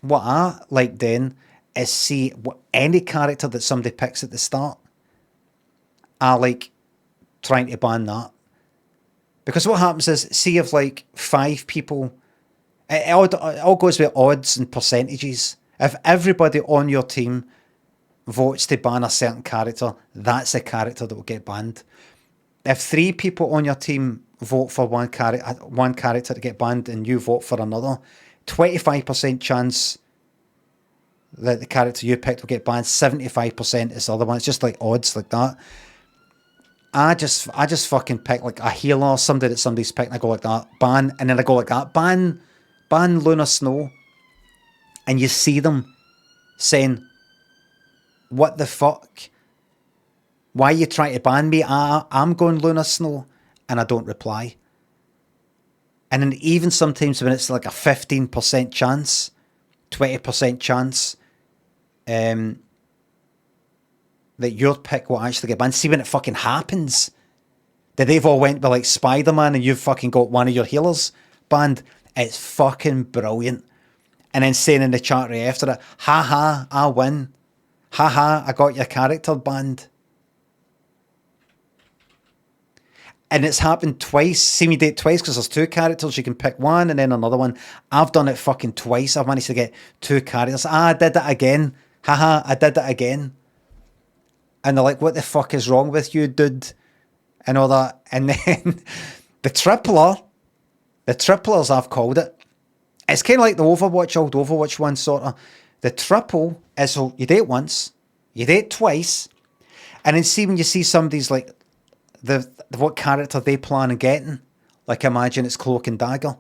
What I like then is see any character that somebody picks at the start. I like trying to ban that. Because what happens is, see if like 5 people, it all goes with odds and percentages. If everybody on your team votes to ban a certain character, that's a character that will get banned. If 3 people on your team vote for one character to get banned and you vote for another, 25% chance that the character you picked will get banned, 75% is the other one. It's just like odds like that. I just fucking pick like a healer, somebody that somebody's picked, and I go like that, ban, and then I go like that, ban Luna Snow, and you see them saying, what the fuck? Why are you trying to ban me? I'm going Luna Snow, and I don't reply. And then even sometimes when it's like a 15% chance, 20% chance, that your pick will actually get banned. See when it fucking happens. That they've all went with like Spider-Man and you've fucking got one of your healers banned. It's fucking brilliant. And then saying in the chat right after it, haha, I win. Haha, I got your character banned. And it's happened twice. See me do it twice because there's 2 characters. You can pick one and then another one. I've done it fucking twice. I've managed to get 2 characters. I did it again. Haha, I did it again. And they're like, what the fuck is wrong with you, dude? And all that. And then the tripplers, I've called it. It's kind of like the old Overwatch one, sort of. The triple is, so you date once, you date twice, and then see when you see somebody's like, what character they plan on getting. Like imagine it's Cloak and Dagger.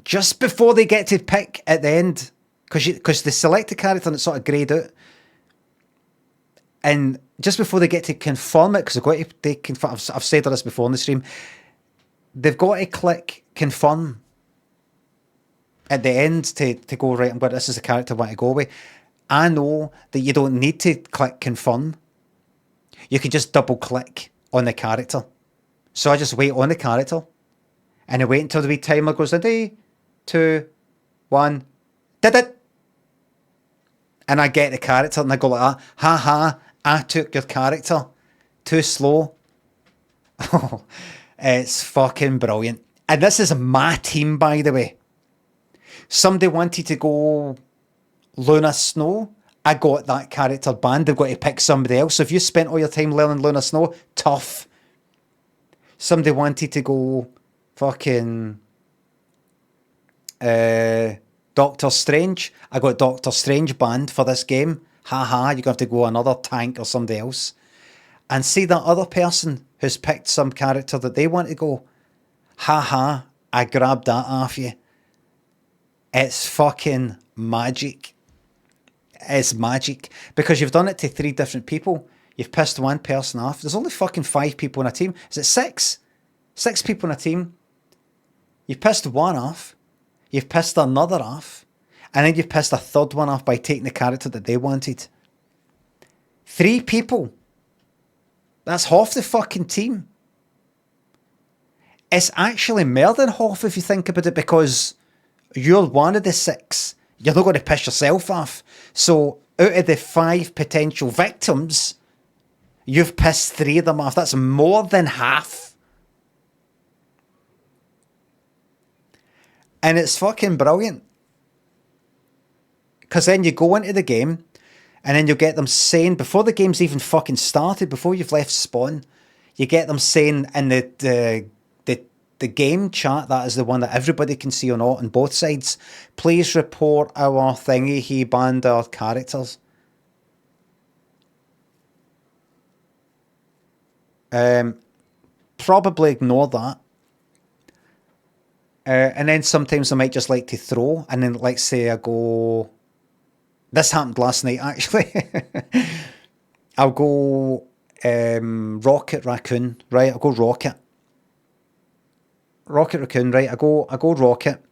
Just before they get to pick at the end, because they select a character and it's sort of greyed out. And just before they get to confirm it, because I've said this before on the stream, they've got to click confirm at the end to go, right, this is the character I want to go with. I know that you don't need to click confirm. You can just double click on the character. So I just wait on the character and I wait until the wee timer goes 3, 2, 1, did it. And I get the character and I go like that, haha, I took your character. Too slow. Oh, it's fucking brilliant. And this is my team, by the way. Somebody wanted to go Luna Snow. I got that character banned. They've got to pick somebody else. So if you spent all your time learning Luna Snow, tough. Somebody wanted to go fucking Doctor Strange. I got Doctor Strange banned for this game. Haha, you're going to have to go another tank or somebody else. And see that other person who's picked some character that they want to go. Haha, I grabbed that off you. It's fucking magic. It's magic. Because you've done it to 3 different people. You've pissed one person off. There's only fucking 5 people in a team. Is it 6? 6 people in a team. You've pissed one off. You've pissed another off. And then you've pissed a third one off by taking the character that they wanted. 3 people. That's half the fucking team. It's actually more than half if you think about it, because you're one of the 6. You're not going to piss yourself off. So out of the 5 potential victims, you've pissed 3 of them off. That's more than half. And it's fucking brilliant. Because then you go into the game, and then you'll get them saying, before the game's even fucking started, before you've left spawn, you get them saying in the game chat, that is the one that everybody can see on both sides, please report our thingy, he banned our characters. Probably ignore that. And then sometimes I might just like to throw, and then let's say I go, this happened last night actually. I'll go Rocket Raccoon, right? I'll go Rocket. Rocket Raccoon, right? I go Rocket.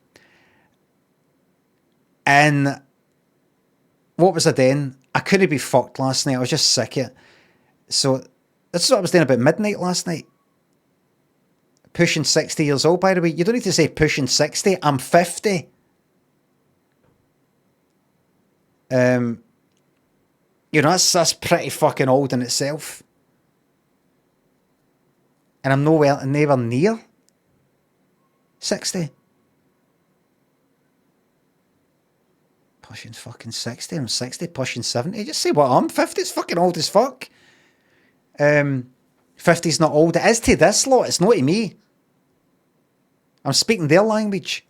And what was I doing? I couldn't be fucked last night. I was just sick of it. So this is what I was doing about midnight last night. Pushing 60 years old, by the way. You don't need to say pushing 60. I'm 50. You know, that's pretty fucking old in itself. And I'm nowhere near 60. Pushing fucking 60. I'm 60, pushing 70. Just say what I'm 50. It's fucking old as fuck. 50's not old. It is to this lot. It's not to me. I'm speaking their language.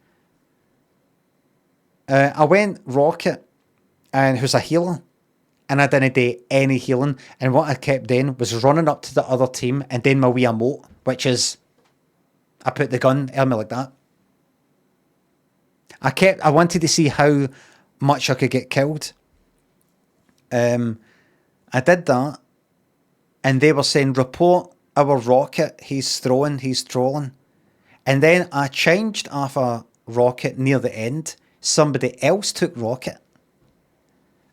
I went Rocket, and who's a healer. And I didn't do any healing. And what I kept doing was running up to the other team and doing my wee emote, which is, I put the gun on me like that. I wanted to see how much I could get killed. I did that. And they were saying, report our Rocket. He's trolling. And then I changed off a Rocket near the end. Somebody else took Rocket.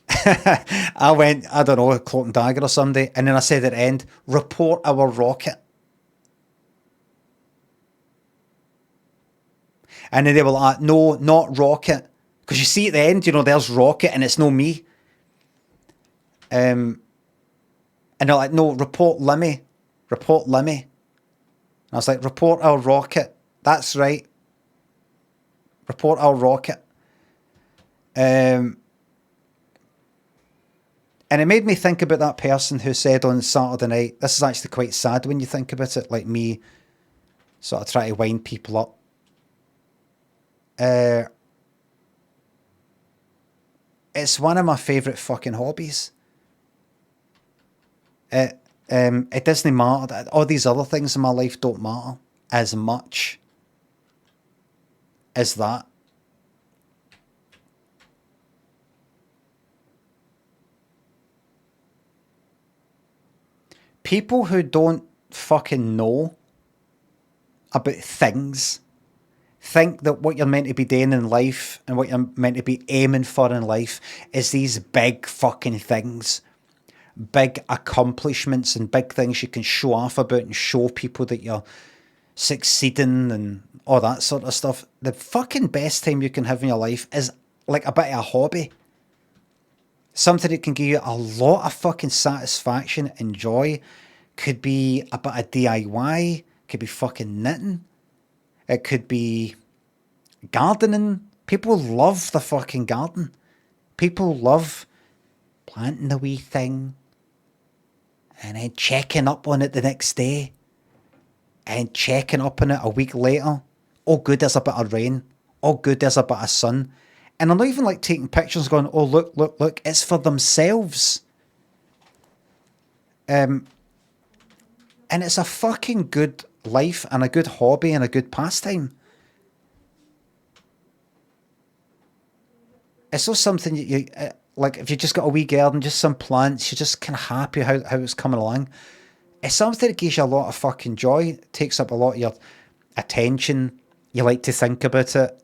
I went, I don't know, Cloak and Dagger or somebody, and then I said at the end, report our Rocket. And then they were like, no, not Rocket. Because you see at the end, you know, there's Rocket and it's no me. And they're like, no, report Limmy. Report Limmy. And I was like, report our Rocket. That's right. Report our Rocket. And it made me think about that person who said on Saturday night, this is actually quite sad when you think about it, like me sort of trying to wind people up. It's one of my favourite fucking hobbies. It doesn't matter. All these other things in my life don't matter as much as that. People who don't fucking know about things think that what you're meant to be doing in life and what you're meant to be aiming for in life is these big fucking things. Big accomplishments and big things you can show off about and show people that you're succeeding and all that sort of stuff. The fucking best time you can have in your life is like a bit of a hobby. Something that can give you a lot of fucking satisfaction and joy. Could be a bit of DIY. Could be fucking knitting. It could be gardening. People love the fucking garden. People love planting the wee thing and then checking up on it the next day and checking up on it a week later. Oh, good, there's a bit of rain. Oh, good, there's a bit of sun. And I'm not even like taking pictures going, oh, look, look, look. It's for themselves. And it's a fucking good life and a good hobby and a good pastime. It's not something you like if you just got a wee garden, just some plants, you're just kind of happy how it's coming along. It's something that gives you a lot of fucking joy. It takes up a lot of your attention. You like to think about it.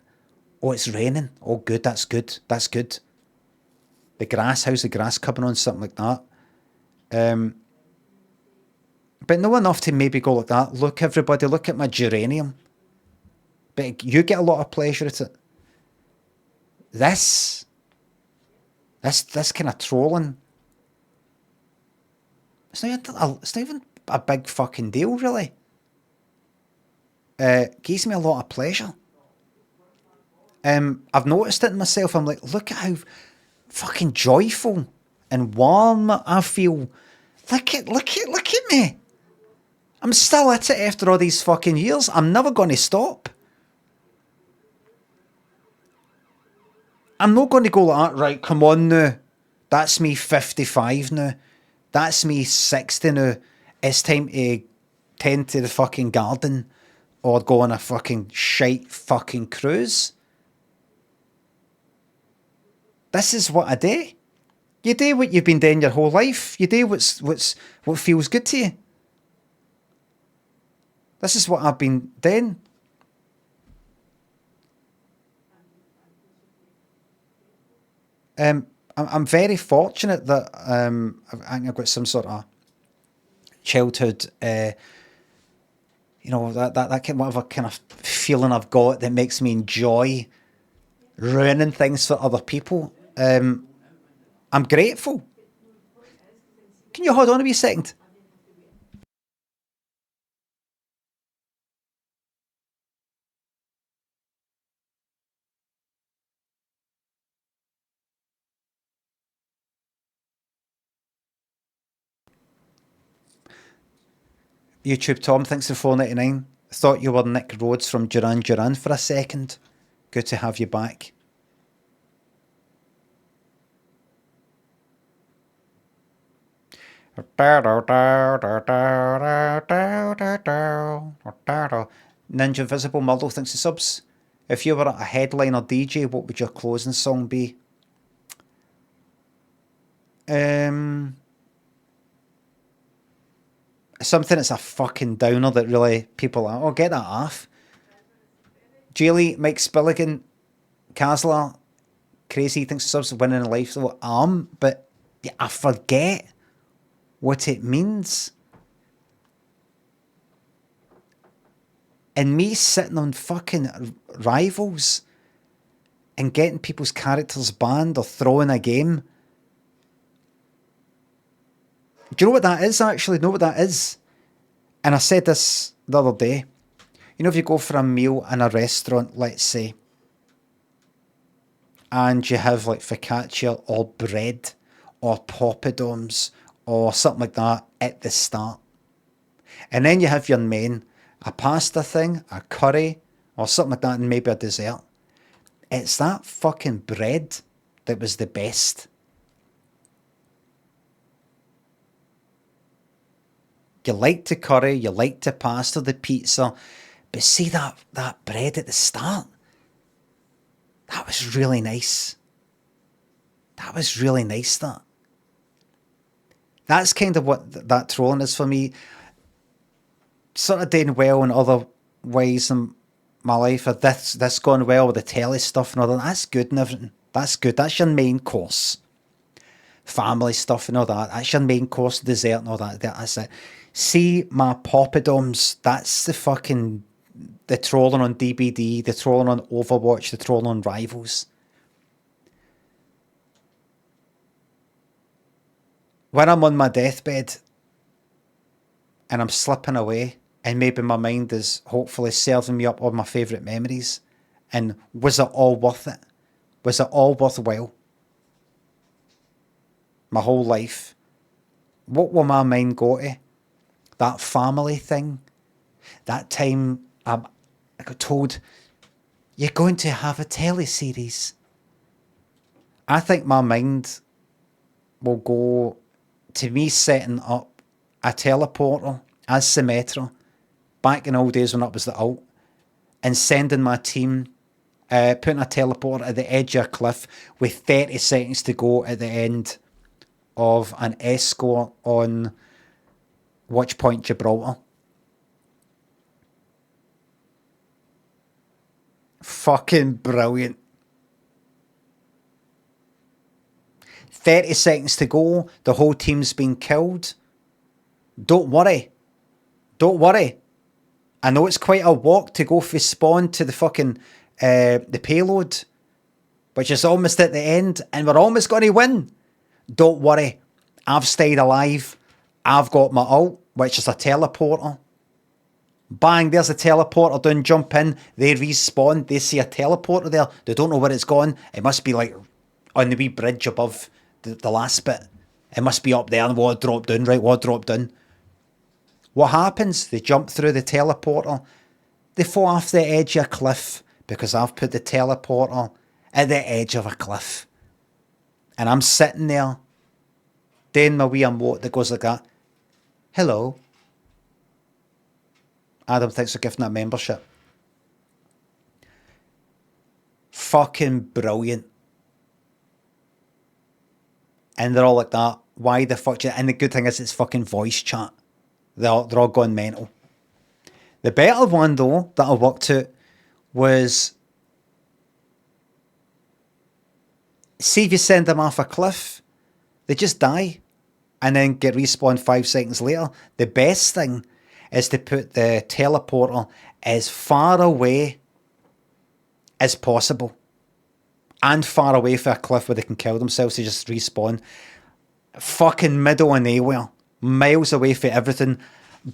Oh, it's raining. Oh, good. That's good. That's good. The grass. How's the grass coming on? Something like that. But no enough to maybe go like that. Look, everybody, look at my geranium. But you get a lot of pleasure at it. This kind of trolling. It's not even a big fucking deal, really. Gives me a lot of pleasure. I've noticed it in myself. I'm like, look at how fucking joyful and warm I feel. Look at me. I'm still at it after all these fucking years. I'm never going to stop. I'm not going to go like that, right, come on now. That's me 55 now. That's me 60 now. It's time to tend to the fucking garden or go on a fucking shite fucking cruise. This is what I do. You do what you've been doing your whole life. You do what feels good to you. This is what I've been doing. I'm very fortunate that I think I've got some sort of childhood, that kind, whatever kind of feeling I've got that makes me enjoy ruining things for other people. I'm grateful. Can you hold on a wee second? YouTube Tom, thanks for 4.99. Thought you were Nick Rhodes from Duran Duran for a second. Good to have you back. Ninja Invisible Murdo, thanks for subs. If you were a headliner DJ, what would your closing song be? Something that's a fucking downer that really people are, oh, get that off. Jaylee, Mike Spilligan, Kazler, Crazy thinks subs winning in life, so but yeah, I forget what it means. And me sitting on fucking Rivals and getting people's characters banned or throwing a game. Do you know what that is, actually? Know what that is? And I said this the other day. You know, if you go for a meal in a restaurant, let's say, and you have like focaccia or bread or poppadoms or something like that at the start. And then you have your main, a pasta thing, a curry, or something like that, and maybe a dessert. It's that fucking bread that was the best. You liked the curry, you liked the pasta, the pizza, but see that bread at the start? That was really nice. That was really nice, that. That's kind of what that trolling is for me. Sort of doing well in other ways in my life. Or this going well with the telly stuff and all that. That's good and everything. That's good. That's your main course. Family stuff and all that. That's your main course, dessert and all that. That's it. See my poppadoms. That's the trolling on DBD, the trolling on Overwatch, the trolling on Rivals. When I'm on my deathbed and I'm slipping away, and maybe my mind is hopefully serving me up all my favourite memories, and was it all worth it? Was it all worthwhile? My whole life. What will my mind go to? That family thing? That time I got told, you're going to have a teleseries. I think my mind will go to me setting up a teleporter as Symmetra back in old days when it was the alt, and sending my team, putting a teleporter at the edge of a cliff with 30 seconds to go at the end of an escort on Watchpoint Gibraltar. Fucking brilliant. 30 seconds to go, the whole team's been killed. Don't worry. Don't worry. I know it's quite a walk to go from spawn to the fucking the payload, which is almost at the end, and we're almost going to win. Don't worry. I've stayed alive. I've got my ult, which is a teleporter. Bang, there's a teleporter down, jump in, they respawn, they see a teleporter there, they don't know where it's gone. It must be like on the wee bridge above the last bit. It must be up there, and what dropped down, right, what dropped down. What happens? They jump through the teleporter, they fall off the edge of a cliff, because I've put the teleporter at the edge of a cliff. And I'm sitting there, doing my wee emote that goes like that. Hello. Adam, thanks for gifting that membership. Fucking brilliant. And they're all like that. Why the fuck? And the good thing is it's fucking voice chat. They're all going mental. The better one, though, that I worked out was, see if you send them off a cliff, they just die and then get respawned 5 seconds later. The best thing is to put the teleporter as far away as possible and far away from a cliff where they can kill themselves to just respawn. Fucking middle of nowhere, miles away from everything,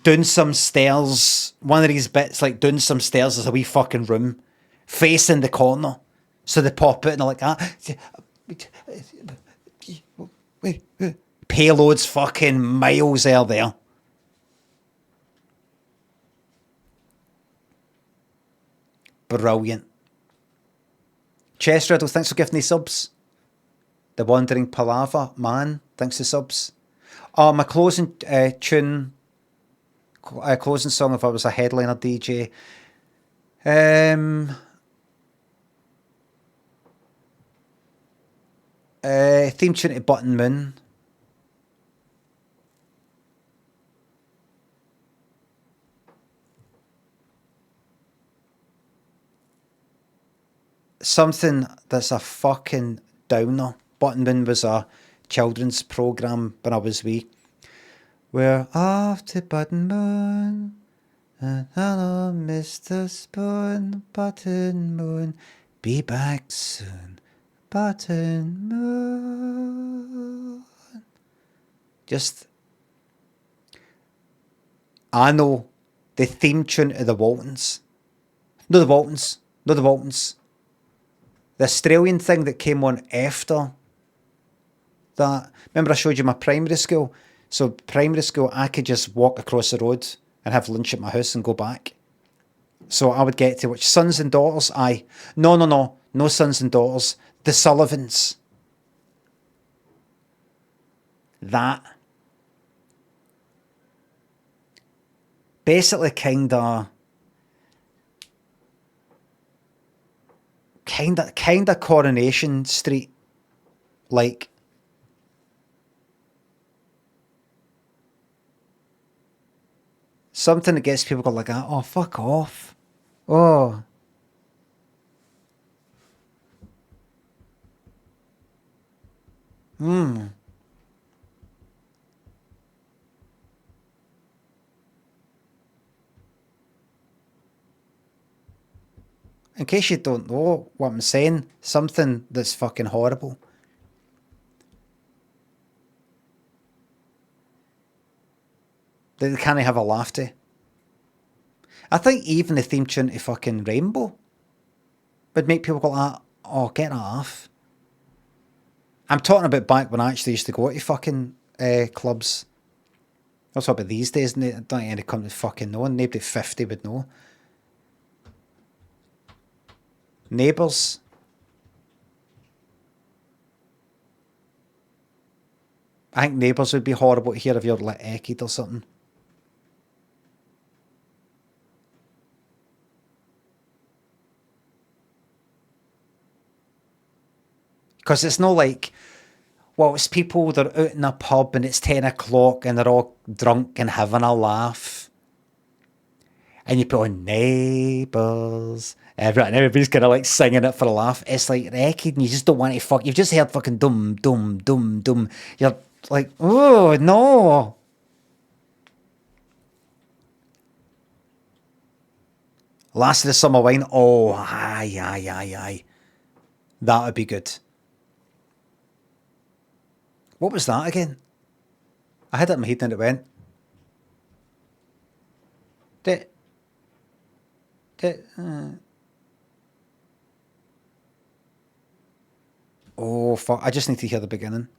down some stairs, one of these bits, like down some stairs, there's a wee fucking room facing the corner, so they pop it and they're like, payloads fucking miles out there. Brilliant. Chess Riddle, thanks for giving me subs. The Wandering Palaver Man, thanks for subs. Oh, my closing tune, closing song if I was a headliner DJ. Theme tune to Button Moon. Something that's a fucking downer. Button Moon was a children's programme when I was wee. We're off to Button Moon, and hello, Mr. Spoon, Button Moon, be back soon, Button Moon. Just, I know the theme tune of the Waltons. No, the Waltons. The Australian thing that came on after that. Remember I showed you my primary school? So primary school, I could just walk across the road and have lunch at my house and go back. So I would get to which Sons and Daughters? Aye. No Sons and Daughters. The Sullivans. That. Basically kinda Coronation Street, like. Something that gets people like, oh, fuck off. Oh. In case you don't know what I'm saying, something that's fucking horrible. That they can't have a laugh to. I think even the theme tune to fucking Rainbow would make people go, oh, get that off. I'm talking about back when I actually used to go to fucking clubs. I'm talking about these days, I don't think any come to fucking know. Nobody 50 would know. Neighbours. I think Neighbours would be horrible to hear if you're like Ekid or something. Because it's not like, well, it's people that are out in a pub and it's 10 o'clock and they're all drunk and having a laugh. And you put on Neighbours. And everybody's kind of like singing it for a laugh. It's like Ekid and you just don't want to fuck. You've just heard fucking dum, dum, dum, dum. You're like, oh, no. Last of the Summer Wine. Oh, aye. That would be good. What was that again? I had it in my head and it went. Oh, fuck. I just need to hear the beginning.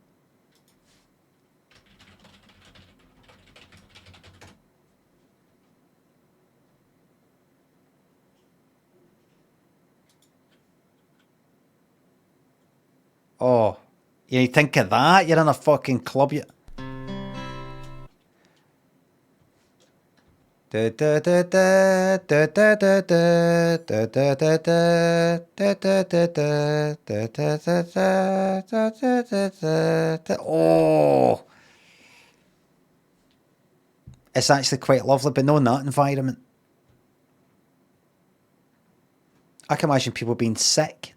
Oh, you think of that? You're in a fucking club. Oh, it's actually quite lovely, but not in that environment. I can imagine people being sick.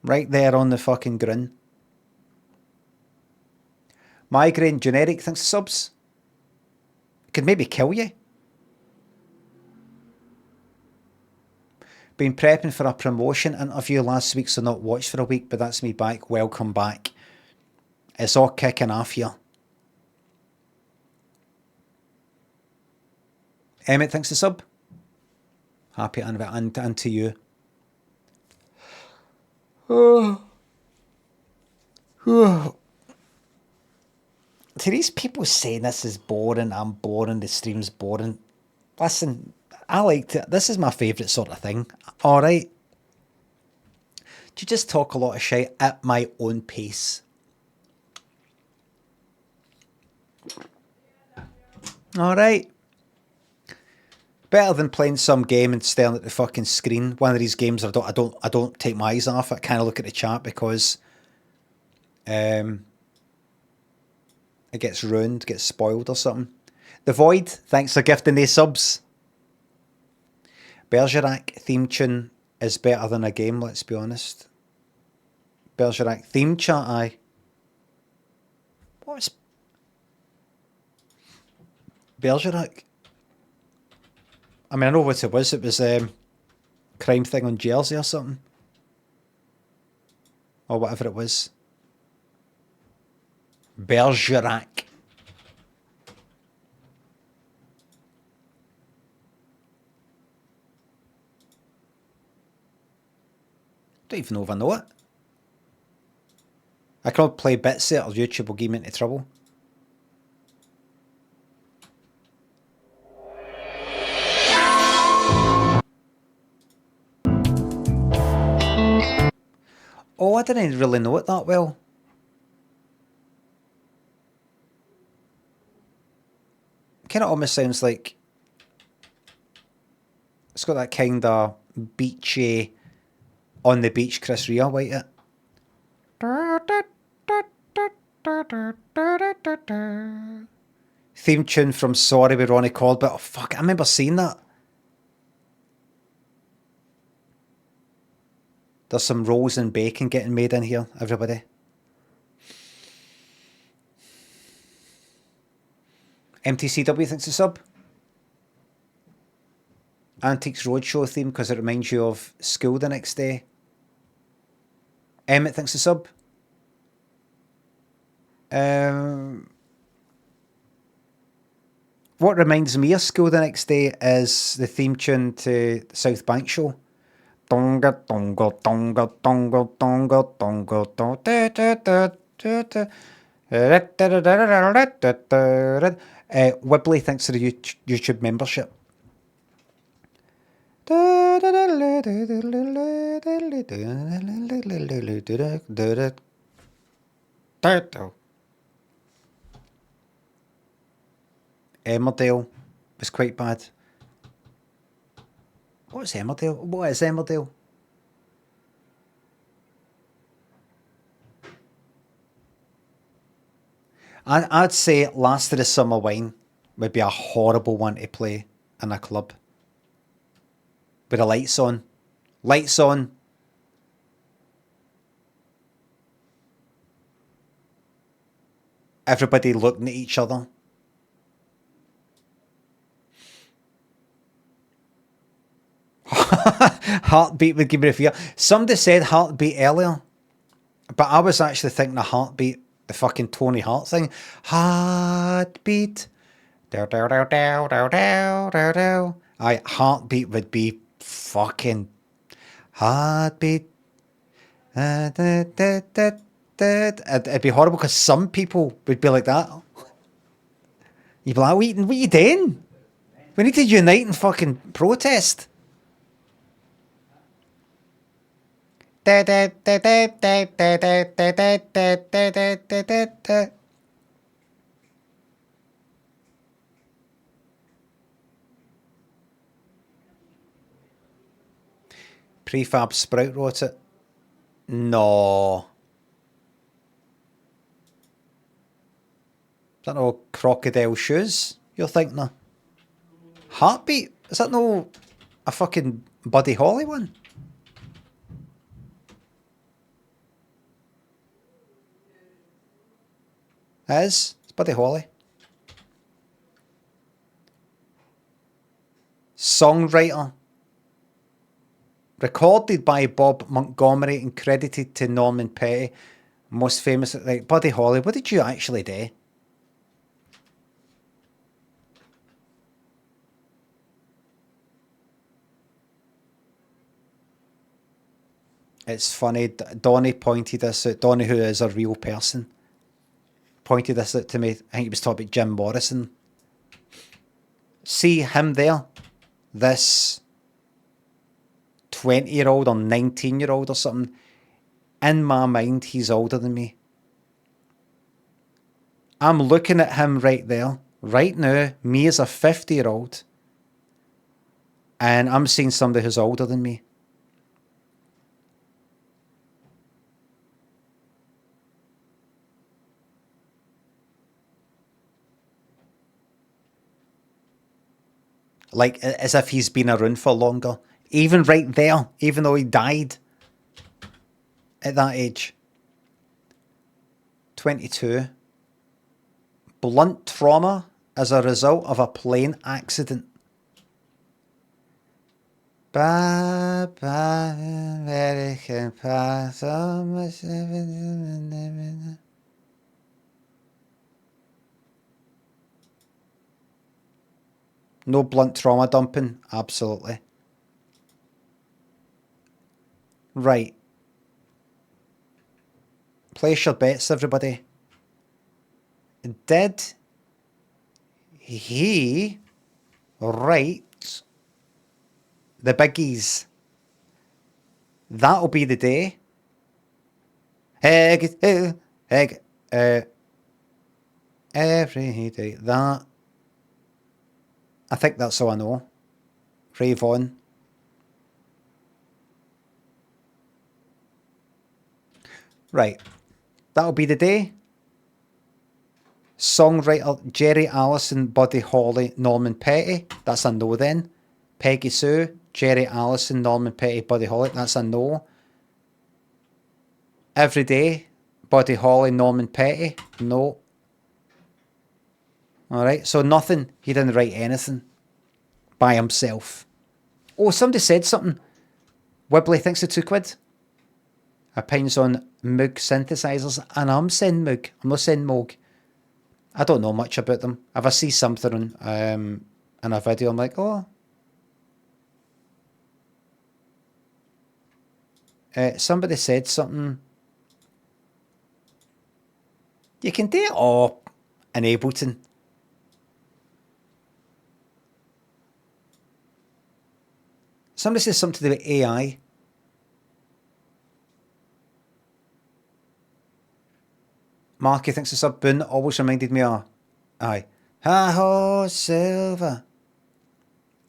Right there on the fucking grin. Migraine generic thinks subs. Could maybe kill you. Been prepping for a promotion interview last week, so not watched for a week, but that's me back. Welcome back. It's all kicking off here. Emmett thinks the sub. Happy and to you. Oh. Oh. To these people saying this is boring, I'm boring, the stream's boring. Listen, I liked it. This is my favourite sort of thing. Alright. You just talk a lot of shit at my own pace. Alright. Better than playing some game and staring at the fucking screen. One of these games I don't take my eyes off it. I kind of look at the chat because it gets ruined, gets spoiled or something. The Void, thanks for gifting these subs. Bergerac theme tune is better than a game, let's be honest. Bergerac theme chat, aye. What's Bergerac? I mean, I know what it was. It was crime thing on Jersey or something. Or whatever it was. Bergerac. Don't even know if I know it. I can't play bits of it or YouTube will get me into trouble. Oh, I didn't really know it that well. Kind of almost sounds like it's got that kind of beachy on the beach Chris Rea, right? It. Theme tune from Sorry with Ronnie Colbert. Oh fuck, I remember seeing that. There's some rolls and bacon getting made in here, everybody. MTCW thinks it's a sub. Antiques Roadshow theme because it reminds you of school the next day. Emmett thinks it's a sub. What reminds me of school the next day is the theme tune to the South Bank show. Donga donga donga donga donga donga donga. Wibbly thanks for the YouTube membership. Emmerdale was quite bad. What's Emmerdale? What is Emmerdale? I'd say Last of the Summer Wine would be a horrible one to play in a club. With the lights on. Lights on. Everybody looking at each other. Heartbeat would give me a fear. Somebody said Heartbeat earlier, but I was actually thinking of Heartbeat, the fucking Tony Hart thing. Heartbeat. Aye, Heartbeat would be fucking Heartbeat. It'd be horrible because some people would be like that. You'd be like, what are you doing? We need to unite and fucking protest. Prefab Sprout wrote it. No. Is that no Crocodile Shoes you're thinking of? Heartbeat? Is that no a fucking Buddy Holly one? It is. It's Buddy Holly. Songwriter. Recorded by Bob Montgomery and credited to Norman Petty. Most famous, like Buddy Holly. What did you actually do? It's funny. Donnie pointed this out. Donnie, who is a real person, pointed this out to me. I think he was talking about Jim Morrison. See him there? This 20-year-old or 19-year-old or something. In my mind, he's older than me. I'm looking at him right there. Right now, me as a 50-year-old. And I'm seeing somebody who's older than me. Like, as if he's been around for longer. Even right there, even though he died at that age. 22. Blunt trauma as a result of a plane accident. American path. No blunt trauma dumping, absolutely. Right. Place your bets, everybody. Did he write the biggies? That'll be the day. Every day. That. I think that's all I know. Rave on. Right. That'll be the day. Songwriter Jerry Allison, Buddy Holly, Norman Petty. That's a no then. Peggy Sue, Jerry Allison, Norman Petty, Buddy Holly. That's a no. Every day. Buddy Holly, Norman Petty. No. Alright, so nothing. He didn't write anything by himself. Oh, somebody said something. Wibbly thinks of £2. Opinions on Moog synthesizers. And I'm saying Moog. I'm not saying Moog. I don't know much about them. If I see something in a video, I'm like, oh. Somebody said something. You can do it all in Ableton. Somebody says something to do with AI. Marky thinks it's a boon. Always reminded me of, aye. Ha-ho, silver.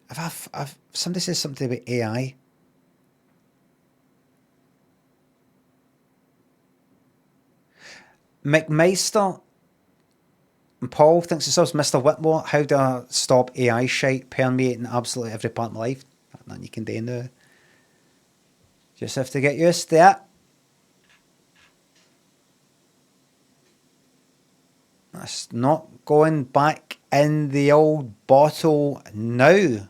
If somebody says something about AI. McMeister and Paul thinks it's us, Mr. Whitmore. How do I stop AI shite permeating absolutely every part of my life? Nothing you can do now. Just have to get used to it. That's not going back in the old bottle now.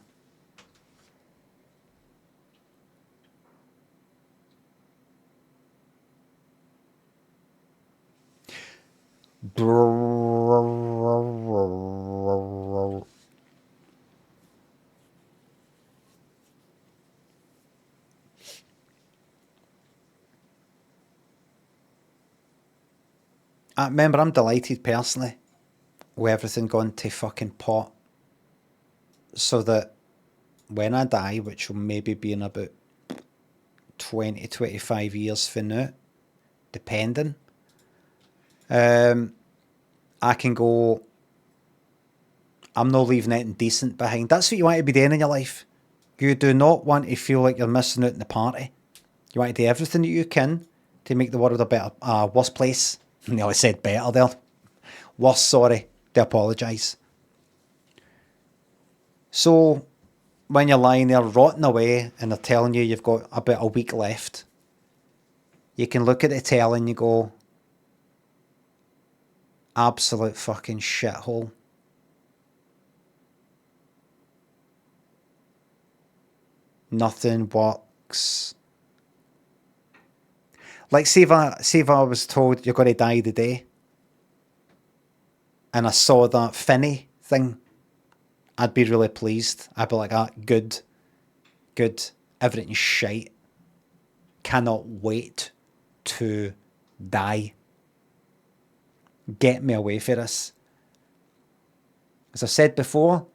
Remember, I'm delighted personally with everything going to fucking pot, so that when I die, which will maybe be in about 20, 25 years from now, depending, I can go, I'm not leaving anything decent behind. That's what you want to be doing in your life. You do not want to feel like you're missing out in the party. You want to do everything that you can to make the world a better, worse place. I said better there. Worse, sorry. To apologise. So, when you're lying there rotting away and they're telling you you've got about a week left, you can look at the tell and you go, absolute fucking shithole. Nothing works. Like, see if I was told you're going to die today, and I saw that Finnie thing, I'd be really pleased. I'd be like, good. Everything's shite. Cannot wait to die. Get me away from this. As I said before,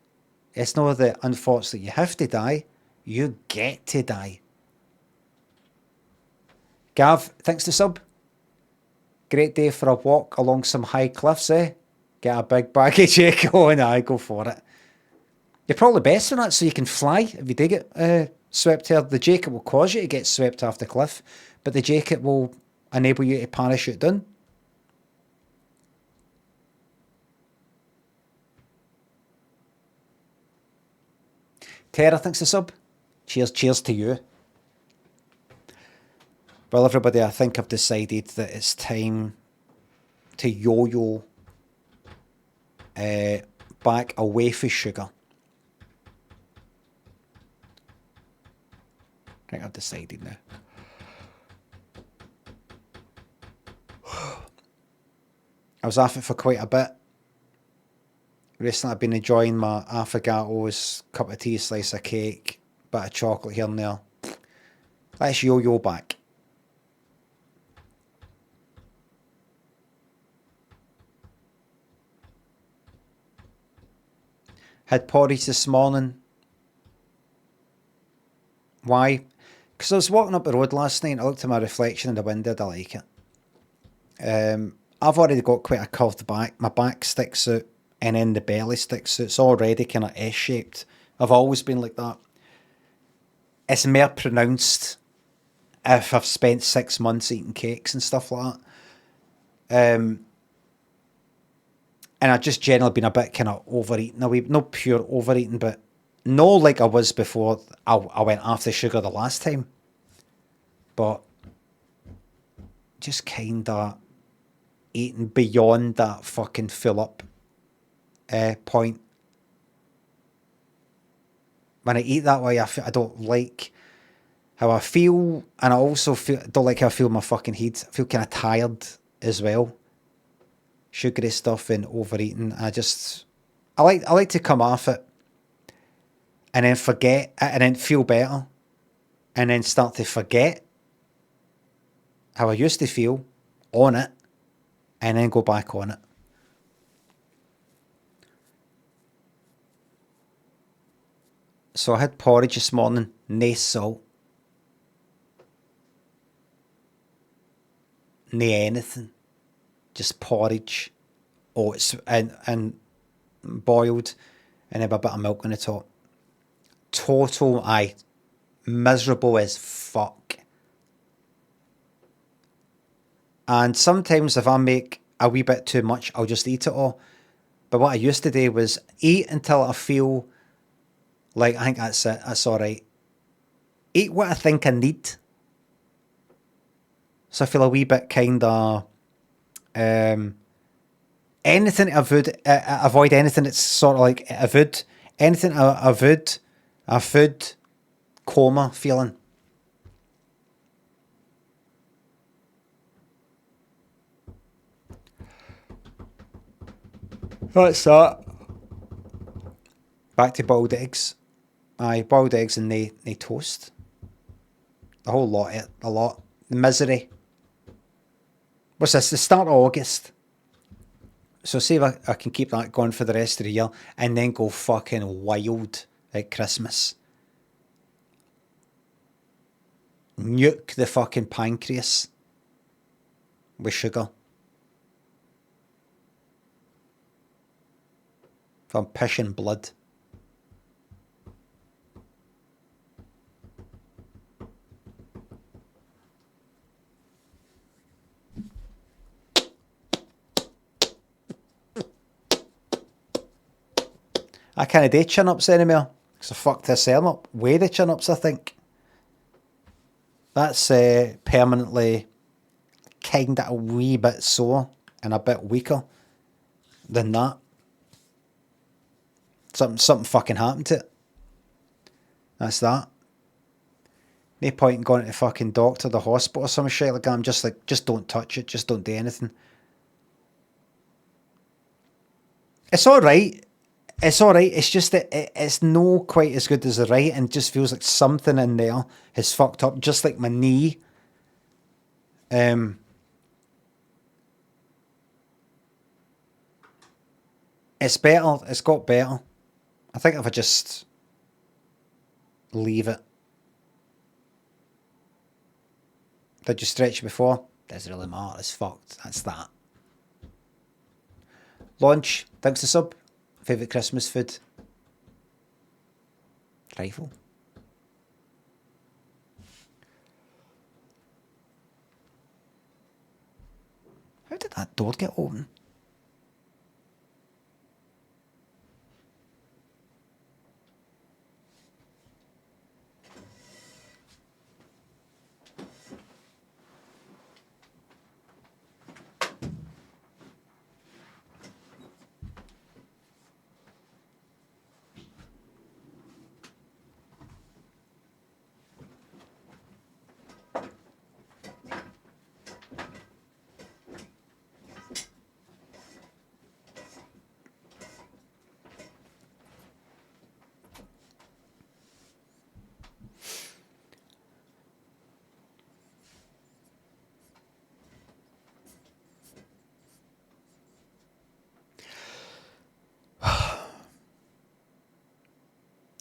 it's not the unfortunate you have to die, you get to die. Gav, thanks to sub. Great day for a walk along some high cliffs, eh? Get a big bag of Jaco and I go for it. You're probably best for that so you can fly if you do get swept here. The jacket will cause you to get swept off the cliff, but the jacket will enable you to parachute down. Tara, thanks to sub. Cheers to you. Well, everybody, I think I've decided that it's time to yo-yo back away from sugar. I think I've decided now. I was off it for quite a bit. Recently I've been enjoying my affogatos, cup of tea, slice of cake, bit of chocolate here and there. Let's yo-yo back. Had porridge this morning. Why? Because I was walking up the road last night and I looked at my reflection in the window. I like it. I've already got quite a curved back. My back sticks out and then the belly sticks out. It's already kind of S-shaped. I've always been like that. It's more pronounced if I've spent 6 months eating cakes and stuff like that. And I've just generally been a bit kind of overeating away. Not pure overeating, but no like I was before I went after sugar the last time. But just kind of eating beyond that fucking fill up point. When I eat that way, I don't like how I feel, and I also don't like how I feel in my fucking head. I feel kind of tired as well. Sugary stuff and overeating. I like to come off it and then forget and then feel better and then start to forget how I used to feel on it and then go back on it. So I had porridge this morning, nae salt, nae anything. Just porridge, oats and boiled, and have a bit of milk on the top. Total, miserable as fuck. And sometimes if I make a wee bit too much, I'll just eat it all. But what I used to do was eat until I feel like, I think that's it, that's alright. Eat what I think I need. So I feel a wee bit kind of... anything to avoid anything that's sort of like anything a food coma feeling. That's that. Back to boiled eggs. Boiled eggs and they toast. A whole lot, a lot. The misery. What's this? The start of August. So see if I can keep that going for the rest of the year and then go fucking wild at Christmas. Nuke the fucking pancreas with sugar. If I'm pissing blood. I can't do chin-ups anymore, because I fucked this arm up. Way the chin-ups, I think. That's permanently kind of a wee bit sore and a bit weaker than that. Something fucking happened to it. That's that. No point in going to the fucking doctor, the hospital or some shit like that. I'm just like, just don't touch it. Just don't do anything. It's alright. It's alright. It's just that it's no quite as good as the right, and just feels like something in there has fucked up, just like my knee. It's better. It's got better. I think if I just leave it. Did you stretch before? Doesn't really matter. It's fucked. That's that. Launch. Thanks to sub. Favourite Christmas food? Rifle. How did that door get open?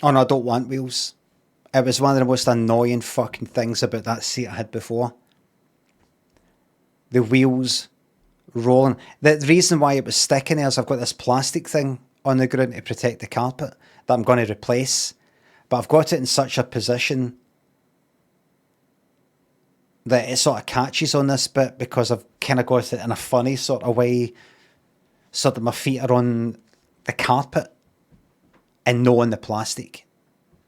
Oh no, I don't want wheels. It was one of the most annoying fucking things about that seat I had before. The wheels rolling. The reason why it was sticking there is I've got this plastic thing on the ground to protect the carpet that I'm going to replace. But I've got it in such a position that it sort of catches on this bit, because I've kind of got it in a funny sort of way so that my feet are on the carpet and no on the plastic.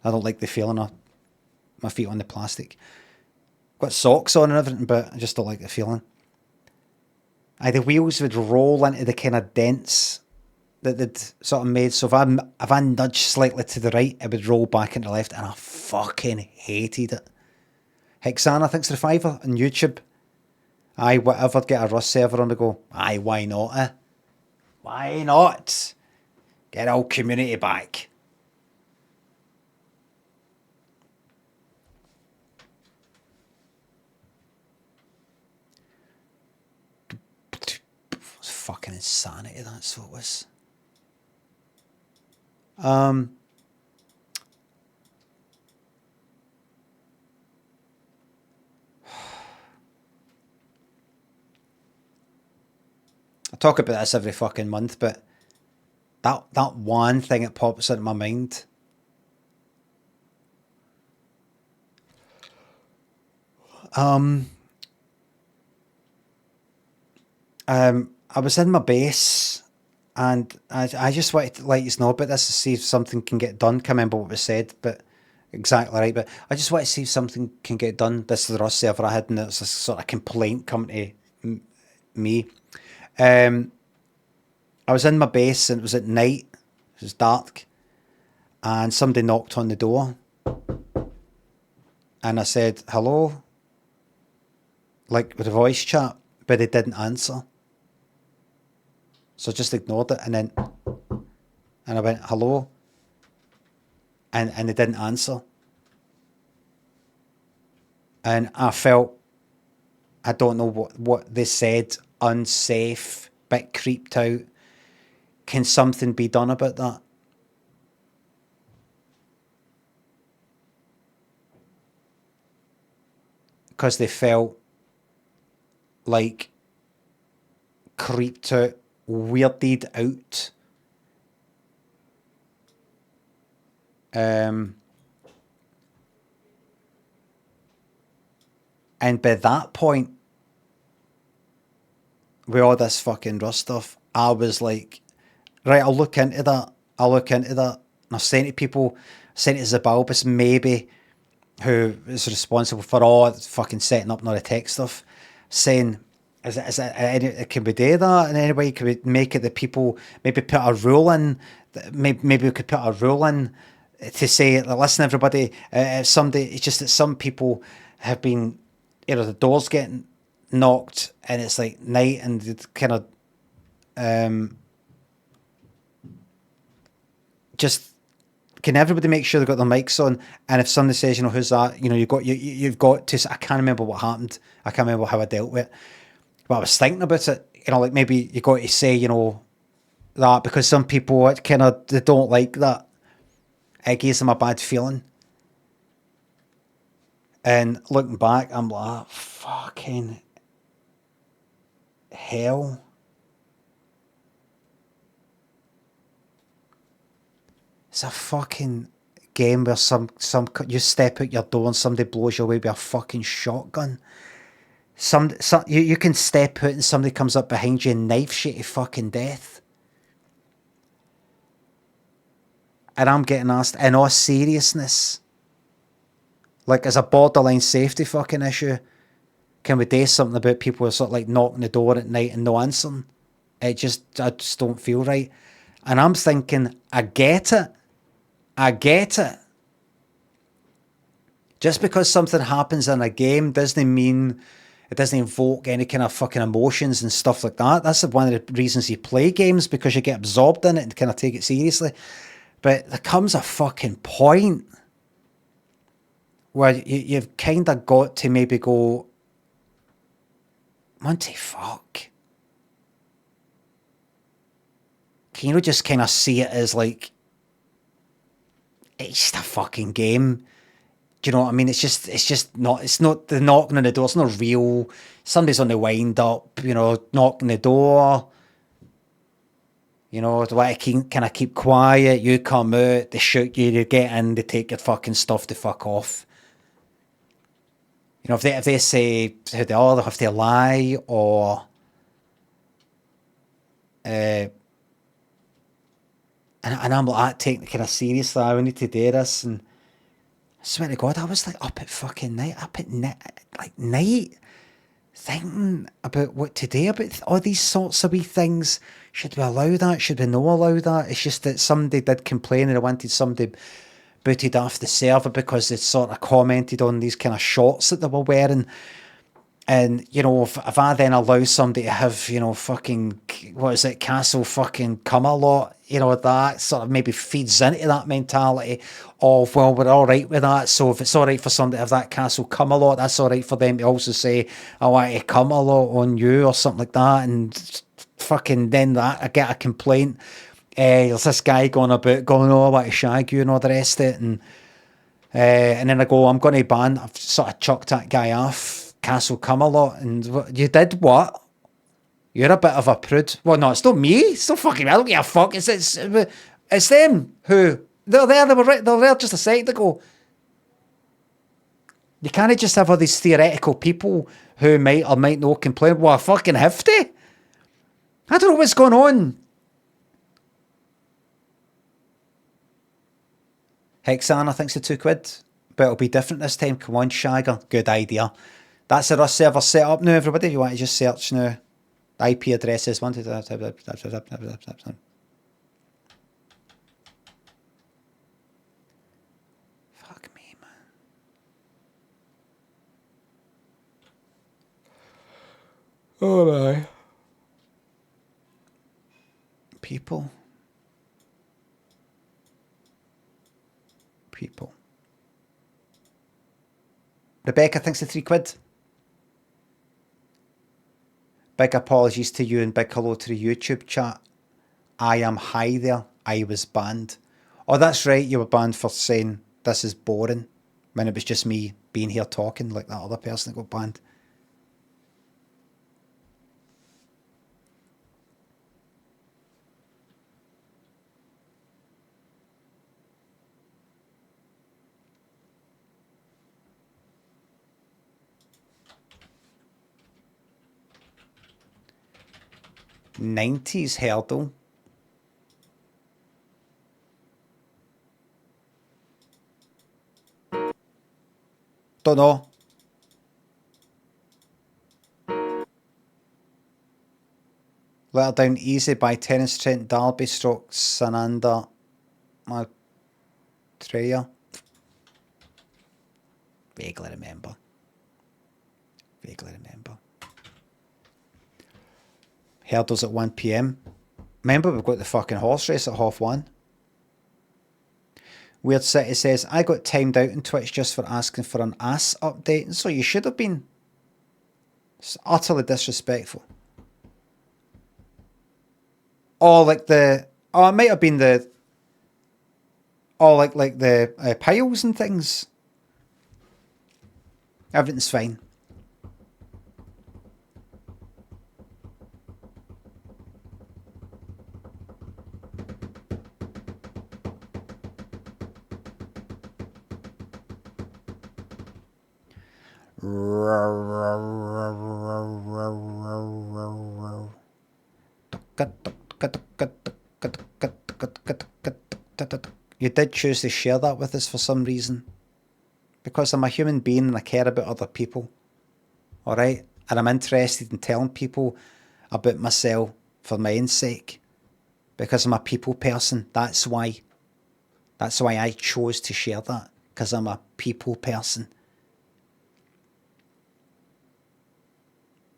I don't like the feeling of my feet on the plastic. Got socks on and everything, but I just don't like the feeling. The wheels would roll into the kind of dents that they'd sort of made. So if I nudged slightly to the right, it would roll back into the left, and I fucking hated it. Hexana, thanks for the $5 on YouTube. Aye, whatever, get a Rust server on the go. Aye, why not, eh? Why not? Get our community back. It's fucking insanity, that's what it was. I talk about this every fucking month, but that one thing that pops into my mind. I was in my base, and I just wanted to let you know about this to see if something can get done. Can't remember what was said, but exactly right. But I just want to see if something can get done. This is the Rust server I had, and it's a sort of complaint coming to me. I was in my base, and it was at night. It was dark, and somebody knocked on the door, and I said hello, like with a voice chat, but they didn't answer. So I just ignored it, and I went hello, and they didn't answer, and I felt, I don't know what they said, unsafe, bit creeped out. Can something be done about that? Because they felt like creeped out, weirded out. And by that point, with all this fucking Rust stuff, I was like, right, I'll look into that. I'll look into that. And I've sent to people, sent it to Zabalbus maybe, who is responsible for all fucking setting up and all the tech stuff, saying, can we do that in any way? Can we make it that people maybe put a rule in? Maybe we could put a rule in to say, listen, everybody, somebody, it's just that some people have been, you know, the doors getting knocked and it's like night and the kind of, just can everybody make sure they've got their mics on? And if somebody says, you know, who's that? You know, you've got to. I can't remember what happened. I can't remember how I dealt with it. But I was thinking about it. You know, like maybe you got to say, you know, that because some people they don't like that. It gives them a bad feeling. And looking back, I'm like, fucking hell. It's a fucking game where you step out your door and somebody blows you away with a fucking shotgun. You can step out and somebody comes up behind you and knifes you to fucking death. And I'm getting asked, in all seriousness, like as a borderline safety fucking issue, can we do something about people who are sort of like knocking the door at night and no answering? I just don't feel right. And I'm thinking, I get it. Just because something happens in a game doesn't mean it doesn't invoke any kind of fucking emotions and stuff like that. That's one of the reasons you play games, because you get absorbed in it and kind of take it seriously. But there comes a fucking point where you've kind of got to maybe go, Monty, fuck. Can you just kind of see it as like, it's just a fucking game. Do you know what I mean? It's not the knocking on the door. It's not real. Somebody's on the wind up, you know, knocking the door. You know, the way I kind of keep quiet. You come out, they shoot you, they get in, they take your fucking stuff to fuck off. You know, if they say who they are, they have to lie or and I'm like taking it kind of seriously. I need to do this, and I swear to God, I was like up at fucking night, night, thinking about what to do about all these sorts of wee things. Should we allow that? Should we not allow that? It's just that somebody did complain and I wanted somebody booted off the server because they sort of commented on these kind of shorts that they were wearing. And, you know, if I then allow somebody to have, you know, fucking, what is it, Castle fucking come a lot, you know, that sort of maybe feeds into that mentality of, well, we're all right with that. So if it's all right for somebody to have that Castle come a lot, that's all right for them to also say, I want to come a lot on you or something like that. And fucking then I get a complaint. There's this guy going, oh, I want to shag you and all the rest of it. And then I go, I'm going to ban, I've sort of chucked that guy off. Castle Camelot, and you did what? You're a bit of a prude. Well, no, it's not me. It's not fucking me. I don't give a fuck. It's them who they're there. They were right. They're there just a second ago. You can't just have all these theoretical people who might or might not complain. Well, I fucking have to. I don't know what's going on. Hexana thinks it's £2, but it'll be different this time. Come on, Shagger. Good idea. That's a Rust server set up now, everybody. If you want to just search now. The IP address is one. Fuck me, man. Oh my. People. Rebecca thinks the £3. Big apologies to you and big hello to the YouTube chat. I am high there. I was banned. Oh, that's right. You were banned for saying this is boring when it was just me being here talking like that other person that got banned. '90s Heardle. Don't know. Let Her Down Easy by Terence Trent D'Arby stroke Sananda Maitreya. Vaguely remember. Heardle's at 1 PM. Remember, we've got the fucking horse race at 1:30. Weird City says, I got timed out on Twitch just for asking for an ass update, and so you should have been. It's utterly disrespectful. Oh, like the... Oh, it might have been the... Oh, like the piles and things. Everything's fine. You did choose to share that with us for some reason. Because I'm a human being and I care about other people. Alright? And I'm interested in telling people about myself for my own sake. Because I'm a people person. That's why. That's why I chose to share that. Because I'm a people person.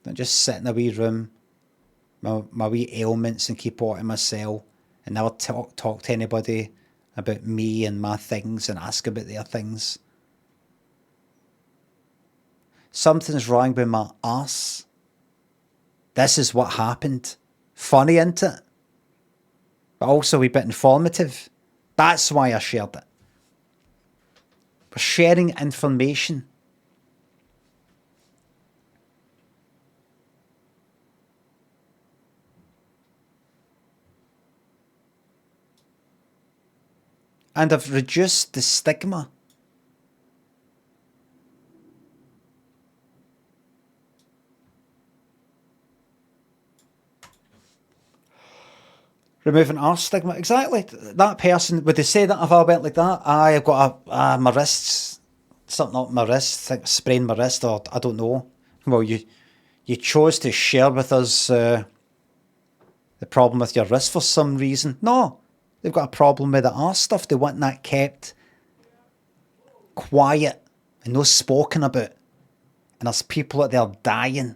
Don't just sit in a wee room, my wee ailments, and keep all to myself and never talk to anybody about me and my things and ask about their things. Something's wrong with my arse. This is what happened. Funny, isn't it? But also a wee bit informative. That's why I shared it. We're sharing information. And I've reduced the stigma. Removing arse stigma. Exactly. That person, would they say that if I went like that? I've got my wrists, something up my wrist, I think I sprained my wrist, or I don't know. Well, you chose to share with us the problem with your wrist for some reason. No. They've got a problem with the arse stuff. They want that kept quiet and no spoken about. And there's people out there dying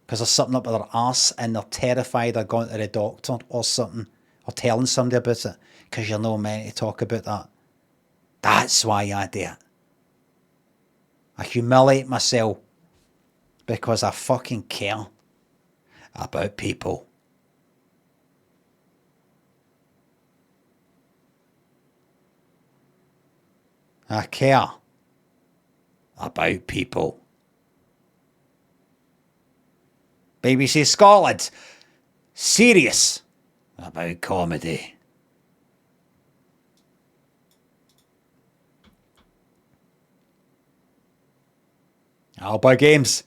because there's something up with their arse and they're terrified of going to the doctor or something, or telling somebody about it because you're not meant to talk about that. That's why I do it. I humiliate myself because I fucking care about people. I care about people. BBC Scotland, serious about comedy. Alba Games.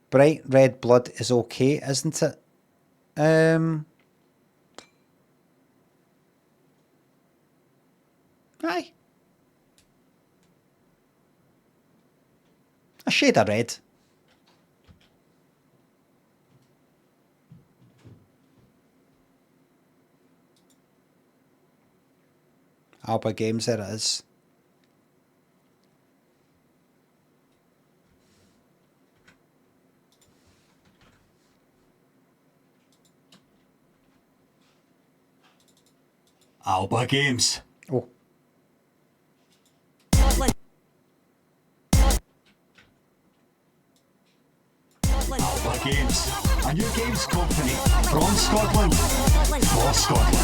Bright red blood is okay, isn't it? Aye. A shade of red. Alba Games, there it is. Alba Games. Oh. Alba Games, a new games company from Scotland, for Scotland.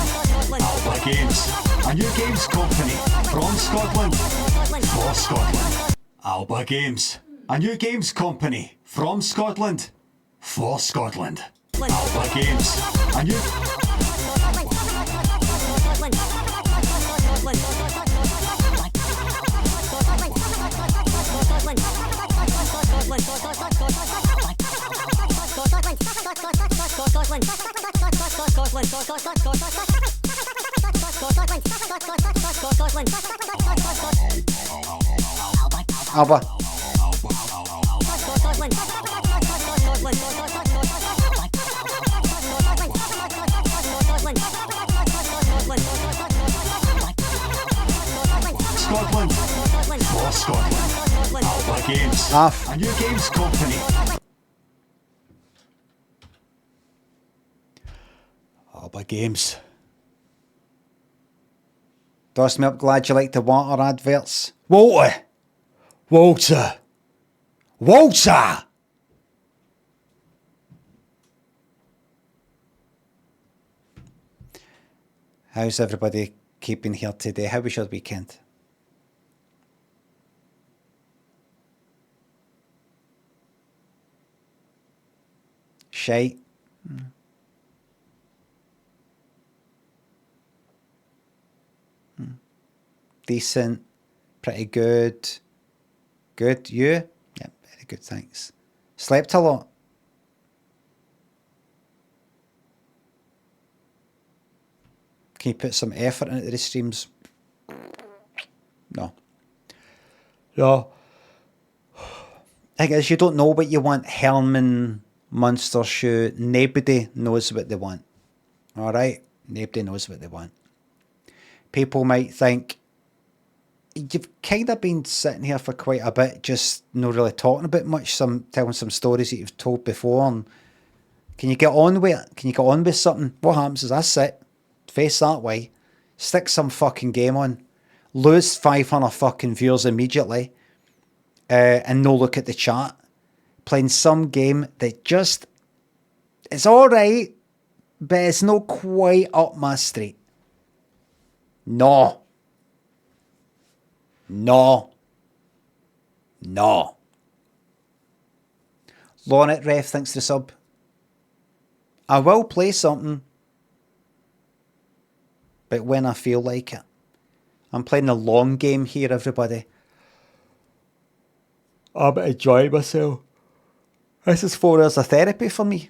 Alba Games, a new games company from Scotland, for Scotland. Alba Games, a new games company from Scotland, for Scotland. Alba Games, a new... Scotland. Alba. Scotland. For Scotland. Alba Games. A new games company. Alba Games. Doss me up, glad you like the water adverts. Walter! Walter! Walter! How's everybody keeping here today? How was your weekend? Shite. Decent. Pretty good. Good. You? Yeah, very good, thanks. Slept a lot. Can you put some effort into the streams? No. No. I guess you don't know what you want, Herman Munster Shoe. Nobody knows what they want. Alright? Nobody knows what they want. People might think, you've kind of been sitting here for quite a bit, just not really talking about much, telling some stories that you've told before. And can you get on with it? Can you get on with something? What happens is I sit, face that way, stick some fucking game on, lose 500 fucking viewers immediately, and no look at the chat, playing some game that just, it's alright, but it's not quite up my street. No. No. No. Lornet Ref, thanks for the sub. I will play something, but when I feel like it. I'm playing the long game here, everybody. I'm enjoying myself. This is 4 hours of therapy for me.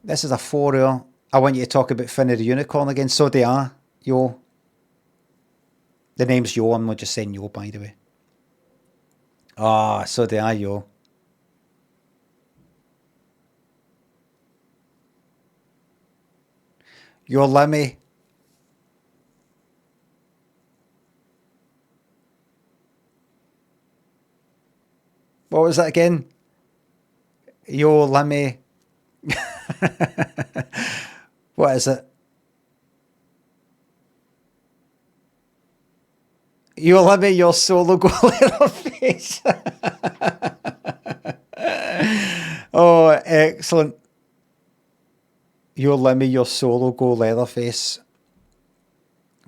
This is a 4 hour. I want you to talk about Finnie the Unicorn again. So do I, yo. The name's Yo, I'm not just saying Yo, by the way. Ah, so do I, yo. Yo, Limmy. What was that again? Yo, Limmy. What is it? Yo, Limmy, your solo goal in her face. Oh, excellent. Yo, Limmy, your solo go Leatherface.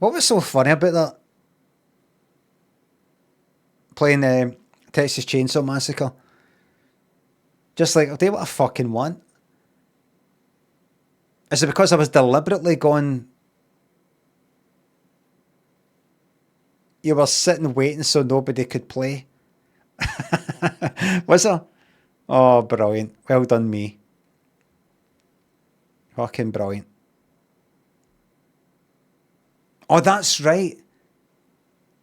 What was so funny about that? Playing Texas Chainsaw Massacre. Just like, I'll do what I fucking want. Is it because I was deliberately going... You were sitting waiting so nobody could play? Was there? Oh, brilliant. Well done, me. Fucking brilliant. Oh, that's right.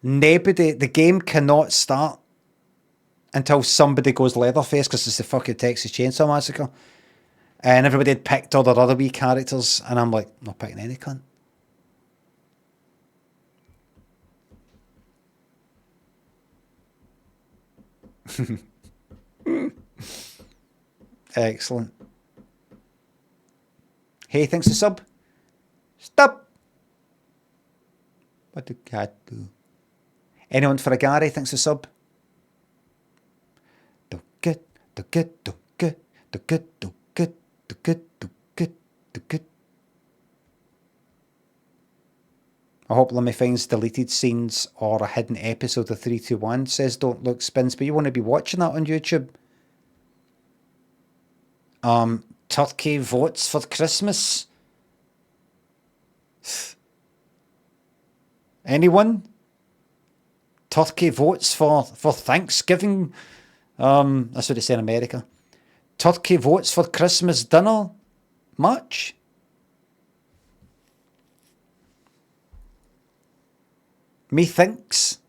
Nobody, the game cannot start until somebody goes Leatherface because it's the fucking Texas Chainsaw Massacre. And everybody had picked all their other wee characters, and I'm like, not picking any cunt. Excellent. Hey, thanks for sub. Stop. What do cat do? Anyone for a Gary? Thanks for sub. Do get, do get, do get, do get, do get, do get, do get, do get. I hope Limmy finds deleted scenes or a hidden episode of 321. Says don't look spins, but you want to be watching that on YouTube. Turkey votes for Christmas. Anyone? Turkey votes for Thanksgiving. That's what they say in America. Turkey votes for Christmas dinner. Much? Methinks.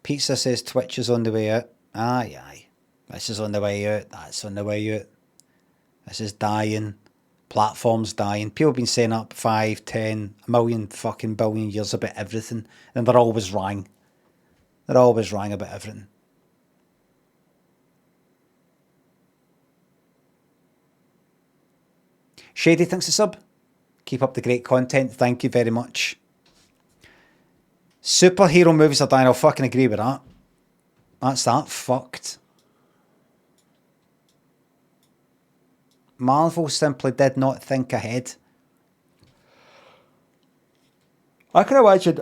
Pizza says Twitch is on the way out. Aye, aye. This is on the way out. That's on the way out. This is dying. Platforms dying. People have been saying up 5, 10, a million fucking billion years about everything. And they're always wrong. They're always wrong about everything. Shady thinks a sub. Keep up the great content. Thank you very much. Superhero movies are dying. I'll fucking agree with that. That's that fucked. Marvel simply did not think ahead. I can imagine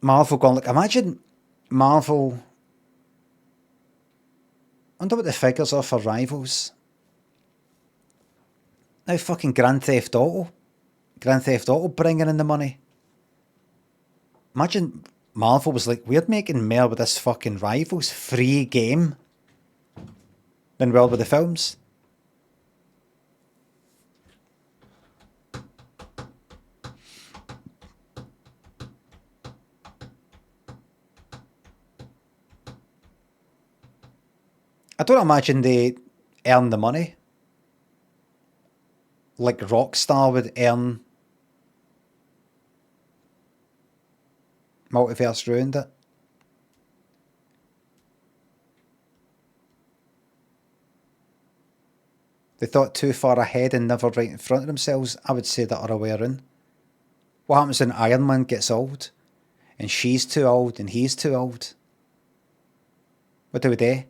Marvel going, like, imagine Marvel. I wonder what the figures are for Rivals. Now fucking Grand Theft Auto. Grand Theft Auto bringing in the money. Imagine Marvel was like, we're making more with this fucking Rivals free game than we are with the films. I don't imagine they earn the money like Rockstar would earn Multiverse Ruined It. They thought too far ahead and never right in front of themselves. I would say that other way around. What happens when Iron Man gets old? And she's too old and he's too old? What do they?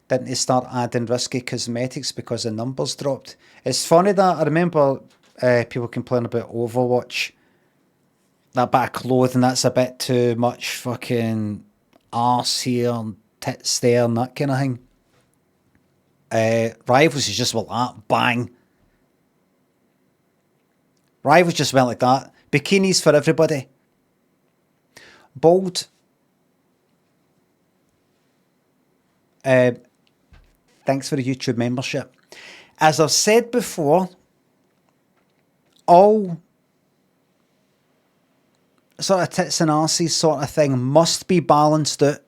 Didn't they start adding risky cosmetics because the numbers dropped? It's funny that I remember people complaining about Overwatch. That bit of clothing, that's a bit too much fucking arse here and tits there and that kind of thing. Rivals is just like that. Bang. Rivals just went like that. Bikinis for everybody. Bold. Thanks for the YouTube membership. As I've said before, all sort of tits and arses sort of thing must be balanced out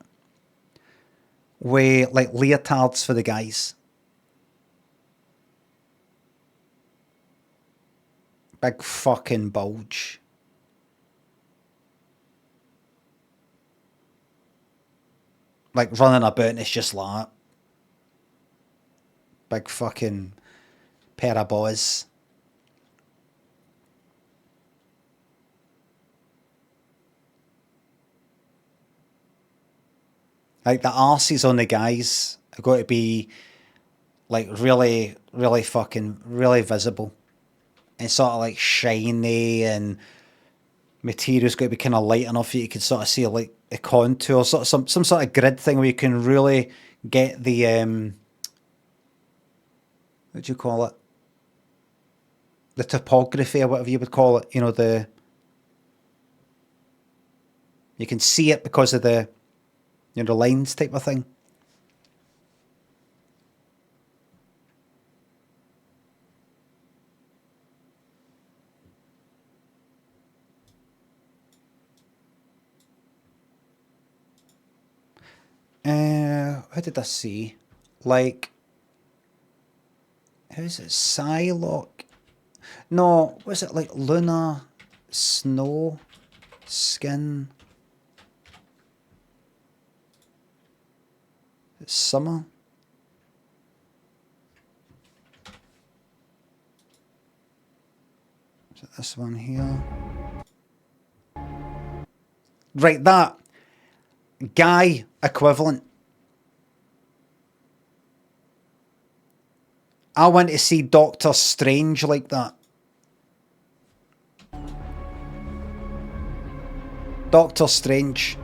with like leotards for the guys. Big fucking bulge. Like running about and it's just like that. Big fucking pair of boys. Like the arses on the guys are going to be like really, really fucking, really visible. And sort of like shiny and material's going to be kind of light enough that you can sort of see like the contour, sort of some sort of grid thing where you can really get the what do you call it? The topography or whatever you would call it. You know, you can see it because of the, you know, the lines type of thing. How did I see? Like, who's it? Psylocke? No, was it like Luna, Snow, Skin? It's Summer? Is it this one here? Right, that guy equivalent. I want to see Doctor Strange like that. Doctor Strange.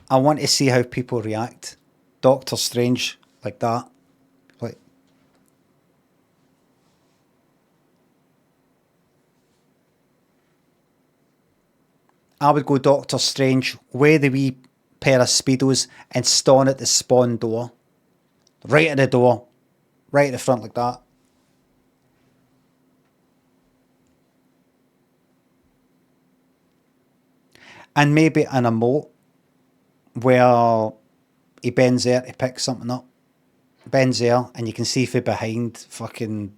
I want to see how people react. Doctor Strange like that. Like, I would go Doctor Strange, wear the wee pair of Speedos and stand at the spawn door. Right at the door. Right at the front like that. And maybe an emote where he bends there to pick something up. Bends there, and you can see from behind fucking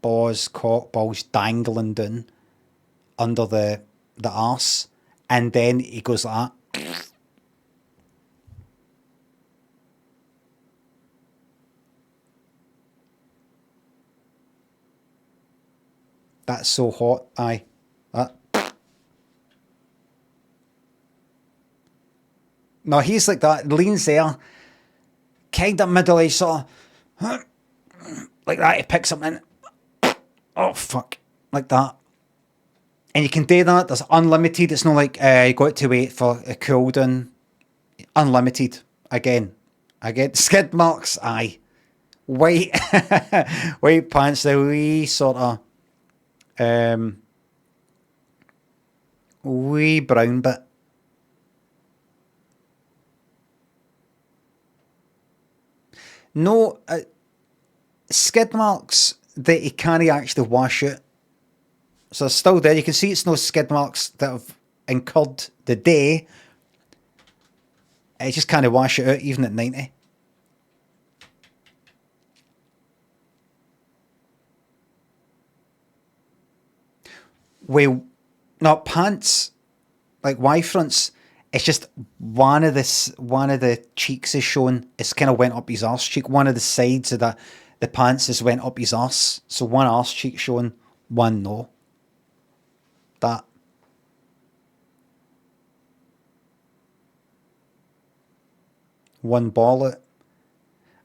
cock balls dangling down under the arse. And then he goes like that. That's so hot, aye. That. No, he's like that, leans there, kind of middle-aged, sort of, like that, he picks something, oh fuck, like that. And you can do that, there's unlimited, it's not like you got to wait for a cooldown. Unlimited, again, skid marks, aye. White, white pants, the wee sort of, wee brown bit. No, skid marks that you can't actually wash out. So it's still there. You can see it's no skid marks that have incurred the day. It just can't wash it out even at 90. Well, not pants, like Y fronts. It's just one of the cheeks is shown. It's kind of went up his arse cheek. One of the sides of the pants has went up his arse. So one arse cheek shown, one no. That. One ball out.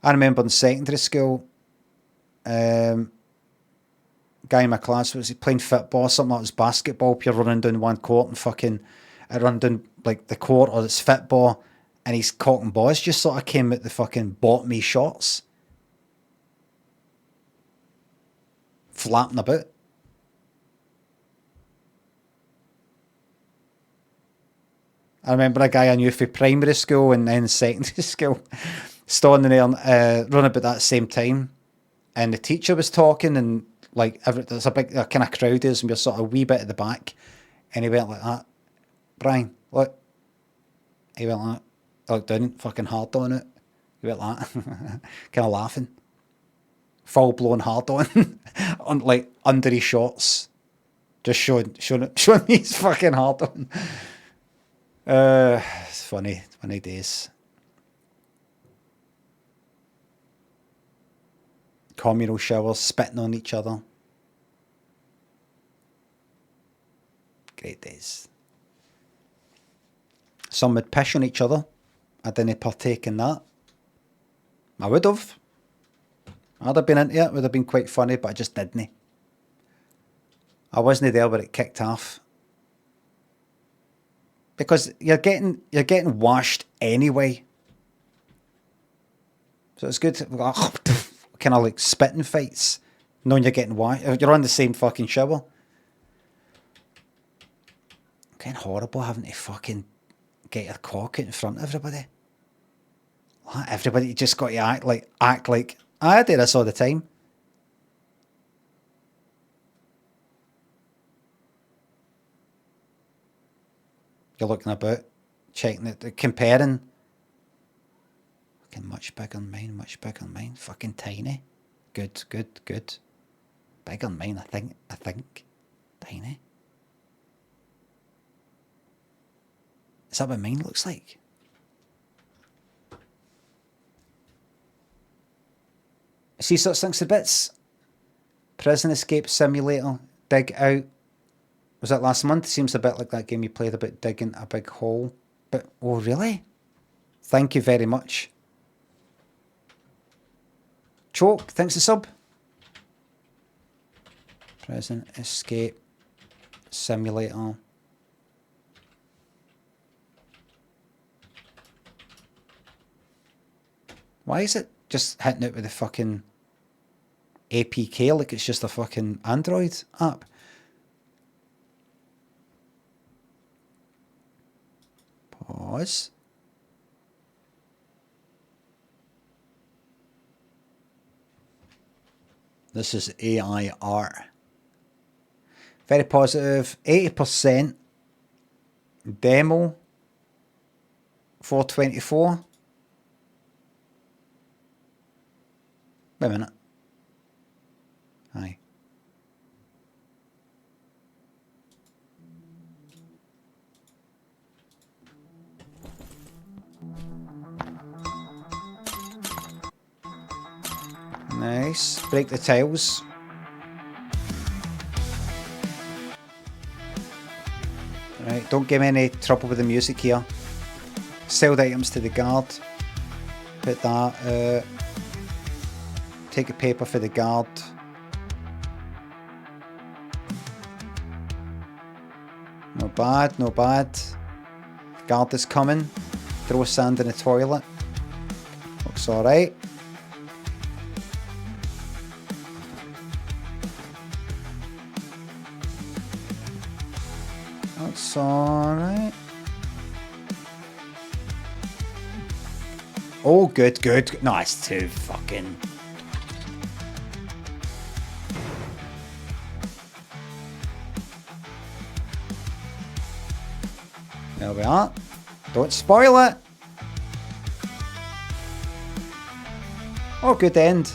I remember in secondary school, guy in my class was playing football, something like it was basketball. You're running down one court and fucking, I run down like the court or it's football, and his cock and balls just sort of came at the fucking bottomy shots, flapping about. I remember a guy I knew for primary school and then secondary school, standing there running about that same time, and the teacher was talking and like there's a big kind of crowd is, and we're sort of a wee bit at the back, and he went like that. Brian, look. He went like that. I looked down, fucking hard on it. He went like that. Kind of laughing. Full blown hard on like under his shorts. Just showing me his fucking hard on. It's funny days. Communal showers, spitting on each other. Great days. Some would pish on each other. I didn't partake in that. I would have. I'd have been into it. Would have been quite funny, but I just didn't. I wasn't there when it kicked off. Because you're getting washed anyway. So it's good. Kind of like spitting fights, knowing you're getting washed. You're on the same fucking shower. Kind of horrible having to fucking get your cock out in front of everybody. Everybody just got to act like I do this all the time. You're looking about, checking it, comparing. Fucking much bigger than mine. Fucking tiny. Good. Bigger than mine, I think. Tiny. Is that what mine looks like? See such things to bits. Prison Escape Simulator. Dig Out. Was that last month? Seems a bit like that game you played about digging a big hole. But, oh really? Thank you very much. Choke, thanks for sub. Prison Escape Simulator. Why is it just hitting it with the fucking APK like it's just a fucking Android app? Pause. This is AI art. Very positive. 80%. Demo 424. Wait a minute. Aye. Nice. Break the tiles. Right, don't give me any trouble with the music here. Sell the items to the guard. Put that. Take a paper for the guard. No bad, no bad. Guard is coming. Throw sand in the toilet. Looks alright. That's alright. Oh, good, good. No, it's too fucking... There we are. Don't spoil it. Oh, good end.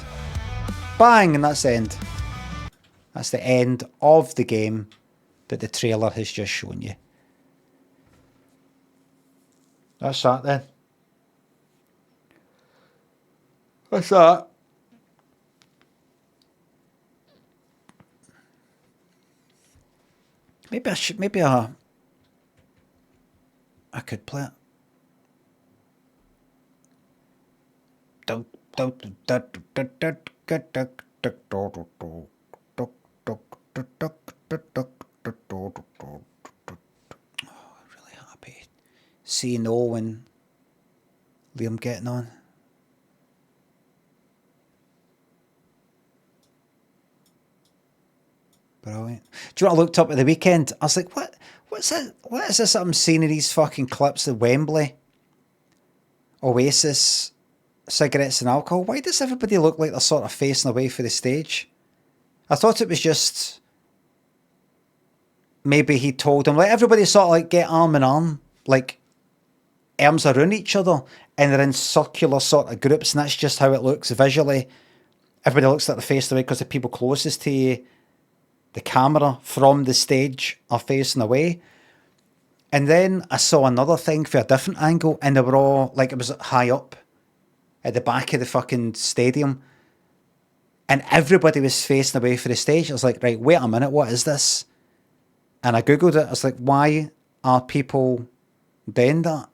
Bang, and that's the end. That's the end of the game that the trailer has just shown you. That's that then. That's that. Maybe I should, I could play it. Really happy. See Noel and Liam getting on. Brilliant. Do you know what I looked up at the weekend? I was like, what's that? What is this I'm seeing in these fucking clips of Wembley? Oasis, cigarettes and alcohol. Why does everybody look like they're sort of facing away for the stage? I thought it was just maybe he told them, like, everybody sort of like get arm in arm, like arms around each other, and they're in circular sort of groups, and that's just how it looks visually. Everybody looks like they're facing away because the people closest to you, the camera from the stage, are facing away. And then I saw another thing for a different angle, and they were all, like, it was high up at the back of the fucking stadium, and everybody was facing away for the stage. I was like, right, wait a minute, what is this? And I googled it. I was like, why are people doing that?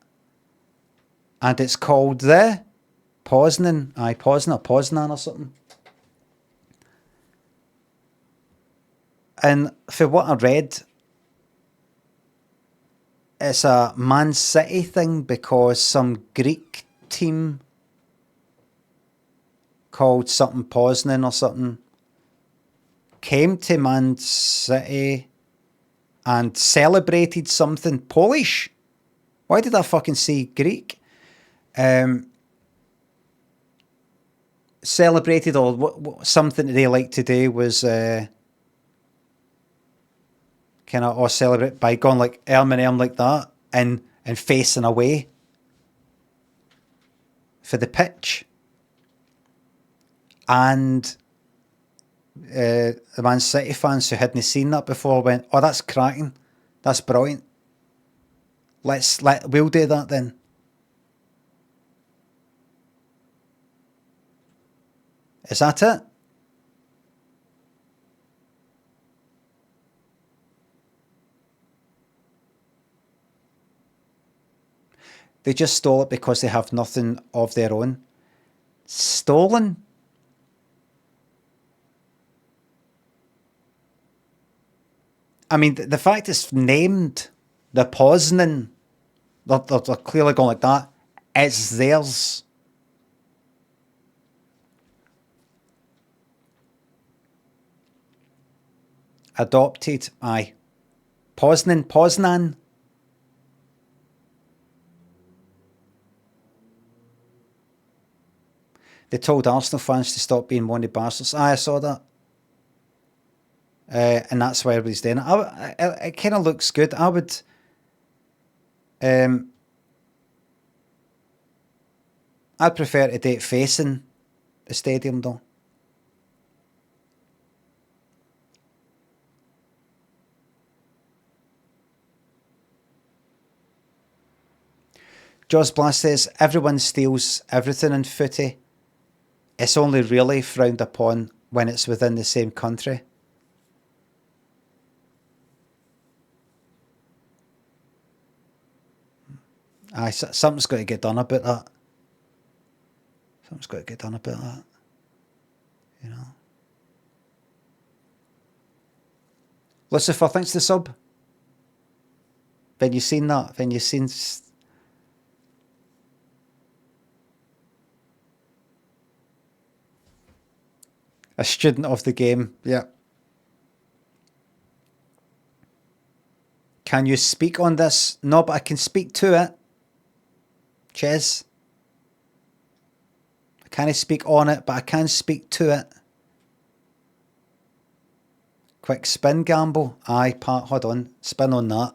And it's called the Poznan. Aye, Poznan or Poznan or something. And for what I read, it's a Man City thing because some Greek team called something Poznan or something came to Man City and celebrated something Polish. Why did I fucking say Greek? Celebrated, or what something that they like to do was kind of, or celebrate by going like arm in arm like that and facing away for the pitch. And the Man City fans who hadn't seen that before went, oh, that's cracking. That's brilliant. We'll do that then. Is that it? They just stole it because they have nothing of their own. Stolen? I mean, the fact it's named the Poznan, they're clearly going like that. It's theirs. Adopted, aye. Poznan. They told Arsenal fans to stop being one of the bastards. Aye, I saw that. And that's why everybody's doing it. It kind of looks good. I would I'd prefer to do it facing the stadium though. Jaws Blast says, everyone steals everything in footy. It's only really frowned upon when it's within the same country. Aye, something's got to get done about that. Something's got to get done about that. You know. Lucifer, thanks to the sub. When you seen that? When you seen... A student of the game, yeah. Can you speak on this? No, but I can speak to it. Ches. I can't speak on it, but I can speak to it. Quick spin gamble. Aye, Pat, hold on. Spin on that.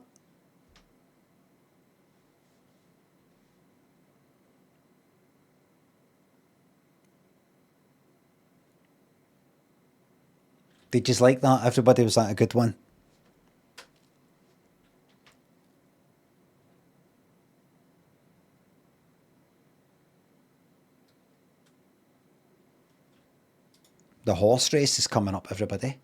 Did you like that? Everybody, was that a good one? The horse race is coming up, everybody.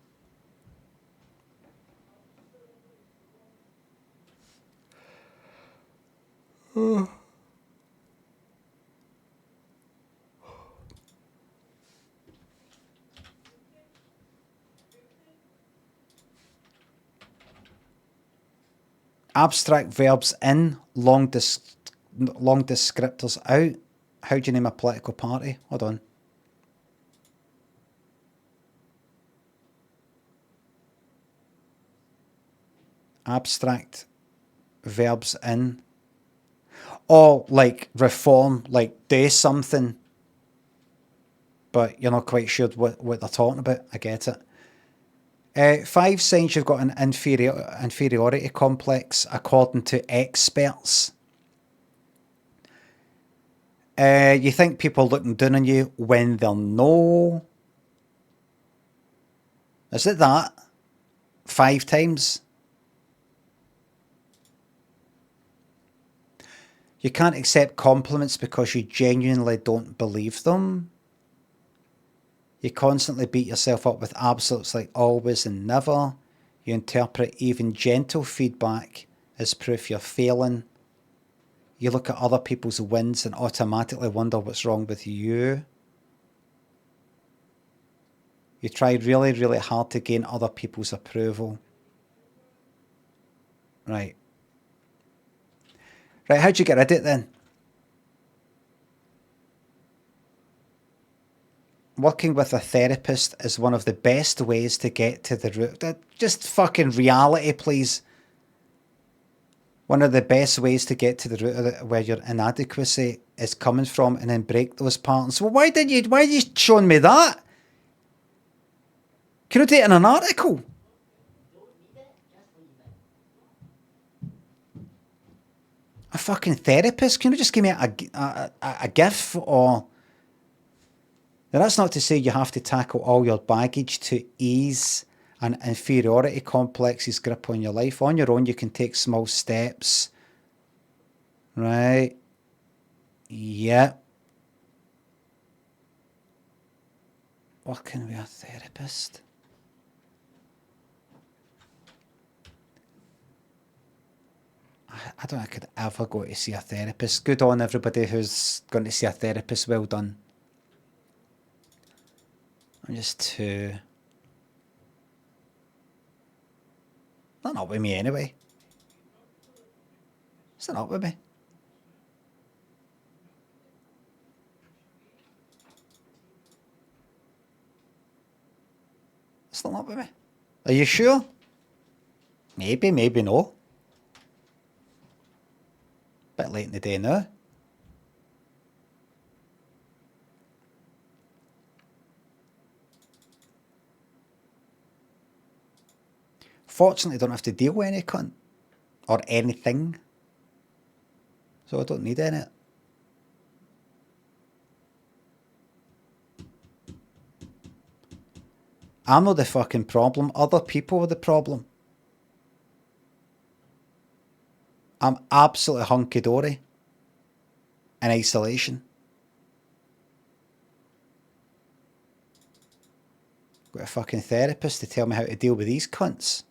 Abstract verbs in, long descriptors out. How do you name a political party? Hold on. Abstract verbs in. Oh, like reform, like do something, but you're not quite sure what they're talking about. I get it. 5 signs you've got an inferiority complex according to experts. You think people are looking down on you when they're no. Is it that? 5 times? You can't accept compliments because you genuinely don't believe them. You constantly beat yourself up with absolutes like always and never. You interpret even gentle feedback as proof you're failing. You look at other people's wins and automatically wonder what's wrong with you. You try really, really hard to gain other people's approval. Right. Right, how'd you get rid of it then? Working with a therapist is one of the best ways to get to the root. Just fucking reality, please. One of the best ways to get to the root of it, where your inadequacy is coming from, and then break those patterns. Well, why are you showing me that? Can you do it in an article? A fucking therapist? Can you just give me a GIF or... Now, that's not to say you have to tackle all your baggage to ease an inferiority complex's grip on your life. On your own, you can take small steps. Right? Yeah. Working with a therapist. I don't think I could ever go to see a therapist. Good on everybody who's going to see a therapist. Well done. I'm just too... They're not with me anyway. It's not with me. It's not with me. Are you sure? Maybe, maybe no. Bit late in the day now. Fortunately, I don't have to deal with any cunt or anything. so I don't need any. I'm not the fucking problem. Other people are the problem. I'm absolutely hunky-dory in isolation. Got a fucking therapist to tell me how to deal with these cunts.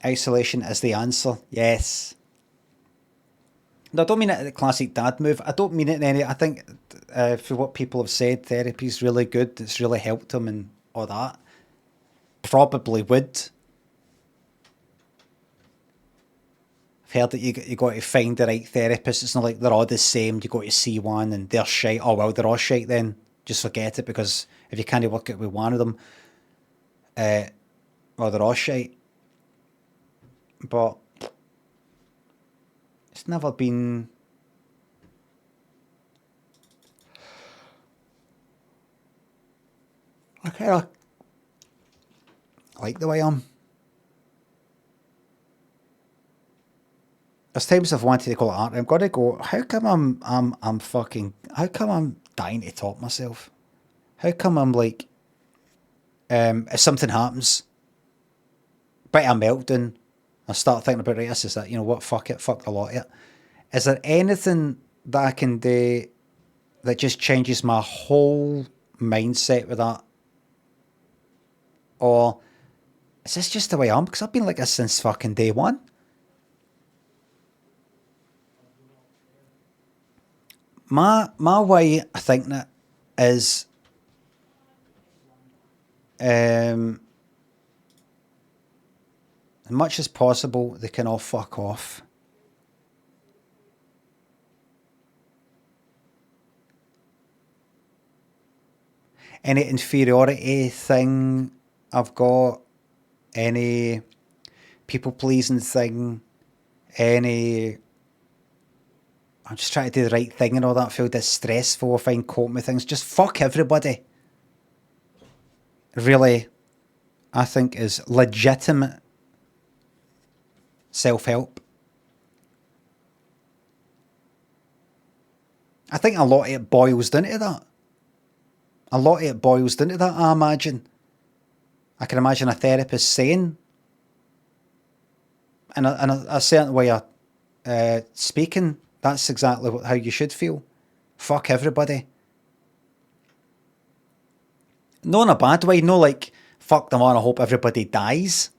Isolation is the answer. Yes. No, I don't mean it the classic dad move. I don't mean it in any... I think for what people have said, therapy's really good. It's really helped them and all that. Probably would. I've heard that you got to find the right therapist. It's not like they're all the same. You got to see one and they're shite. Oh, well, they're all shite then. Just forget it, because if you can't work it with one of them, well, they're all shite. But it's never been... I kind of like the way I'm. There's times I've wanted to call it art. I'm gonna go. How come I'm fucking? How come I'm dying to top myself? How come I'm like, if something happens, bit of a meltdown, I start thinking about it. Is that, you know what? Fuck it. Fuck the lot of it. Is there anything that I can do that just changes my whole mindset with that? Or is this just the way I am? Because I've been like this since fucking day one. My way of thinking it is, as much as possible, they can all fuck off. Any inferiority thing I've got, any people-pleasing thing, any... I'm just trying to do the right thing and all that. I feel distressful if I cope with things. Just fuck everybody. Really, I think is legitimate self-help. I think a lot of it boils down to that. A lot of it boils down to that, I imagine. I can imagine a therapist saying, in a certain way of speaking, that's exactly how you should feel. Fuck everybody. No in a bad way, no like, fuck them on, I hope everybody dies.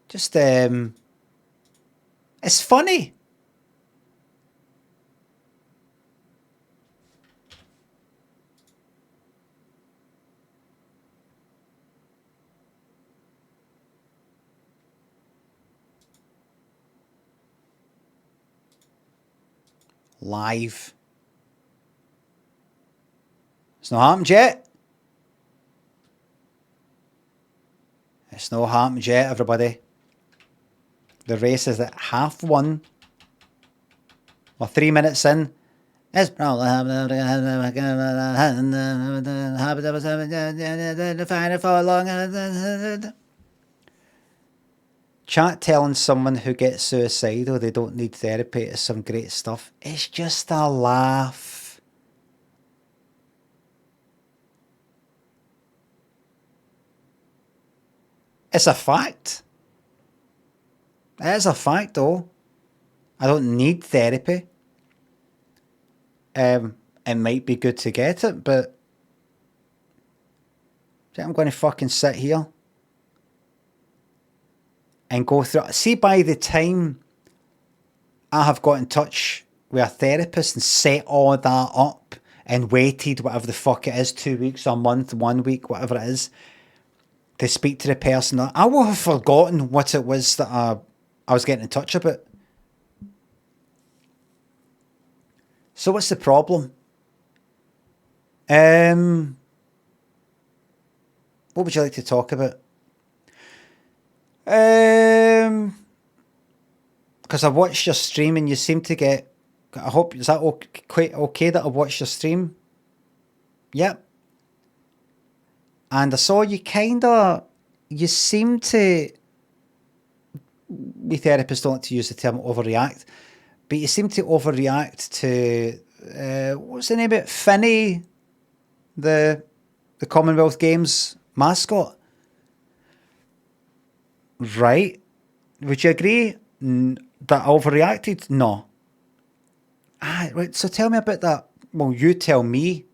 Just, it's funny. Live. It's not happened yet. It's not happened yet, everybody. The race is at half one. We're 3 minutes in. It's probably chat telling someone who gets suicidal they don't need therapy is some great stuff. It's just a laugh. It's a fact. It is a fact though. I don't need therapy. It might be good to get it, but I'm going to fucking sit here and go through it. See, by the time I have got in touch with a therapist and set all that up and waited whatever the fuck it is, 2 weeks, a month, 1 week, whatever it is, to speak to the person, I will have forgotten what it was that I was getting in touch about. So what's the problem? What would you like to talk about? Because I watched your stream and you seem to get I hope, is that quite okay that I watched your stream? Yep. And I saw you you seem to, we therapists don't like to use the term overreact, but you seem to overreact to, what's the name of it? Finnie, the Commonwealth Games mascot. Right. Would you agree that I overreacted? No. Right. So tell me about that. Well, you tell me.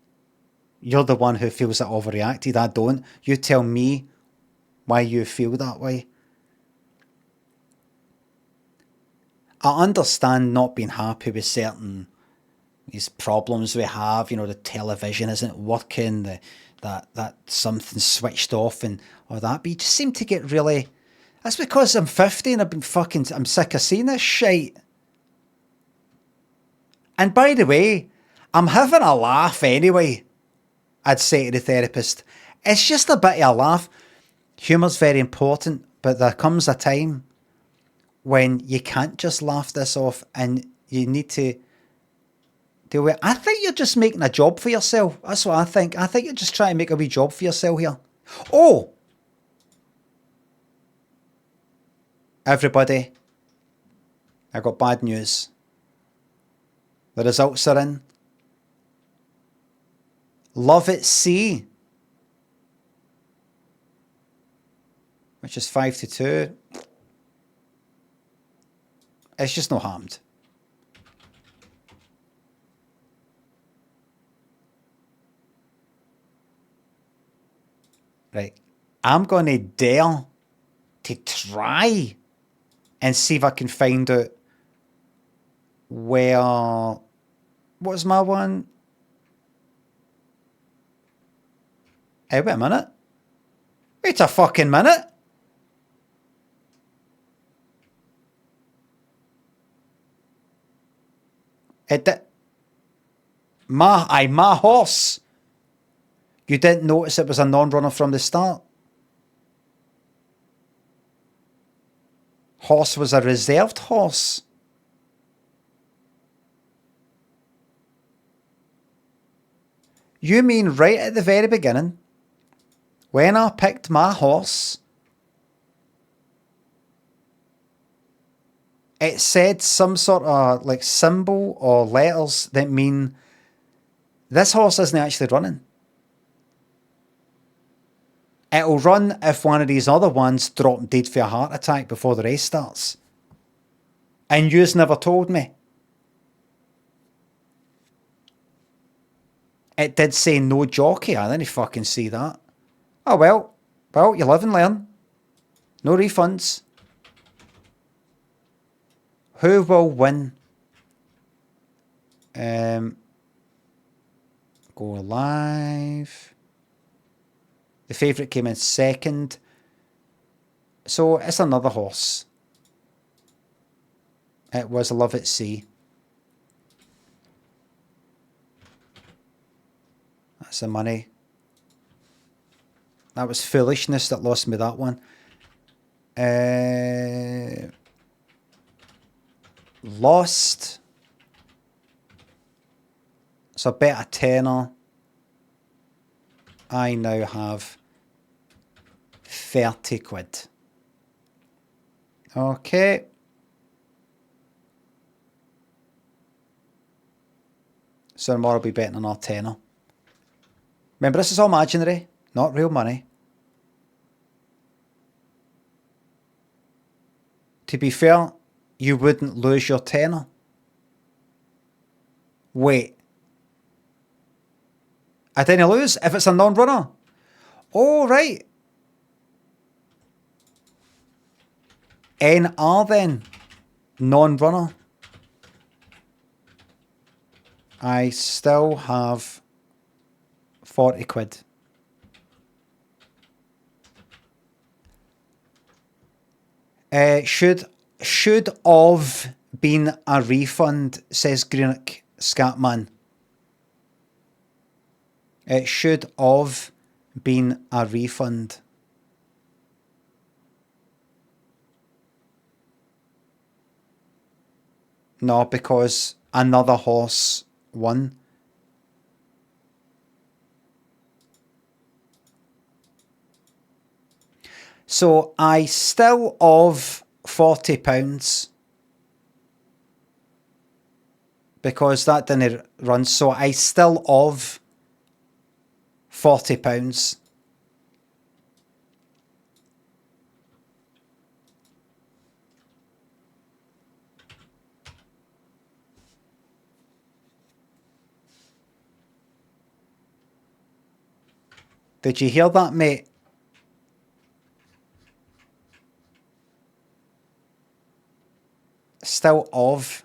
You're the one who feels that I overreacted. I don't. You tell me why you feel that way. I understand not being happy with certain these problems we have. You know, the television isn't working, that something switched off and all that. But you just seem to get really... That's because I'm 50 and I'm sick of seeing this shite. And by the way, I'm having a laugh anyway, I'd say to the therapist. It's just a bit of a laugh. Humour's very important, but there comes a time when you can't just laugh this off and you need to deal with it. I think you're just making a job for yourself. That's what I think. I think you're just trying to make a wee job for yourself here. Oh! Everybody, I got bad news. The results are in. Love at Sea, which is 5-2. It's just no harmed. Right. I'm going to dare to try and see if I can find out where... What was my one? Hey, wait a minute. Wait a fucking minute. My horse. You didn't notice it was a non-runner from the start. Horse was a reserved horse. You mean right at the very beginning, when I picked my horse, it said some sort of like symbol or letters that mean this horse isn't actually running. It'll run if one of these other ones drop dead for a heart attack before the race starts. And yous never told me. It did say no jockey. I didn't fucking see that. Oh well. Well, you live and learn. No refunds. Who will win? Go live. The favourite came in second. So it's another horse. It was Love at Sea. That's the money. That was foolishness that lost me that one. Lost. So I bet a tenner. I now have 30 quid. Okay. So tomorrow I'll be betting on our tenner. Remember, this is all imaginary, not real money. To be fair, you wouldn't lose your tenner. Wait. I didn't lose if it's a non-runner. Oh, right. NR then. Non-runner. I still have 40 quid. Should have been a refund, says Greenock Scatman. It should have been a refund. No, because another horse won. So I still of £40 because that didn't run. So I still of £40. Did you hear that, mate? Still of.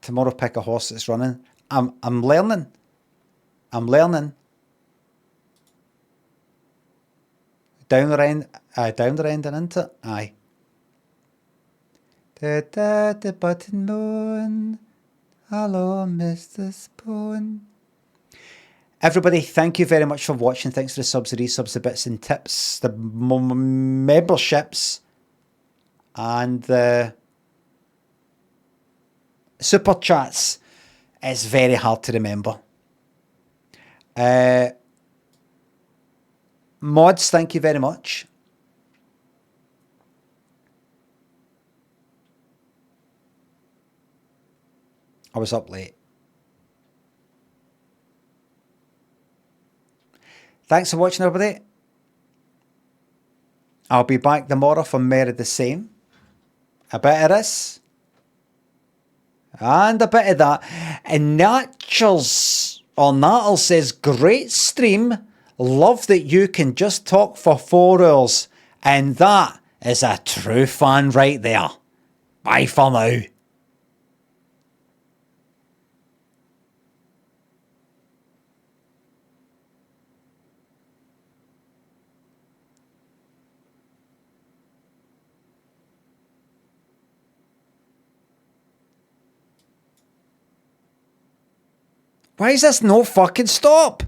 Tomorrow pick a horse that's running. I'm learning. I'm learning. Down the end and into it. Aye. The button moon. Hello, Mr. Spoon. Everybody, thank you very much for watching. Thanks for the subs, the resubs, the bits and tips, the memberships, and the super chats. It's very hard to remember. Mods, thank you very much. I was up late. Thanks for watching, everybody. I'll be back tomorrow for more of the same. A bit of this. And a bit of that. And Natchels or Natal says, great stream. Love that you can just talk for 4 hours. And that is a true fan right there. Bye for now. Why is this no fucking stop?